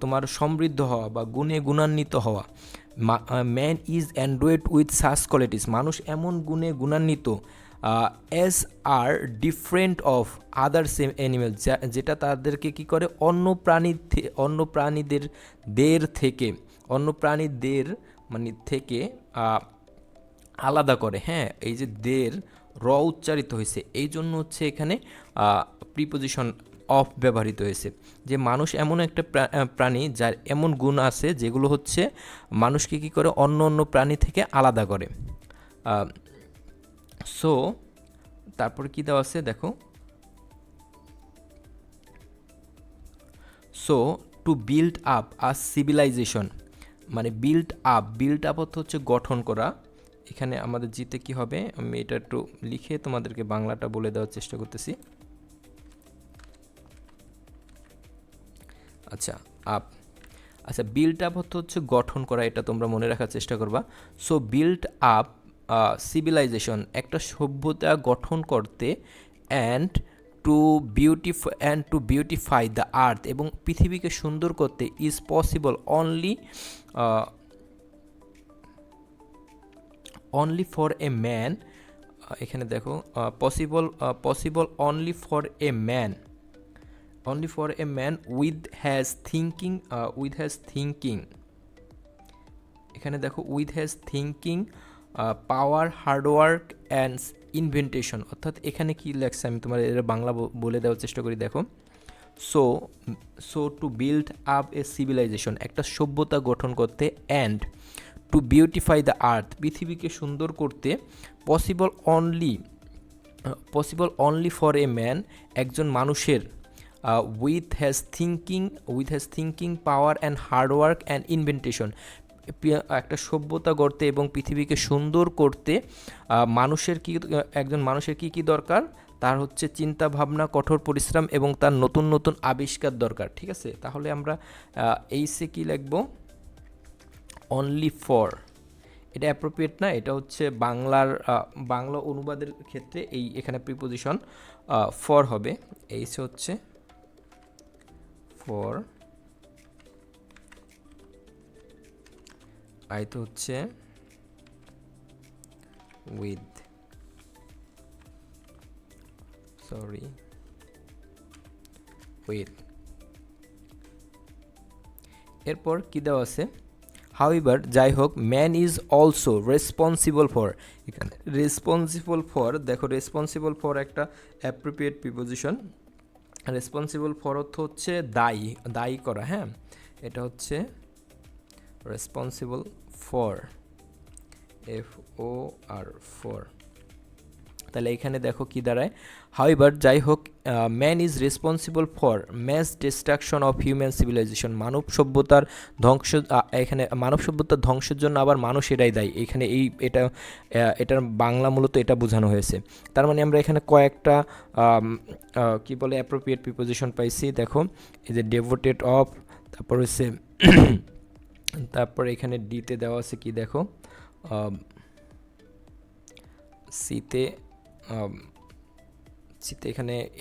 তোমার সমৃদ্ধ হওয়া বা গুণে গুণান্বিত হওয়া। Man is endowed with such qualities, মানুষ এমন গুণে গুণান্বিত, as are different of others animal, যেটা তাদেরকে কি করে অন্য প্রাণীদের মানে থেকে আলাদা করে, হ্যাঁ। এই যে দের র উচ্চারিত হয়েছে, এই জন্য হচ্ছে এখানে প্রিপোজিশন অফ ব্যবহৃত হয়েছে, যে মানুষ এমন একটা প্রাণী যার এমন গুণ আছে যেগুলো হচ্ছে মানুষকে কি করে অন্য প্রাণী থেকে আলাদা করে। সো তারপর কি দেওয়া আছে দেখো, so to build up a civilisation, মানে বিল্ড আপ অর্থ হচ্ছে গঠন করা। এখানে আমাদের জিতে কি হবে, আমি এটা একটু লিখে তোমাদেরকে বাংলাটা বলে দেওয়ার চেষ্টা করতেছি। আচ্ছা, আপ, আচ্ছা বিল্ড আপ অর্থ হচ্ছে গঠন করা, এটা তোমরা মনে রাখার চেষ্টা করবা। সো বিল্ড আপ সিভিলাইজেশন, একটা সভ্যতা গঠন করতে, and to beautify the earth, এবং পৃথিবীকে সুন্দর করতে, is possible only for a man, এখানে দেখো possible only for a man, with his thinking, এখানে দেখো with his thinking power, hard work and invention, অর্থাৎ এখানে কি লেখছে আমি তোমার এর বাংলা বলে দেওয়ার চেষ্টা করি। দেখো, so to build up a civilisation, একটা সভ্যতা গঠন করতে, and to beautify the earth, পৃথিবীকে সুন্দর করতে, possible only for a man, একজন মানুষের, with his thinking power and hard work and invention, একটা সভ্যতা গড়তে এবং পৃথিবীকে সুন্দর করতে একজন মানুষের কি দরকার, তার হচ্ছে চিন্তা ভাবনা, কঠোর পরিশ্রম এবং তার নতুন নতুন আবিষ্কার দরকার। ঠিক আছে, তাহলে আমরা এইসে কি লিখব, অনলি ফর, এটা অ্যাপ্রোপ্রিয়েট না, এটা হচ্ছে বাংলা অনুবাদের ক্ষেত্রে এখানে প্রিপোজিশন ফর হবে। এইসে হচ্ছে ফর, আইতে হচ্ছে উইথ, এরপর কি দেওয়া আছে, হাউএভার, যাই হোক, man is also responsible for, এখানে রেসপন্সিবল ফর, দেখো রেসপন্সিবল ফর একটা অ্যাপ্রোপ্রিয়েট প্রিপোজিশন। রেসপন্সিবল ফর অর্থ হচ্ছে দায়ী করা, হ্যাঁ, এটা হচ্ছে রেসপন্সিবল ফর, ফর। তাহলে এখানে দেখো কি দাঁড়ায়, হাউএভার, যাই হোক, man is responsible for mass destruction of human civilisation, মানব সভ্যতার ধ্বংসের জন্য আবার মানুষেরাই দায়ী, এখানে এটার বাংলা মূলত এটা বোঝানো হয়েছে। তার মানে আমরা এখানে কয়েকটা কি বলে অ্যাপ্রোপ্রিয়েট প্রিপোজিশন পাইছি। দেখো, এই যে ডেভোটেড অফ, তারপর হচ্ছে তারপর এখানে ডিতে দেওয়া আছে কি, দেখো সিতে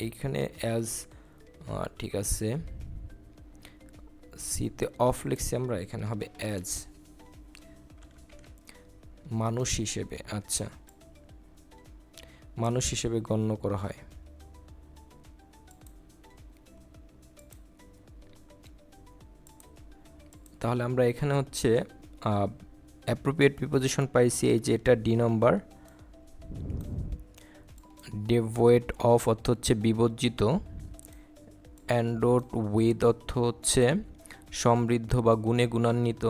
এইখানে অ্যাজ, ঠিক আছে, সিতে অফ লিখছি আমরা, এখানে হবে অ্যাজ, মানুষ হিসেবে, আচ্ছা মানুষ হিসেবে গণ্য করা হয়। তাহলে আমরা এখানে হচ্ছে অ্যাপ্রোপ্রিয়েট প্রিপোজিশন পাইছি, এই যে এটা ডি নম্বর, ডেভোয়েড অফ অর্থ হচ্ছে বিবর্জিত, অ্যান্ডোড উইথ অর্থ হচ্ছে সমৃদ্ধ বা গুণান্বিত,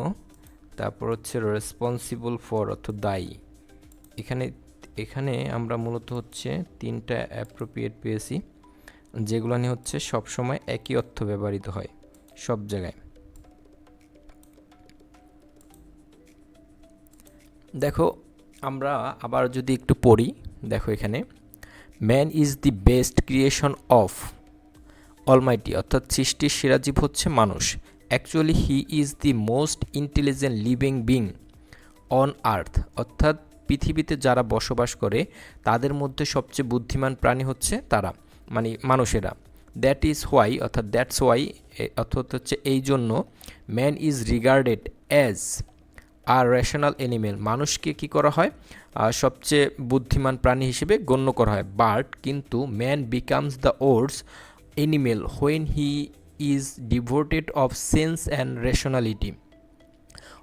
তারপর হচ্ছে রেসপন্সিবল ফর অর্থ দায়ী। এখানে আমরা মূলত হচ্ছে তিনটা অ্যাপ্রোপ্রিয়েট পেয়েছি, যেগুলো নিয়ে হচ্ছে সবসময় একই অর্থ ব্যবহৃত হয় সব জায়গায়। দেখো, আমরা আবার যদি একটু পড়ি, দেখো এখানে man is the best creation of Almighty, অর্থাৎ সৃষ্টির সেরা জীব হচ্ছে মানুষ। Actually he is the most intelligent living being on earth, অর্থাৎ পৃথিবীতে যারা বসবাস করে তাদের মধ্যে সবচেয়ে বুদ্ধিমান প্রাণী হচ্ছে তারা, মানে মানুষেরা। দ্যাটস ওয়াই অর্থাৎ হচ্ছে এই জন্য, man is regarded as a rational animal, মানুষকে কি করা হয়, সবচেয়ে বুদ্ধিমান প্রাণী হিসেবে গণ্য করা হয়। বাট কিন্তু ম্যান বিকামস দ্য ওর্ডস animal when he is devoted of sense and rationality,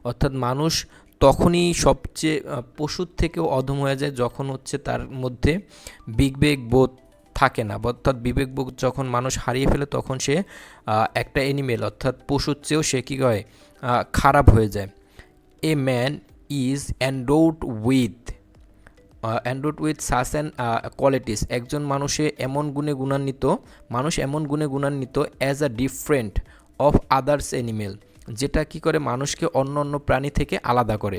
অর্থাৎ মানুষ তখনই সবচেয়ে পশুর থেকেও অধম হয়ে যায় যখন হচ্ছে তার মধ্যে বিবেক বোধ থাকে না, অর্থাৎ বিবেকবোধ যখন মানুষ হারিয়ে ফেলে তখন সে একটা অ্যানিমেল অর্থাৎ পশুর চেয়েও সে কী হয়, খারাপ হয়ে যায়। A man is endowed with such and qualities, একজন মানুষ এমন গুণে গুণান্বিত as a different of others animal, যেটা কি করে মানুষকে অন্য অন্য প্রাণী থেকে আলাদা করে।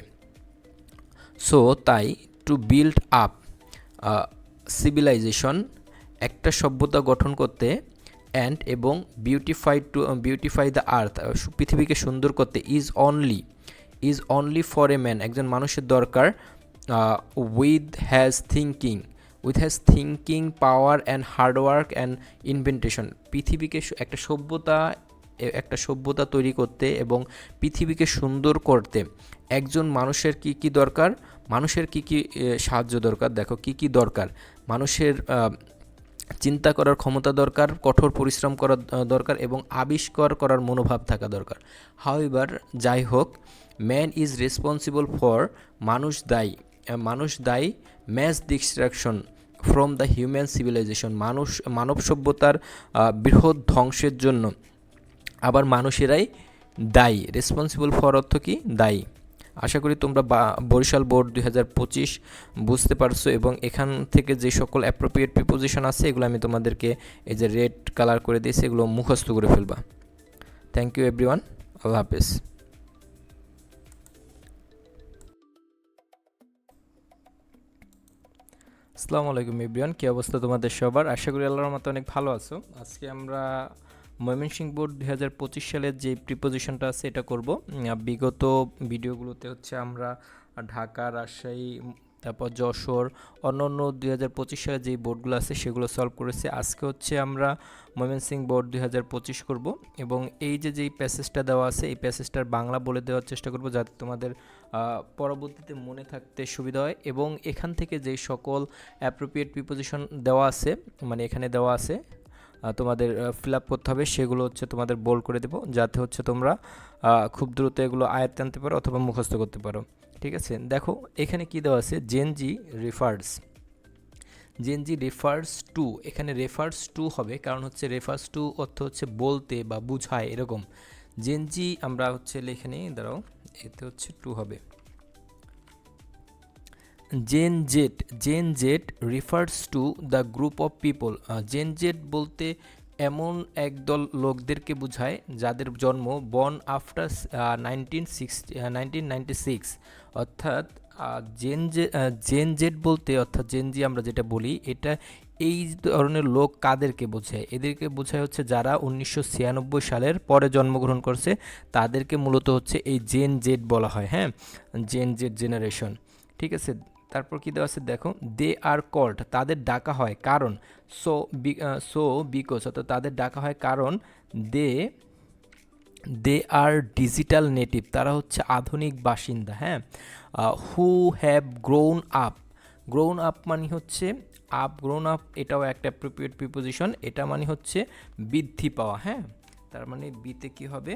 সো তাই টু বিল্ড আপ সিভিলাইজেশন, একটা সভ্যতা গঠন করতে, অ্যান্ড এবং বিউটিফাই দ্য আর্থ, পৃথিবীকে সুন্দর করতে, is only for a man, একজন মানুষের দরকার, with his thinking power and hard work and invention. পৃথিবীকে একটা সভ্যতা তৈরি করতে এবং পৃথিবীকে সুন্দর করতে একজন মানুষের কি কি দরকার, মানুষের কি কি সাহায্য দরকার। দেখো কি কি দরকার, মানুষের চিন্তা করার ক্ষমতা দরকার, কঠোর পরিশ্রম করার দরকার এবং আবিষ্কার করার মনোভাব থাকা দরকার। হাউএভার, যাই হোক, ম্যান ইজ রেসপন্সিবল ফর, মানুষ দায়ী mass destruction from the human civilisation, মানব সভ্যতার বৃহৎ ধ্বংসের জন্য আবার মানুষেরাই দায়ী। রেসপন্সিবল ফর অর্থ কি? দায়ী। আশা করি তোমরা বরিশাল বোর্ড 2025 বুঝতে পারছো এবং এখান থেকে যে সকল অ্যাপ্রোপ্রিয়েট প্রিপোজিশন আছে এগুলো আমি তোমাদেরকে এই যে রেড কালার করে দিয়েছি, এগুলো মুখস্থ করে ফেলবা। থ্যাংক ইউ এভরিওয়ান, আল্লাহ হাফেজ। আসসালামু আলাইকুম এভরিওয়ান, কী অবস্থা তোমাদের সবার? আশা করি আল্লাহর রহমতে অনেক ভালো আছো। আজকে আমরা ময়মনসিংহ বোর্ড 2025 সালের যে প্রিপোজিশনটা আছে এটা করব। বিগত ভিডিওগুলোতে হচ্ছে আমরা ঢাকা, রাজশাহী, তারপর যশোর, অন্য 2025 সালে যেই বোর্ডগুলো আছে সেগুলো সলভ করেছি। আজকে হচ্ছে আমরা ময়মনসিংহ বোর্ড 2025 করব এবং এই যেই প্যাসেজটা দেওয়া আছে এই প্যাসেজটার বাংলা বলে দেওয়ার চেষ্টা করব যাতে তোমাদের পরবর্তীতে মনে থাকতে সুবিধা হয়। এবং এখান থেকে যেই সকল অ্যাপ্রোপ্রিয়েট প্রিপোজিশন দেওয়া আছে, মানে এখানে দেওয়া আছে, তোমাদের ফিল আপ করতে হবে, সেগুলো হচ্ছে তোমাদের বোল্ড করে দেবো যাতে হচ্ছে তোমরা খুব দ্রুত এগুলো আয়ত্তে আনতে পারো অথবা মুখস্থ করতে পারো। ঠিক আছে, দেখো এখানে কি দেওয়া আছে, জেনজি রেফার্স টু, এখানে রেফার্স টু হবে কারণ হচ্ছে রেফার্স টু অর্থ হচ্ছে বলতে বা বুঝায় এরকম। জেনজি আমরা হচ্ছে লিখে নিই, দাঁড়াও, এতে হচ্ছে টু হবে। Gen Z refers to the group of people, Gen Z বলতে এমন একদল লোকদেরকে বোঝায় যাদের জন্ম বর্ন আফটার 1996, অর্থাৎ জেন জেড বলতে অর্থাৎ জেনজি আমরা যেটা বলি এটা এই ধরনের লোক কাদেরকে বোঝায়? এদেরকে বোঝায় হচ্ছে যারা 1996 সালের পরে জন্মগ্রহণ করছে তাদেরকে মূলত হচ্ছে এই জেন জেড বলা হয়। হ্যাঁ, জেন জেড জেনারেশন। ঠিক আছে, তারপর কি দেওয়া আছে দেখো, দে আর কল্ড, তাদের ডাকা হয় কারণ, বিকজ অর্থাৎ তাদের ডাকা হয় কারণ দে আর ডিজিটাল নেটিভ, তারা হচ্ছে আধুনিক বাসিন্দা। হ্যাঁ, হু হ্যাভ গ্রোন আপ মানে হচ্ছে গ্রোন আপ, এটাও একটা অ্যাপ্রোপ্রিয়েট প্রিপোজিশন, এটা মানে হচ্ছে বৃদ্ধি পাওয়া। হ্যাঁ, তার মানে বিতে কি হবে,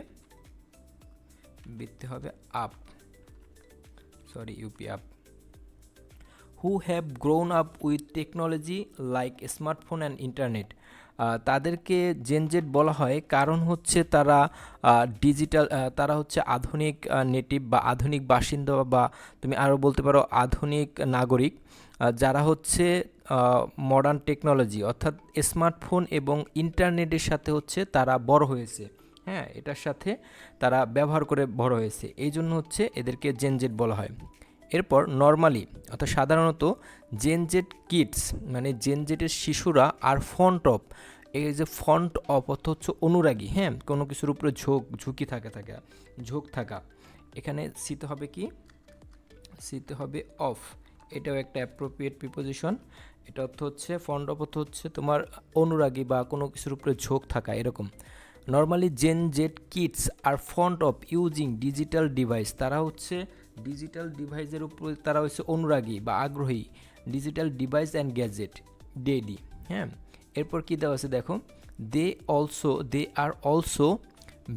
বৃদ্ধি হবে up, UP up. Who have grown up with technology like smartphone and internet, তাদেরকে জেনজেড বলা হয় কারণ হচ্ছে তারা তারা হচ্ছে আধুনিক নেটিভ বা আধুনিক বাসিন্দা বা তুমি আরও বলতে পারো আধুনিক নাগরিক, যারা হচ্ছে মডার্ন টেকনোলজি অর্থাৎ স্মার্টফোন এবং ইন্টারনেটের সাথে হচ্ছে তারা বড় হয়েছে। হ্যাঁ, এটার সাথে তারা ব্যবহার করে বড় হয়েছে, এই জন্য হচ্ছে এদেরকে জেনজেড বলা হয়। এরপর নর্মালি অর্থাৎ সাধারণত জেনজেড কিডস মানে জেনজেডের শিশুরা আর ফন্ট অফ, এই যে ফন্ট অফ অর্থ হচ্ছে অনুরাগী। হ্যাঁ, কোনো কিছুর উপরে ঝোঁক থাকা, এখানে সিতে হবে কি, সিতে হবে অফ, এটাও একটা অ্যাপ্রোপ্রিয়েট প্রিপোজিশন। এটা অর্থ হচ্ছে ফন্ট অফ অর্থ হচ্ছে তোমার অনুরাগী বা কোনো কিছুর উপরে ঝোঁক থাকা এরকম। Normally Z kids are fond of using digital devices, তারা হচ্ছে ডিজিটাল ডিভাইসের উপরে তারা হচ্ছে অনুরাগী বা আগ্রহী, digital device and gadget daily. হ্যাঁ, এরপর কী দেওয়া আছে দেখো, they are also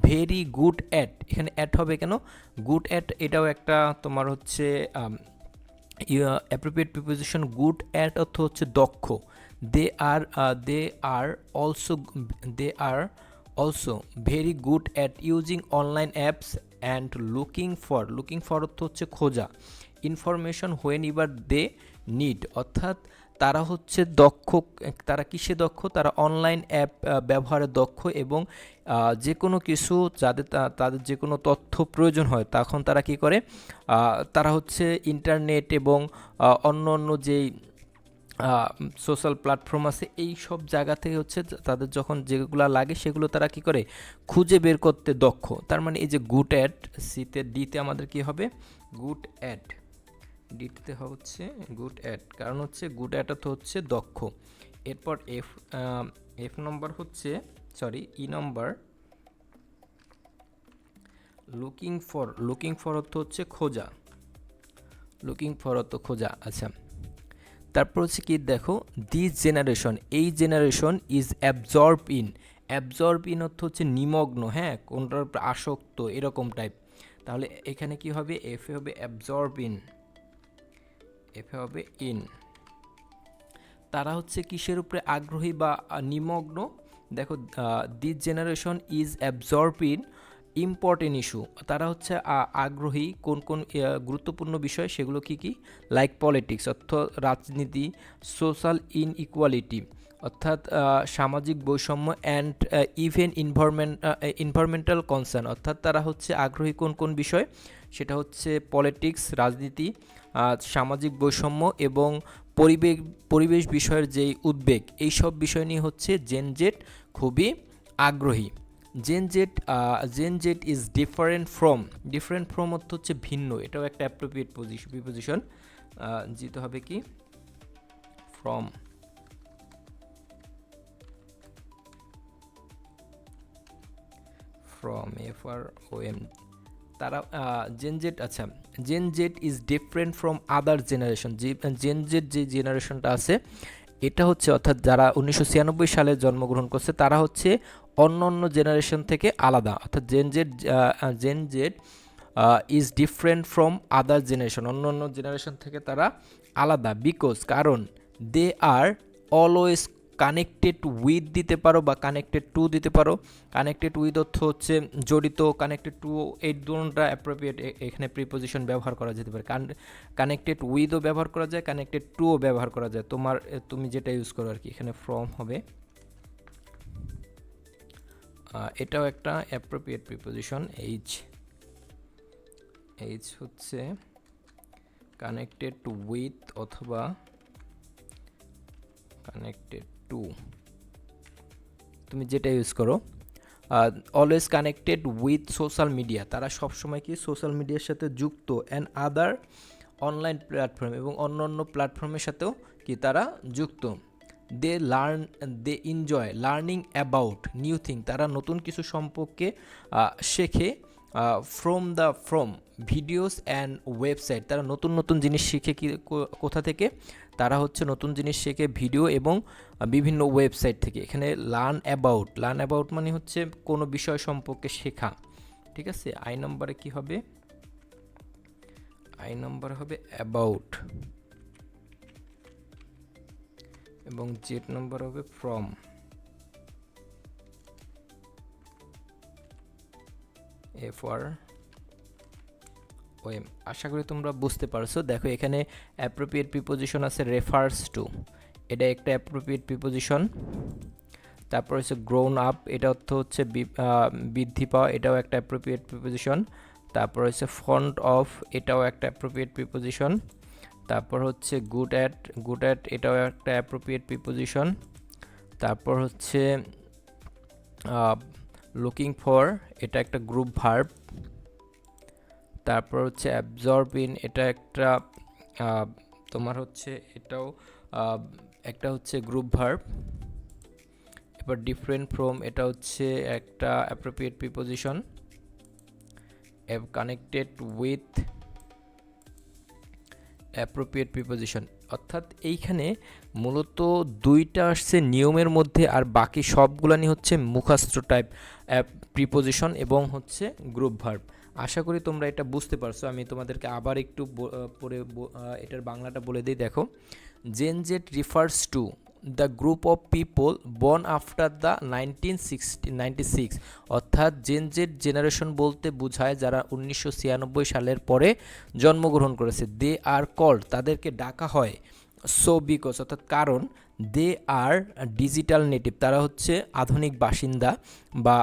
very good at, এখানে অ্যাট হবে কেন, গুড অ্যাট এটাও একটা তোমার হচ্ছে অ্যাপ্রোপ্রিয়েট প্রিপোজিশন। গুড অ্যাট অর্থ হচ্ছে দক্ষ। They are also very good at using online apps and looking for অর্থ হচ্ছে খোঁজা, information whenever they need, অর্থাৎ তারা হচ্ছে দক্ষ। তারা কিসে দক্ষ? তারা অনলাইন অ্যাপ ব্যবহারে দক্ষ এবং যে কোনো কিছু তাদের যে কোনো তথ্য প্রয়োজন হয় তখন তারা কি করে, তারা হচ্ছে ইন্টারনেট এবং অন্য অন্য যেই সোশ্যাল প্ল্যাটফর্ম আছে এই সব জায়গা থেকে হচ্ছে তাদের যখন যেগুলো লাগে সেগুলো তারা কি করে, খুঁজে বের করতে দক্ষ। তার মানে এই যে গুড অ্যাট, সিতে ডিতে আমাদের কি হবে, গুড অ্যাট, ডিতে হচ্ছে গুড অ্যাট, কারণ হচ্ছে গুড অ্যাট অর্থ হচ্ছে দক্ষ। এরপর এফ নম্বর হচ্ছে, sorry E number, looking for অর্থ হচ্ছে খোঁজা, লুকিং ফর অর্থ খোঁজা। আচ্ছা, তারপর হচ্ছে কি দেখো, দিস জেনারেশন, এই জেনারেশন ইজ অ্যাবজর্ব ইন অর্থ হচ্ছে নিমগ্ন, হ্যাঁ, কোনটার উপর আসক্ত এরকম টাইপ। তাহলে এখানে কি হবে, এফে হবে অ্যাবজর্ব ইন, এফে হবে ইন। তারা হচ্ছে কিসের উপরে আগ্রহী বা নিমগ্ন? দেখো, this generation is absorb in important issue, তারা হচ্ছে আগ্রহী কোন কোন গুরুত্বপূর্ণ বিষয়, সেগুলো কি কি, লাইক পলিটিক্স অর্থ রাজনীতি, সোশ্যাল ইনইকুয়ালিটি অর্থাৎ সামাজিক বৈষম্য, অ্যান্ড ইভেন এনভায়রনমেন্টাল কনসার্ন, অর্থাৎ তারা হচ্ছে আগ্রহী কোন কোন বিষয়, সেটা হচ্ছে পলিটিক্স, রাজনীতি, সামাজিক বৈষম্য এবং পরিবেশ বিষয়ের যেই উদ্বেগ, এই সব বিষয় নিয়ে হচ্ছে জেন জেড খুবই আগ্রহী। Gen Z is different from অর্থ হচ্ছে ভিন্ন, এটাও একটা অ্যাপ্রোপ্রিয়েট প্রিপোজিশন, যেতে হবে কি ফ্রম, FROM। তারা আচ্ছা, Gen Z is different from other generation, Gen Z যে জেনারেশনটা আছে এটা হচ্ছে, অর্থাৎ যারা 1996 সালে জন্মগ্রহণ করছে তারা হচ্ছে অন্য অন্য জেনারেশন থেকে আলাদা, অর্থাৎ Gen Z is different from other generation, অন্য অন্য জেনারেশন থেকে তারা আলাদা, বিকজ কারণ they are always connected with দিতে পারো বা কানেক্টেড টু দিতে পারো। কানেক্টেড উইথ অর্থ হচ্ছে জড়িত, কানেক্টেড টু, এই দুটোটা অ্যাপ্রোপ্রিয়েট এখানে প্রিপোজিশন ব্যবহার করা যেতে পারে। কানেক্টেড উইথও ব্যবহার করা যায়, কানেক্টেড টুও ব্যবহার করা যায়, তুমি যেটা ইউজ করো আর কি। এখানে ফ্রম হবে, এটাও একটা অ্যাপ্রোপ্রিয়েট প্রিপোজিশন। এইচ হচ্ছে কানেক্টেড টু উইথ অথবা কানেক্টেড টু, তুমি যেটা ইউজ করো। Always connected with social media, তারা সবসময় কি সোশ্যাল মিডিয়ার সাথে যুক্ত, অ্যান্ড আদার অনলাইন প্ল্যাটফর্ম, এবং অন্য অন্য প্ল্যাটফর্মের সাথেও কি তারা যুক্ত। They enjoy learning about new thing, তারা নতুন কিছু সম্পর্কে শেখে। ফ্রম ভিডিওস অ্যান্ড ওয়েবসাইট, তারা নতুন নতুন জিনিস শিখে কি কোথা থেকে, তারা হচ্ছে নতুন জিনিস শেখে ভিডিও এবং বিভিন্ন ওয়েবসাইট থেকে। এখানে লার্ন অ্যাবাউট মানে হচ্ছে কোনো বিষয় সম্পর্কে শেখা, ঠিক আছে। আই নম্বরে কি হবে, আই নম্বর হবে অ্যাবাউট, এবং জেড নম্বর হবে ফ্রম। FROM, আশা করি তোমরা বুঝতে পারছো। দেখো এখানে অ্যাপ্রোপ্রিয়েট প্রিপোজিশন আছে রেফার্স টু, এটা একটা অ্যাপ্রোপ্রিয়েট প্রিপোজিশন। তারপর হচ্ছে গ্রোন আপ, এটা অর্থ হচ্ছে বৃদ্ধি পাওয়া, এটাও একটা অ্যাপ্রোপ্রিয়েট প্রিপোজিশন। তারপর হচ্ছে ফন্ট অফ, এটাও একটা অ্যাপ্রোপ্রিয়েট প্রিপোজিশন। তারপর হচ্ছে গুড অ্যাট, এটাও একটা অ্যাপ্রোপ্রিয়েট প্রিপোজিশন। তারপর হচ্ছে লুকিং ফর, এটা একটা গ্রুপ ভার্ব। তারপর হচ্ছে অ্যাবজর্ব ইন, এটা একটা তোমার হচ্ছে এটাও একটা হচ্ছে গ্রুপ ভার্ব। এবার ডিফারেন্ট ফ্রম, এটা হচ্ছে একটা appropriate preposition. Connected with appropriate preposition, অর্থাৎ এইখানে মূলত দুইটা আসছে নিয়মের মধ্যে, আর বাকি সবগুলানি হচ্ছে মুখস্থ টাইপ প্রিপোজিশন এবং হচ্ছে গ্রুপ ভার্ব। আশা করি তোমরা এটা বুঝতে পারছো। আমি তোমাদেরকে আবার একটু পরে এটার বাংলাটা বলে দিই। দেখো, Gen Z refers to the group of people born after the 1996, অর্থাৎ জেন জেড জেনারেশন বলতে বোঝায় যারা 1996 সালের পরে জন্মগ্রহণ করেছে। দে আর কল্ড, তাদেরকে ডাকা হয় সো বিকজ অর্থাৎ কারণ দে আর ডিজিটাল নেটিভ, তারা হচ্ছে আধুনিক বাসিন্দা বা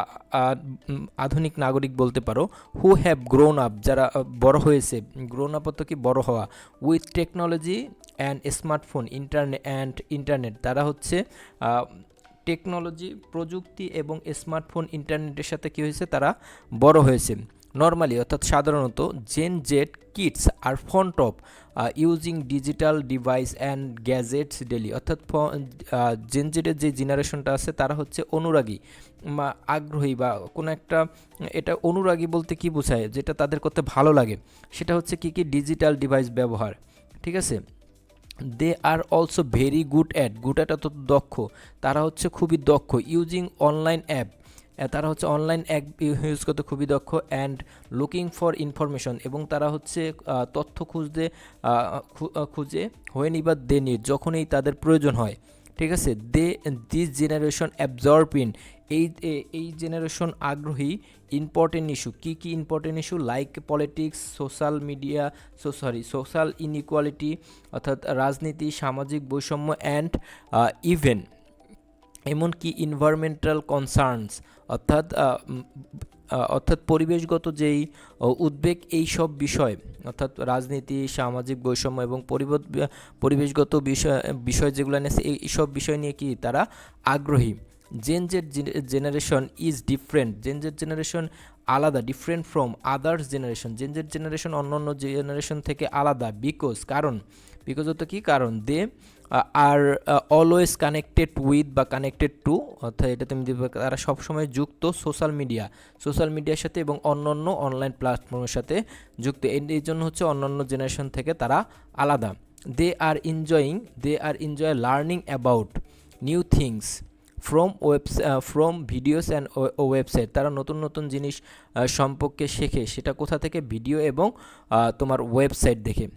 আধুনিক নাগরিক বলতে পারো। হু হ্যাভ গ্রোন আপ, যারা বড় হয়েছে, গ্রোন আপ অর্থ কি বড় হওয়া, with technology and smartphone internet, তারা হচ্ছে টেকনোলজি, প্রযুক্তি এবং স্মার্টফোন ইন্টারনেটের সাথে কী হয়েছে, তারা বড় হয়েছে। নর্মালি অর্থাৎ সাধারণত Gen Z kids are fond of using digital device and gadgets daily, অর্থাৎ জেন জেডের যে জেনারেশনটা আছে তারা হচ্ছে অনুরাগী বা আগ্রহী বা কোনো একটা, এটা অনুরাগী বলতে কি বোঝায়, যেটা তাদের করতে ভালো লাগে সেটা হচ্ছে কি কি ডিজিটাল ডিভাইস ব্যবহার, ঠিক আছে। They are also very good at, good at অত দক্ষ, তারা হচ্ছে খুবই দক্ষ, ইউজিং অনলাইন অ্যাপ, তারা হচ্ছে অনলাইন অ্যাপ ইউজ করতে খুবই দক্ষ, অ্যান্ড লুকিং ফর ইনফরমেশন, এবং তারা হচ্ছে তথ্য খুঁজে হোয়েন এভার দে নিড, যখনই তাদের প্রয়োজন হয়, ঠিক আছে। দিস জেনারেশন অ্যাবজর্ব ইন, এই জেনারেশন আগ্রহী ইম্পর্টেন্ট ইস্যু, কী কী important issue, like politics, social inequality, অর্থাৎ রাজনীতি, সামাজিক বৈষম্য, অ্যান্ড ইভেন এমনকি এনভায়রনমেন্টাল কনসার্নস, অর্থাৎ পরিবেশগত যেই উদ্বেগ, এই সব বিষয়, অর্থাৎ রাজনীতি, সামাজিক বৈষম্য এবং পরিবেশগত বিষয় যেগুলো নিয়ে এই সব বিষয় নিয়ে কি তারা আগ্রহী। Gen Z generation is different, Gen Z generation আলাদা, different from others generation, Gen Z generation অন্য অন্য জেনারেশন থেকে আলাদা, বিকজ হতো কি কারণ, they are always connected with বা কানেক্টেড টু, অর্থাৎ এটা তুমি তারা সবসময় যুক্ত সোশ্যাল মিডিয়ার সাথে এবং অন্যান্য অনলাইন প্ল্যাটফর্মের সাথে যুক্ত, এই জন্য হচ্ছে অন্যান্য জেনারেশন থেকে তারা আলাদা। They are enjoy learning about new things from videos and website, তারা নতুন নতুন জিনিস সম্পর্কে শেখে, সেটা কোথা থেকে, ভিডিও এবং তোমার ওয়েবসাইট দেখে।